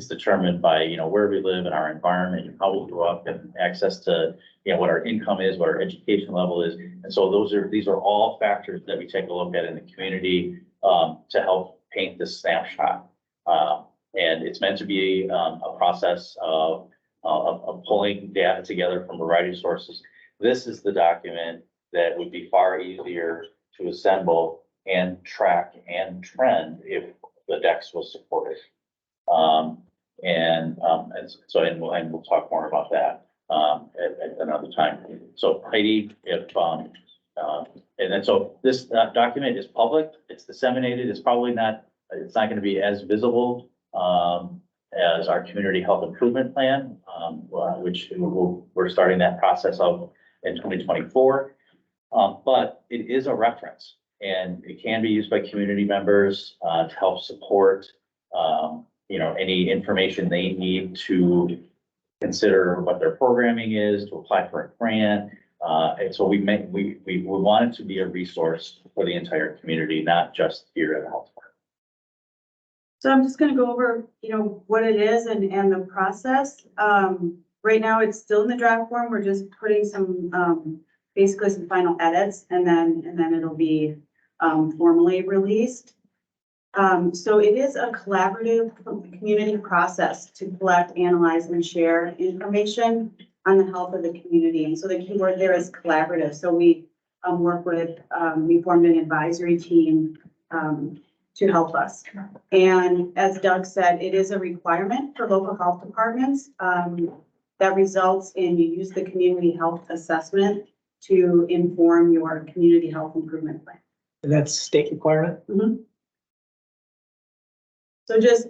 A: determined by, where we live and our environment and how we grew up and access to, what our income is, what our education level is. And so these are all factors that we take a look at in the community to help paint this snapshot. And it's meant to be a process of pulling data together from a variety of sources. This is the document that would be far easier to assemble and track and trend if the DEX was supported. And we'll talk more about that at another time. So Heidi, so this document is public, it's disseminated, it's not going to be as visible as our community health improvement plan, which we're starting that process of in 2024. But it is a reference and it can be used by community members to help support any information they need to consider what their programming is, to apply for a grant. And so we want it to be a resource for the entire community, not just here at the health department.
P: So I'm just gonna go over, what it is and the process. Right now, it's still in the draft form. We're just putting some, basically some final edits and then it'll be formally released. So it is a collaborative community process to collect, analyze, and share information on the health of the community. And so the keyword there is collaborative. So we work with, we formed an advisory team to help us. And as Doug said, it is a requirement for local health departments that results in you use the community health assessment to inform your community health improvement plan.
F: And that's state requirement?
P: Mm-hmm. So just,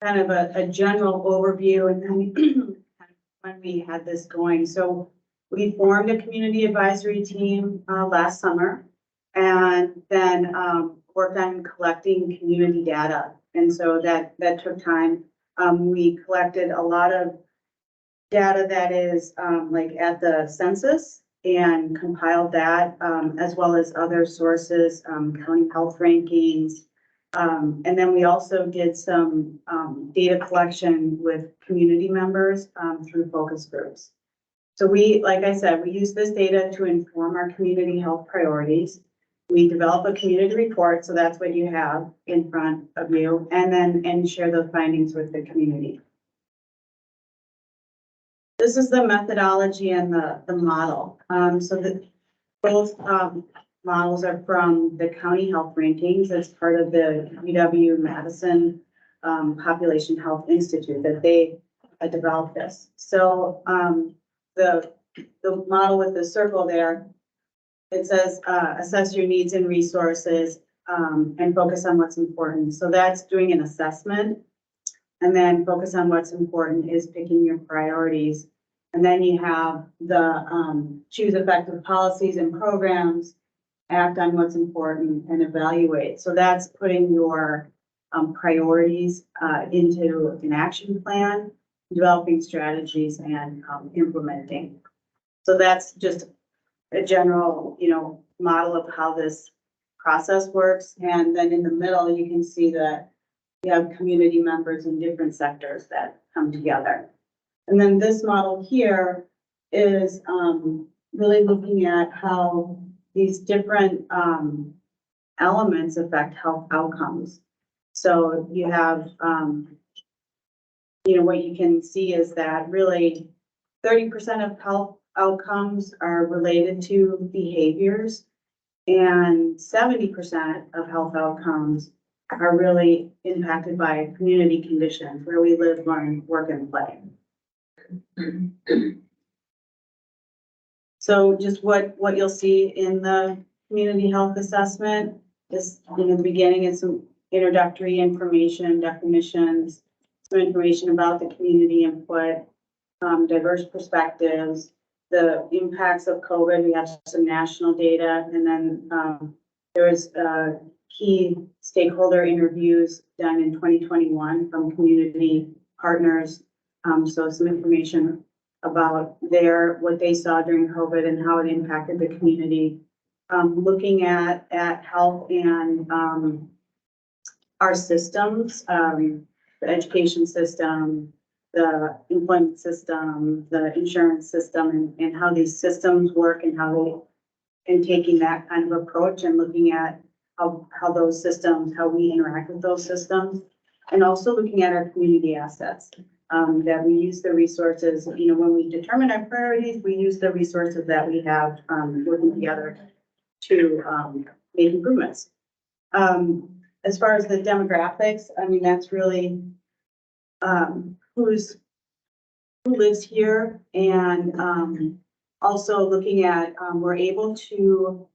P: kind of a general overview and then when we had this going. So We formed a community advisory team, last summer. And then, worked on collecting community data. And so that took time. We collected a lot of data that is, like at the census and compiled that, as well as other sources, county health rankings. And then we also did some, data collection with community members, through focus groups. So we, like I said, we use this data to inform our community health priorities. We develop a community report, so that's what you have in front of you, and share those findings with the community. This is the methodology and the model. So both models are from the county health rankings as part of the UW-Madison Population Health Institute that they developed this. So the model with the circle there, it says assess your needs and resources and focus on what's important. So that's doing an assessment. And then focus on what's important is picking your priorities. And then you have the choose effective policies and programs, act on what's important, and evaluate. So that's putting your priorities into an action plan, developing strategies, and implementing. So that's just a general, model of how this process works. And then in the middle, you can see that you have community members in different sectors that come together. And then this model here is really looking at how these different elements affect health outcomes. So you have, what you can see is that really 30% of health outcomes are related to behaviors, and 70% of health outcomes are really impacted by community conditions where we live, learn, work, and play. So just what you'll see in the community health assessment is, in the beginning, it's some introductory information, definitions, some information about the community input, diverse perspectives, the impacts of COVID. We have some national data, and then there was key stakeholder interviews done in 2021 from community partners. So some information about what they saw during COVID and how it impacted the community. Looking at health and our systems, the education system, the employment system, the insurance system, and how these systems work and taking that kind of approach and looking at how those systems, how we interact with those systems, and also looking at our community assets. That we use the resources, when we determine our priorities, we use the resources that we have working together to make improvements. As far as the demographics, that's really who lives here, and also looking at, we're able to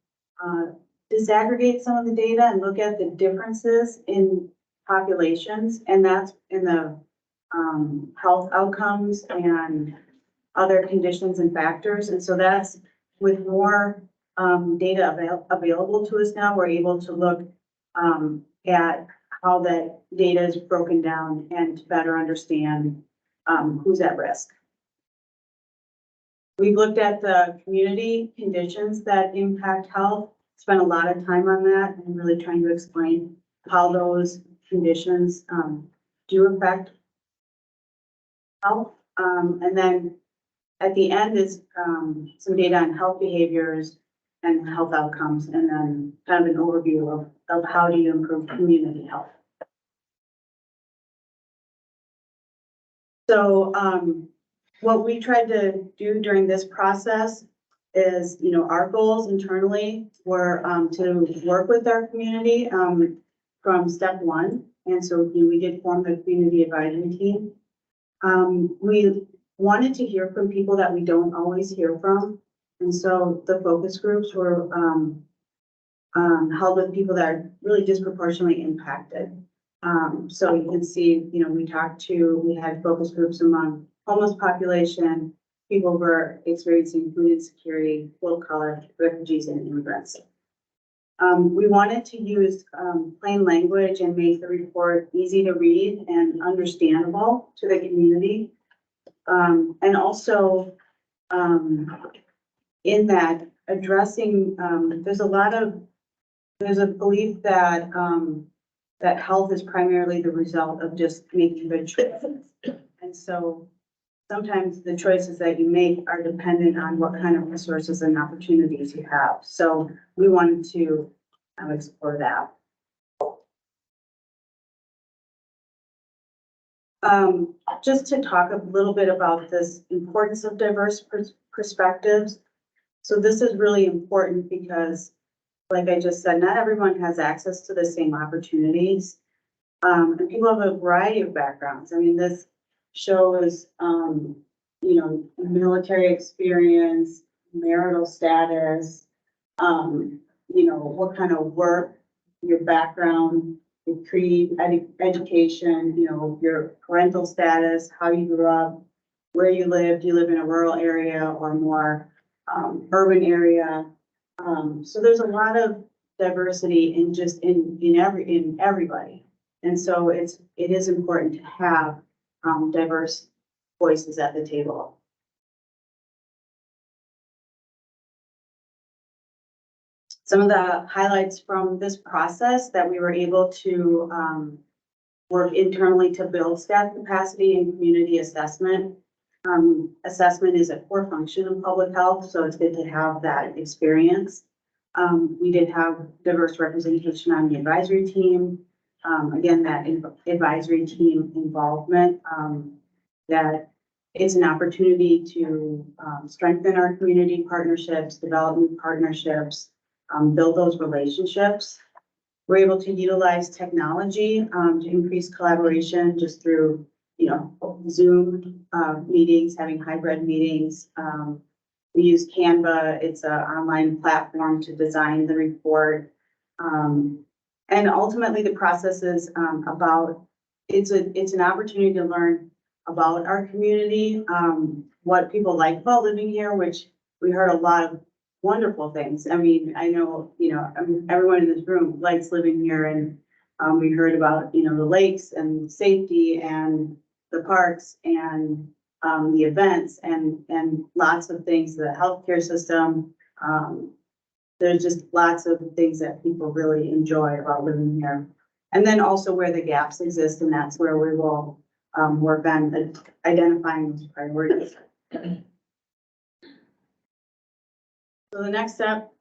P: disaggregate some of the data and look at the differences in populations, and that's in the health outcomes and other conditions and factors. And so that's, with more data available to us now, we're able to look at how that data is broken down and to better understand who's at risk. We've looked at the community conditions that impact health, spent a lot of time on that and really trying to explain how those conditions do affect health. And then at the end is some data on health behaviors and health outcomes, and then kind of an overview of how do you improve community health. So what we tried to do during this process is, our goals internally were to work with our community from step one. And so we did form the community advisory team. We wanted to hear from people that we don't always hear from. And so the focus groups were held with people that are really disproportionately impacted. So you can see, we had focus groups among homeless population, people who are experiencing food insecurity, low color, refugees and immigrants. We wanted to use plain language and make the report easy to read and understandable to the community. And also in that addressing, there's a belief that that health is primarily the result of just making good choices. And so sometimes the choices that you make are dependent on what kind of resources and opportunities you have. So we wanted to explore that. Just to talk a little bit about this importance of diverse perspectives. So this is really important because, like I just said, not everyone has access to the same opportunities. And people have a variety of backgrounds. I mean, this shows, you know, military experience, marital status, you know, what kind of work, your background, your creed, education, you know, your parental status, how you grew up, where you live. Do you live in a rural area or more urban area? So there's a lot of diversity in just in everybody. And so it is important to have diverse voices at the table. Some of the highlights from this process that we were able to work internally to build staff capacity and community assessment. Assessment is a core function of public health, so it's good to have that experience. We did have diverse representation on the advisory team. Again, that advisory team involvement, that it's an opportunity to strengthen our community partnerships, develop new partnerships, build those relationships. We're able to utilize technology to increase collaboration just through, you know, Zoom meetings, having hybrid meetings. We use Canva. It's an online platform to design the report. And ultimately the process is about, it's an opportunity to learn about our community, what people like about living here, which we heard a lot of wonderful things. I mean, I know, you know, everyone in this room likes living here, and we heard about, you know, the lakes and safety and the parks and the events and lots of things, the healthcare system. There's just lots of things that people really enjoy about living here. And then also where the gaps exist, and that's where we will work on identifying those priorities. So the next step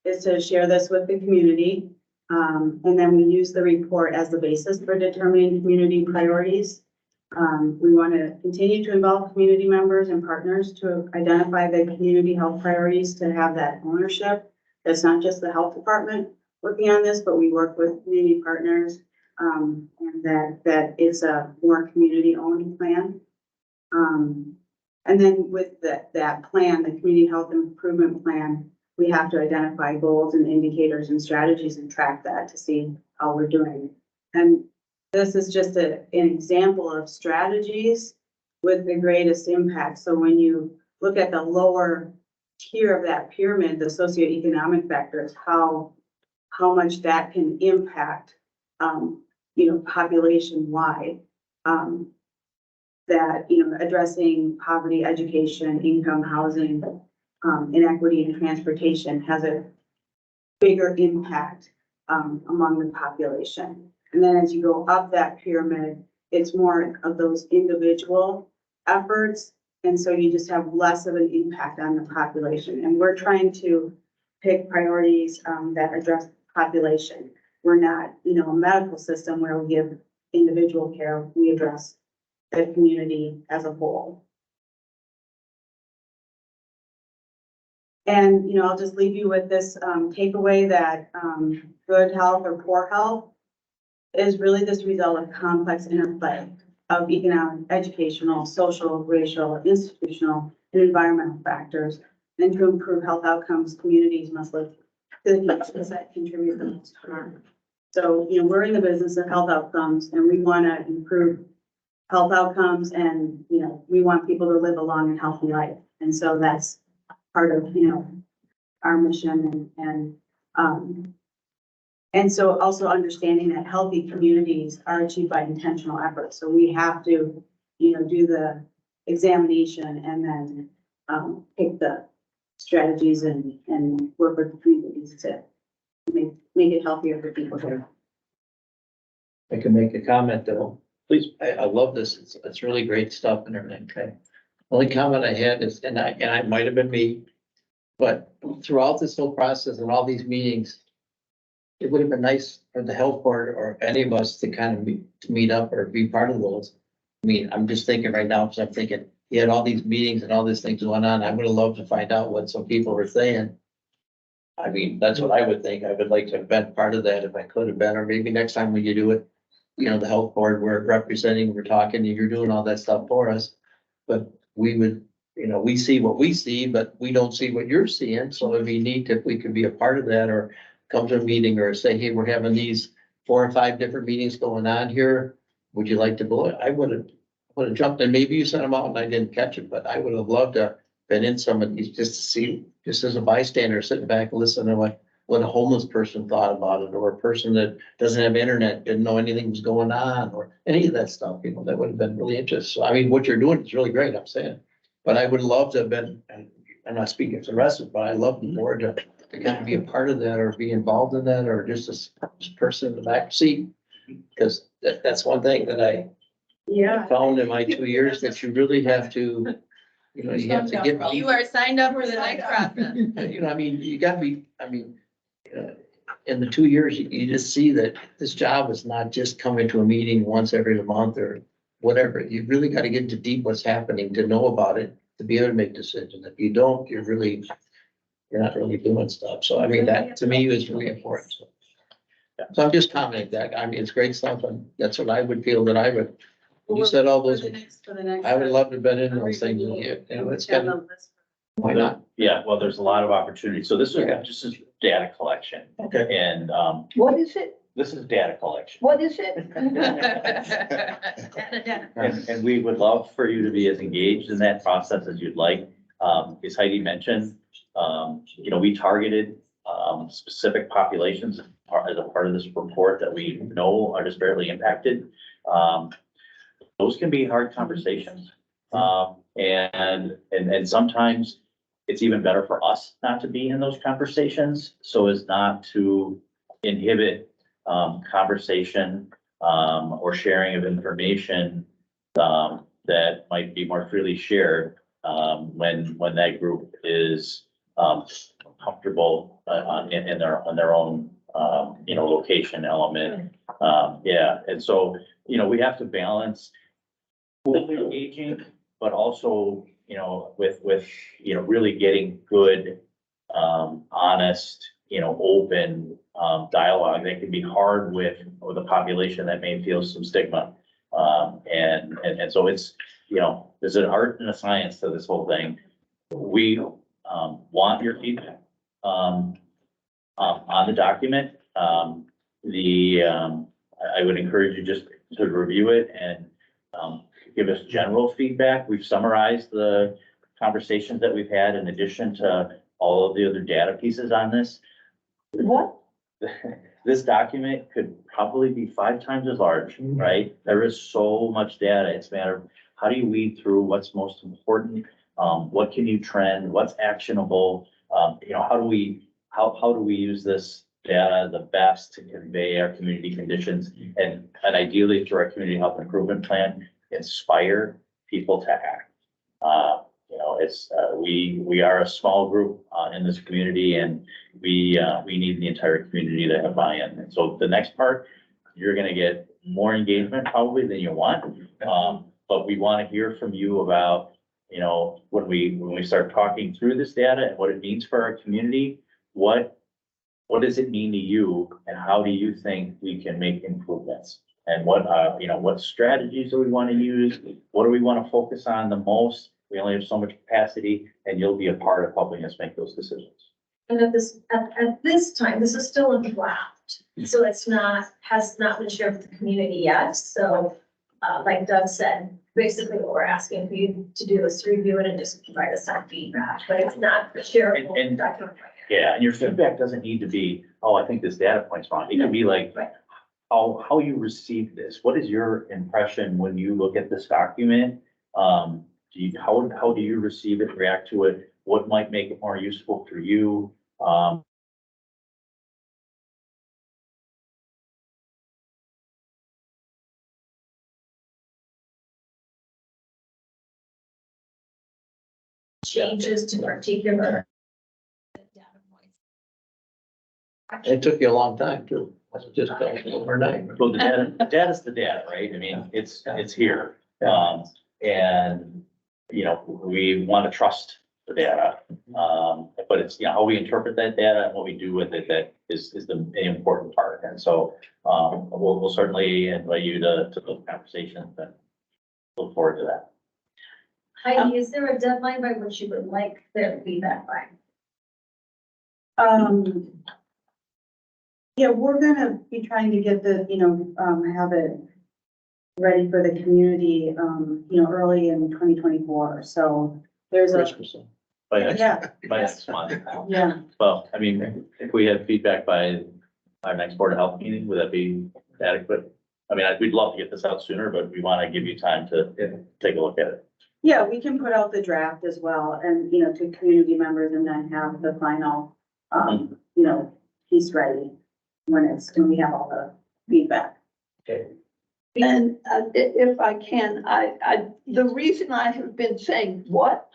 P: is to share this with the community. And then we use the report as the basis for determining community priorities. We want to continue to involve community members and partners to identify the community health priorities, to have that ownership. That's not just the health department working on this, but we work with community partners, and that it's a more community-owned plan. And then with that plan, the community health improvement plan, we have to identify goals and indicators and strategies and track that to see how we're doing. And this is just an example of strategies with the greatest impact. So when you look at the lower tier of that pyramid, the socioeconomic factors, how much that can impact, you know, population wide. That, you know, addressing poverty, education, income, housing, inequity and transportation has a bigger impact among the population. And then as you go up that pyramid, it's more of those individual efforts. And so you just have less of an impact on the population. And we're trying to pick priorities that address population. We're not, you know, a medical system where we give individual care. We address the community as a whole. And, you know, I'll just leave you with this takeaway that good health or poor health is really this result of complex interplay of economic, educational, social, racial, institutional, and environmental factors. And to improve health outcomes, communities must live to the needs that contribute the most harm. So, you know, we're in the business of health outcomes, and we want to improve health outcomes and, you know, we want people to live a long and healthy life. And so that's part of, you know, our mission and so also understanding that healthy communities are achieved by intentional efforts. So we have to, you know, do the examination and then, pick the strategies and work with the communities to make it healthier for people here.
B: I can make a comment though.
A: Please.
B: I love this. It's really great stuff and everything. Okay. Only comment I had is, and I might have been me, but throughout this whole process and all these meetings, it would have been nice for the health board or any of us to kind of meet up or be part of those. I mean, I'm just thinking right now, because I'm thinking, he had all these meetings and all these things going on. I would have loved to find out what some people were saying. I mean, that's what I would think. I would like to have been part of that if I could have been, or maybe next time when you do it, you know, the health board, we're representing, we're talking, and you're doing all that stuff for us. But we would, you know, we see what we see, but we don't see what you're seeing. So it'd be neat if we could be a part of that or come to a meeting or say, hey, we're having these 4 or 5 different meetings going on here. Would you like to go? I would have jumped in. Maybe you sent them out and I didn't catch it, but I would have loved to been in some of these just to see, just as a bystander, sitting back and listening to what a homeless person thought about it, or a person that doesn't have internet, didn't know anything was going on, or any of that stuff, you know, that would have been really interesting. So, I mean, what you're doing is really great, I'm saying. But I would love to have been, and I'm not speaking for the rest of it, but I love the board to kind of be a part of that or be involved in that, or just a person in the back seat. Because that's one thing that I found in my 2 years, that you really have to, you know, you have to get.
O: You are signed up for the next process.
B: You know, I mean, you gotta be, I mean, in the 2 years, you just see that this job is not just coming to a meeting once every month or whatever. You really gotta get into deep what's happening to know about it, to be able to make decisions. If you don't, you're not really doing stuff. So I mean, that to me is really important. So I'm just commenting that. I mean, it's great stuff, and that's what I would feel that I would. You said all those, I would love to have been in those things. You know, it's kind of, why not?
A: Yeah, well, there's a lot of opportunities. So this is data collection.
B: Okay.
A: And,
G: What is it?
A: this is data collection.
G: What is it?
A: And we would love for you to be as engaged in that process as you'd like. As Heidi mentioned, you know, we targeted, specific populations as a part of this report that we know are disparately impacted. Those can be hard conversations. And sometimes it's even better for us not to be in those conversations, so as not to inhibit, conversation, or sharing of information, that might be more freely shared, when that group is, comfortable, in their own, you know, location element. Yeah, and so, you know, we have to balance engaging, but also, you know, with, you know, really getting good, honest, you know, open, dialogue that can be hard with a population that may feel some stigma. And so it's, you know, there's an art and a science to this whole thing. We, want your feedback, on the document. I would encourage you just to review it and, give us general feedback. We've summarized the conversations that we've had in addition to all of the other data pieces on this.
G: What?
A: This document could probably be 5 times as large, right? There is so much data. It's a matter of how do you weed through what's most important? What can you trend? What's actionable? You know, how do we use this data the best to convey our community conditions and ideally through our community health improvement plan, inspire people to act. You know, it's, we are a small group, in this community, and we need the entire community to have buy-in. And so the next part, you're gonna get more engagement probably than you want. But we want to hear from you about, you know, when we start talking through this data and what it means for our community, what does it mean to you, and how do you think we can make improvements? And what, you know, what strategies do we want to use? What do we want to focus on the most? We only have so much capacity, and you'll be a part of helping us make those decisions.
E: And at this time, this is still in draft, so it's has not been shared with the community yet, so, like Doug said, basically what we're asking for you to do is to review it and just provide us some feedback, but it's not shareable.
A: And- Yeah, and your feedback doesn't need to be, oh, I think this data point's wrong. It can be like,
E: Right.
A: how you receive this. What is your impression when you look at this document? How do you receive it, react to it? What might make it more useful for you?
E: Changes to particular data points.
B: It took you a long time too. That's just overnight.
A: So data's the data, right? I mean, it's here. And, you know, we want to trust the data. But it's, you know, how we interpret that data and what we do with it that is the important part. And so, we'll certainly invite you to those conversations and look forward to that.
E: Heidi, is there a deadline by which you would like their feedback by?
P: Yeah, we're gonna be trying to get the, have it ready for the community, early in 2024. So there's a,
B: Christmas.
A: By next,
P: yeah,
A: by next month.
P: yeah.
A: Well, I mean, if we have feedback by our next Board of Health meeting, would that be adequate? I mean, we'd love to get this out sooner, but we want to give you time to take a look at it.
P: Yeah, we can put out the draft as well and, to community members and then have the final, piece ready when we have all the feedback.
B: Okay.
G: And if I can, the reason I have been saying, what,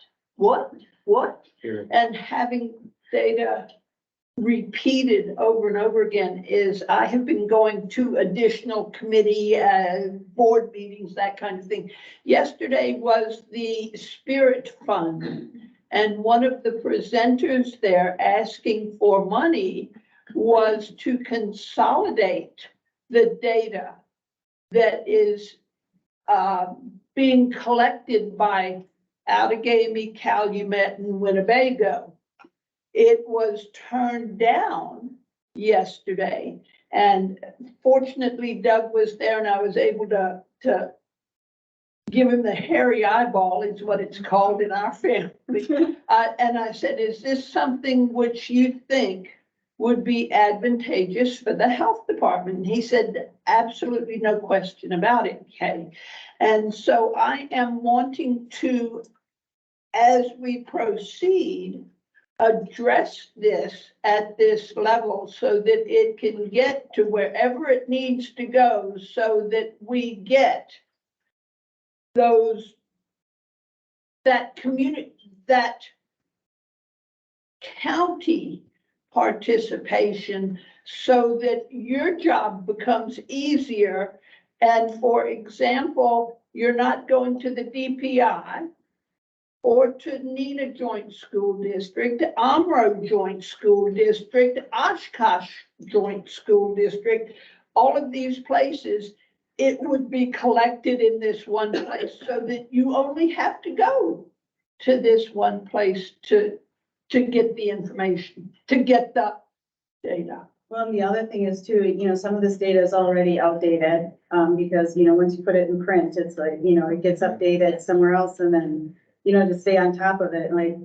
B: Here.
G: and having data repeated over and over again is I have been going to additional committee, board meetings, that kind of thing. Yesterday was the Spirit Fund, and one of the presenters there asking for money was to consolidate the data that is being collected by Outagamie, Calumet, and Winnebago. It was turned down yesterday, and fortunately Doug was there and I was able to give him the hairy eyeball, is what it's called in our family. And I said, is this something which you think would be advantageous for the health department? And he said, absolutely no question about it, Kay. And so I am wanting to, as we proceed, address this at this level so that it can get to wherever it needs to go so that we get that community, that county participation so that your job becomes easier. And for example, you're not going to the DPI or to Neenah Joint School District, Amro Joint School District, Oshkosh Joint School District, all of these places, it would be collected in this one place so that you only have to go to this one place to get the information, to get the data.
P: Well, and the other thing is too, some of this data is already outdated, because, once you put it in print, it's like, it gets updated somewhere else and then, to stay on top of it, like.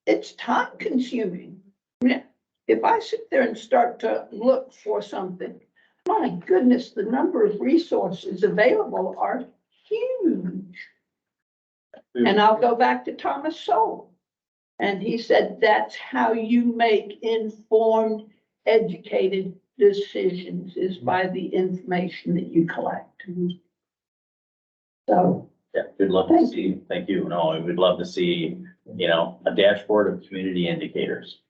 G: It's time consuming. If I sit there and start to look for something, my goodness, the number of resources available are huge. And I'll go back to Thomas Sowell. And he said, that's how you make informed, educated decisions, is by the information that you collect. So.
A: Yeah, we'd love to see, thank you. No, we'd love to see, a dashboard of community indicators.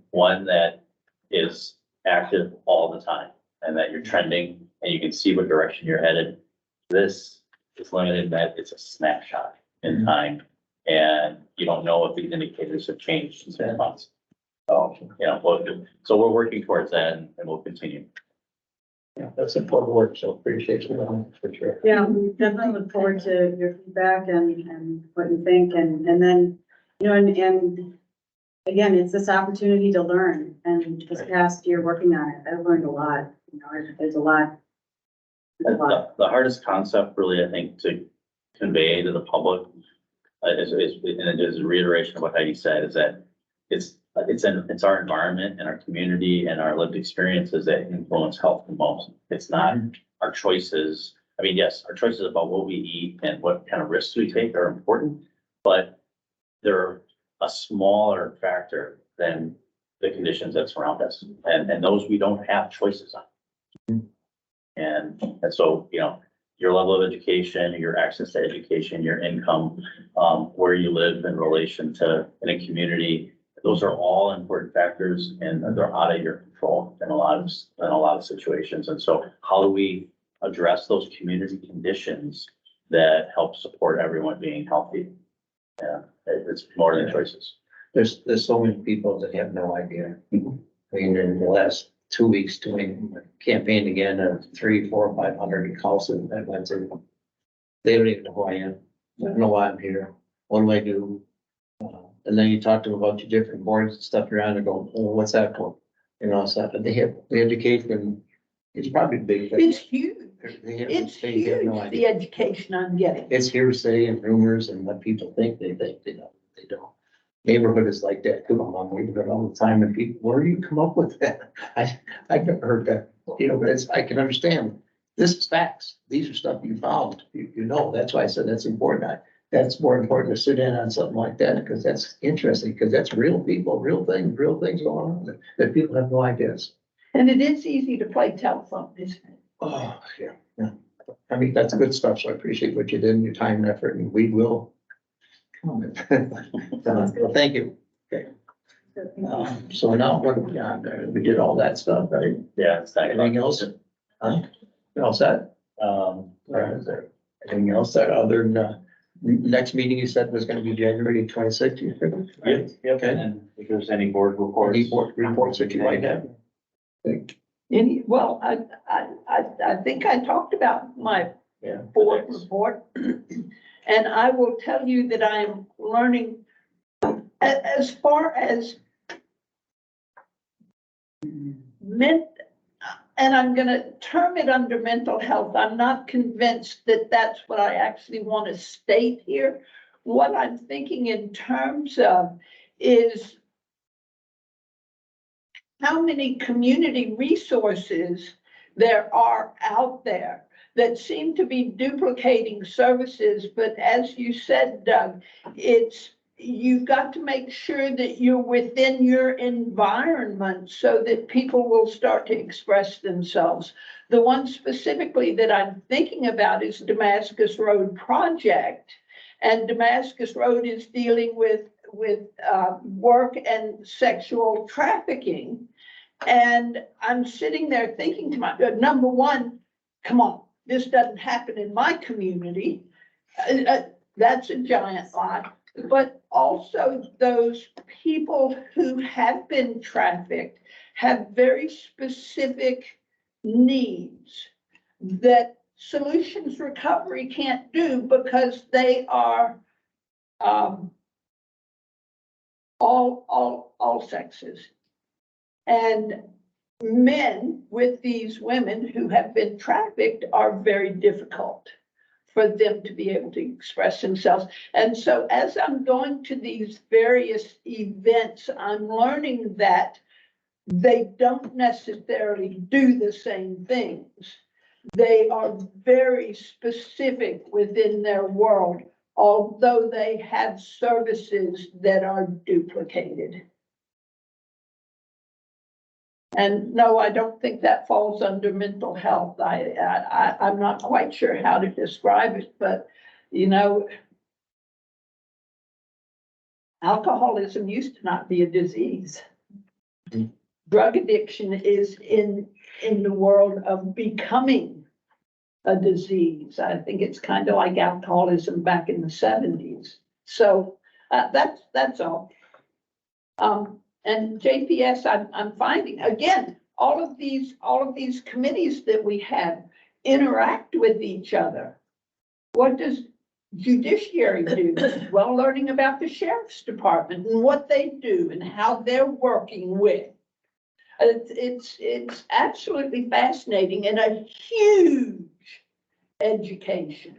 A: One that is active all the time and that you're trending and you can see what direction you're headed. This is limited in that it's a snapshot in time and you don't know if these indicators have changed in 6 months. So, so we're working towards that and we'll continue.
B: Yeah, that's important work, so appreciate it, for sure.
P: Yeah, we definitely look forward to your feedback and what you think and then, and again, it's this opportunity to learn and this past year working on it, I've learned a lot, there's a lot
A: The hardest concept really, I think, to convey to the public is, and it is a reiteration of what Heidi said, is that it's our environment and our community and our lived experiences that influence health the most. It's not our choices. I mean, yes, our choices about what we eat and what kind of risks we take are important, but they're a smaller factor than the conditions that surround us. And those we don't have choices on. And so, your level of education, your access to education, your income, where you live in relation to in a community, those are all important factors and they're out of your control in a lot of situations. And so how do we address those community conditions that help support everyone being healthy? Yeah, it's more than choices.
B: There's so many people that have no idea. I mean, in the last 2 weeks doing a campaign again of 300, 400, 500 calls that I went through. They don't even know who I am. They don't know why I'm here. What do I do? And then you talk to them about your different boards and stuff around and go, oh, what's that for? Stuff. And they have the education. It's probably big.
G: It's huge.
B: It's
G: huge,
B: no
G: the education I'm getting.
B: It's hearsay and rumors and what people think they know. They don't. Neighborhood is like that too. I'm on neighborhood all the time and people, where do you come up with that? I've never heard that, but I can understand. This is facts. These are stuff you found, that's why I said that's important. That's more important to sit in on something like that because that's interesting because that's real people, real things going on that people have no ideas.
G: And it is easy to play telephone, isn't it?
B: Oh, yeah. I mean, that's good stuff. So I appreciate what you did and your time and effort and we will comment. Well, thank you. Okay. So now what have we got there? We did all that stuff, right?
A: Yeah, it's that.
B: Anything else? You all set? Is there anything else that other than, next meeting you said was gonna be January 26th, you think? Right?
A: Yep,
B: Okay.
A: and if there's any board reports.
B: Any board reports that you might have?
G: Well, I think I talked about my
B: Yeah.
G: board report. And I will tell you that I'm learning as far as and I'm gonna term it under mental health. I'm not convinced that that's what I actually want to state here. What I'm thinking in terms of is how many community resources there are out there that seem to be duplicating services. But as you said, Doug, you've got to make sure that you're within your environment so that people will start to express themselves. The one specifically that I'm thinking about is Damascus Road Project. And Damascus Road is dealing with work and sexual trafficking. And I'm sitting there thinking to myself, number one, come on, this doesn't happen in my community. That's a giant lie. But also those people who have been trafficked have very specific needs that Solutions Recovery can't do because they are all sexes. And men with these women who have been trafficked are very difficult for them to be able to express themselves. And so as I'm going to these various events, I'm learning that they don't necessarily do the same things. They are very specific within their world, although they have services that are duplicated. And no, I don't think that falls under mental health. I'm not quite sure how to describe it, but alcoholism used to not be a disease. Drug addiction is in the world of becoming a disease. I think it's kind of like alcoholism back in the 70s. So that's all. And JPS, I'm finding, again, all of these committees that we have interact with each other. What does judiciary do? Well, learning about the sheriff's department and what they do and how they're working with. It's absolutely fascinating and a huge education.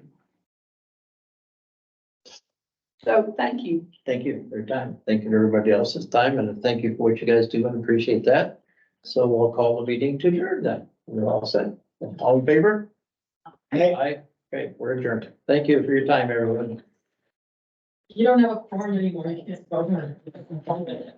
G: So thank you.
B: Thank you for your time. Thank you for everybody else's time, and thank you for what you guys do, and appreciate that. So we'll call the meeting to adjourn then. We're all set. All in favor? Aye. Okay, we're adjourned. Thank you for your time, everyone.
K: You don't have a form anymore, you just vote on it.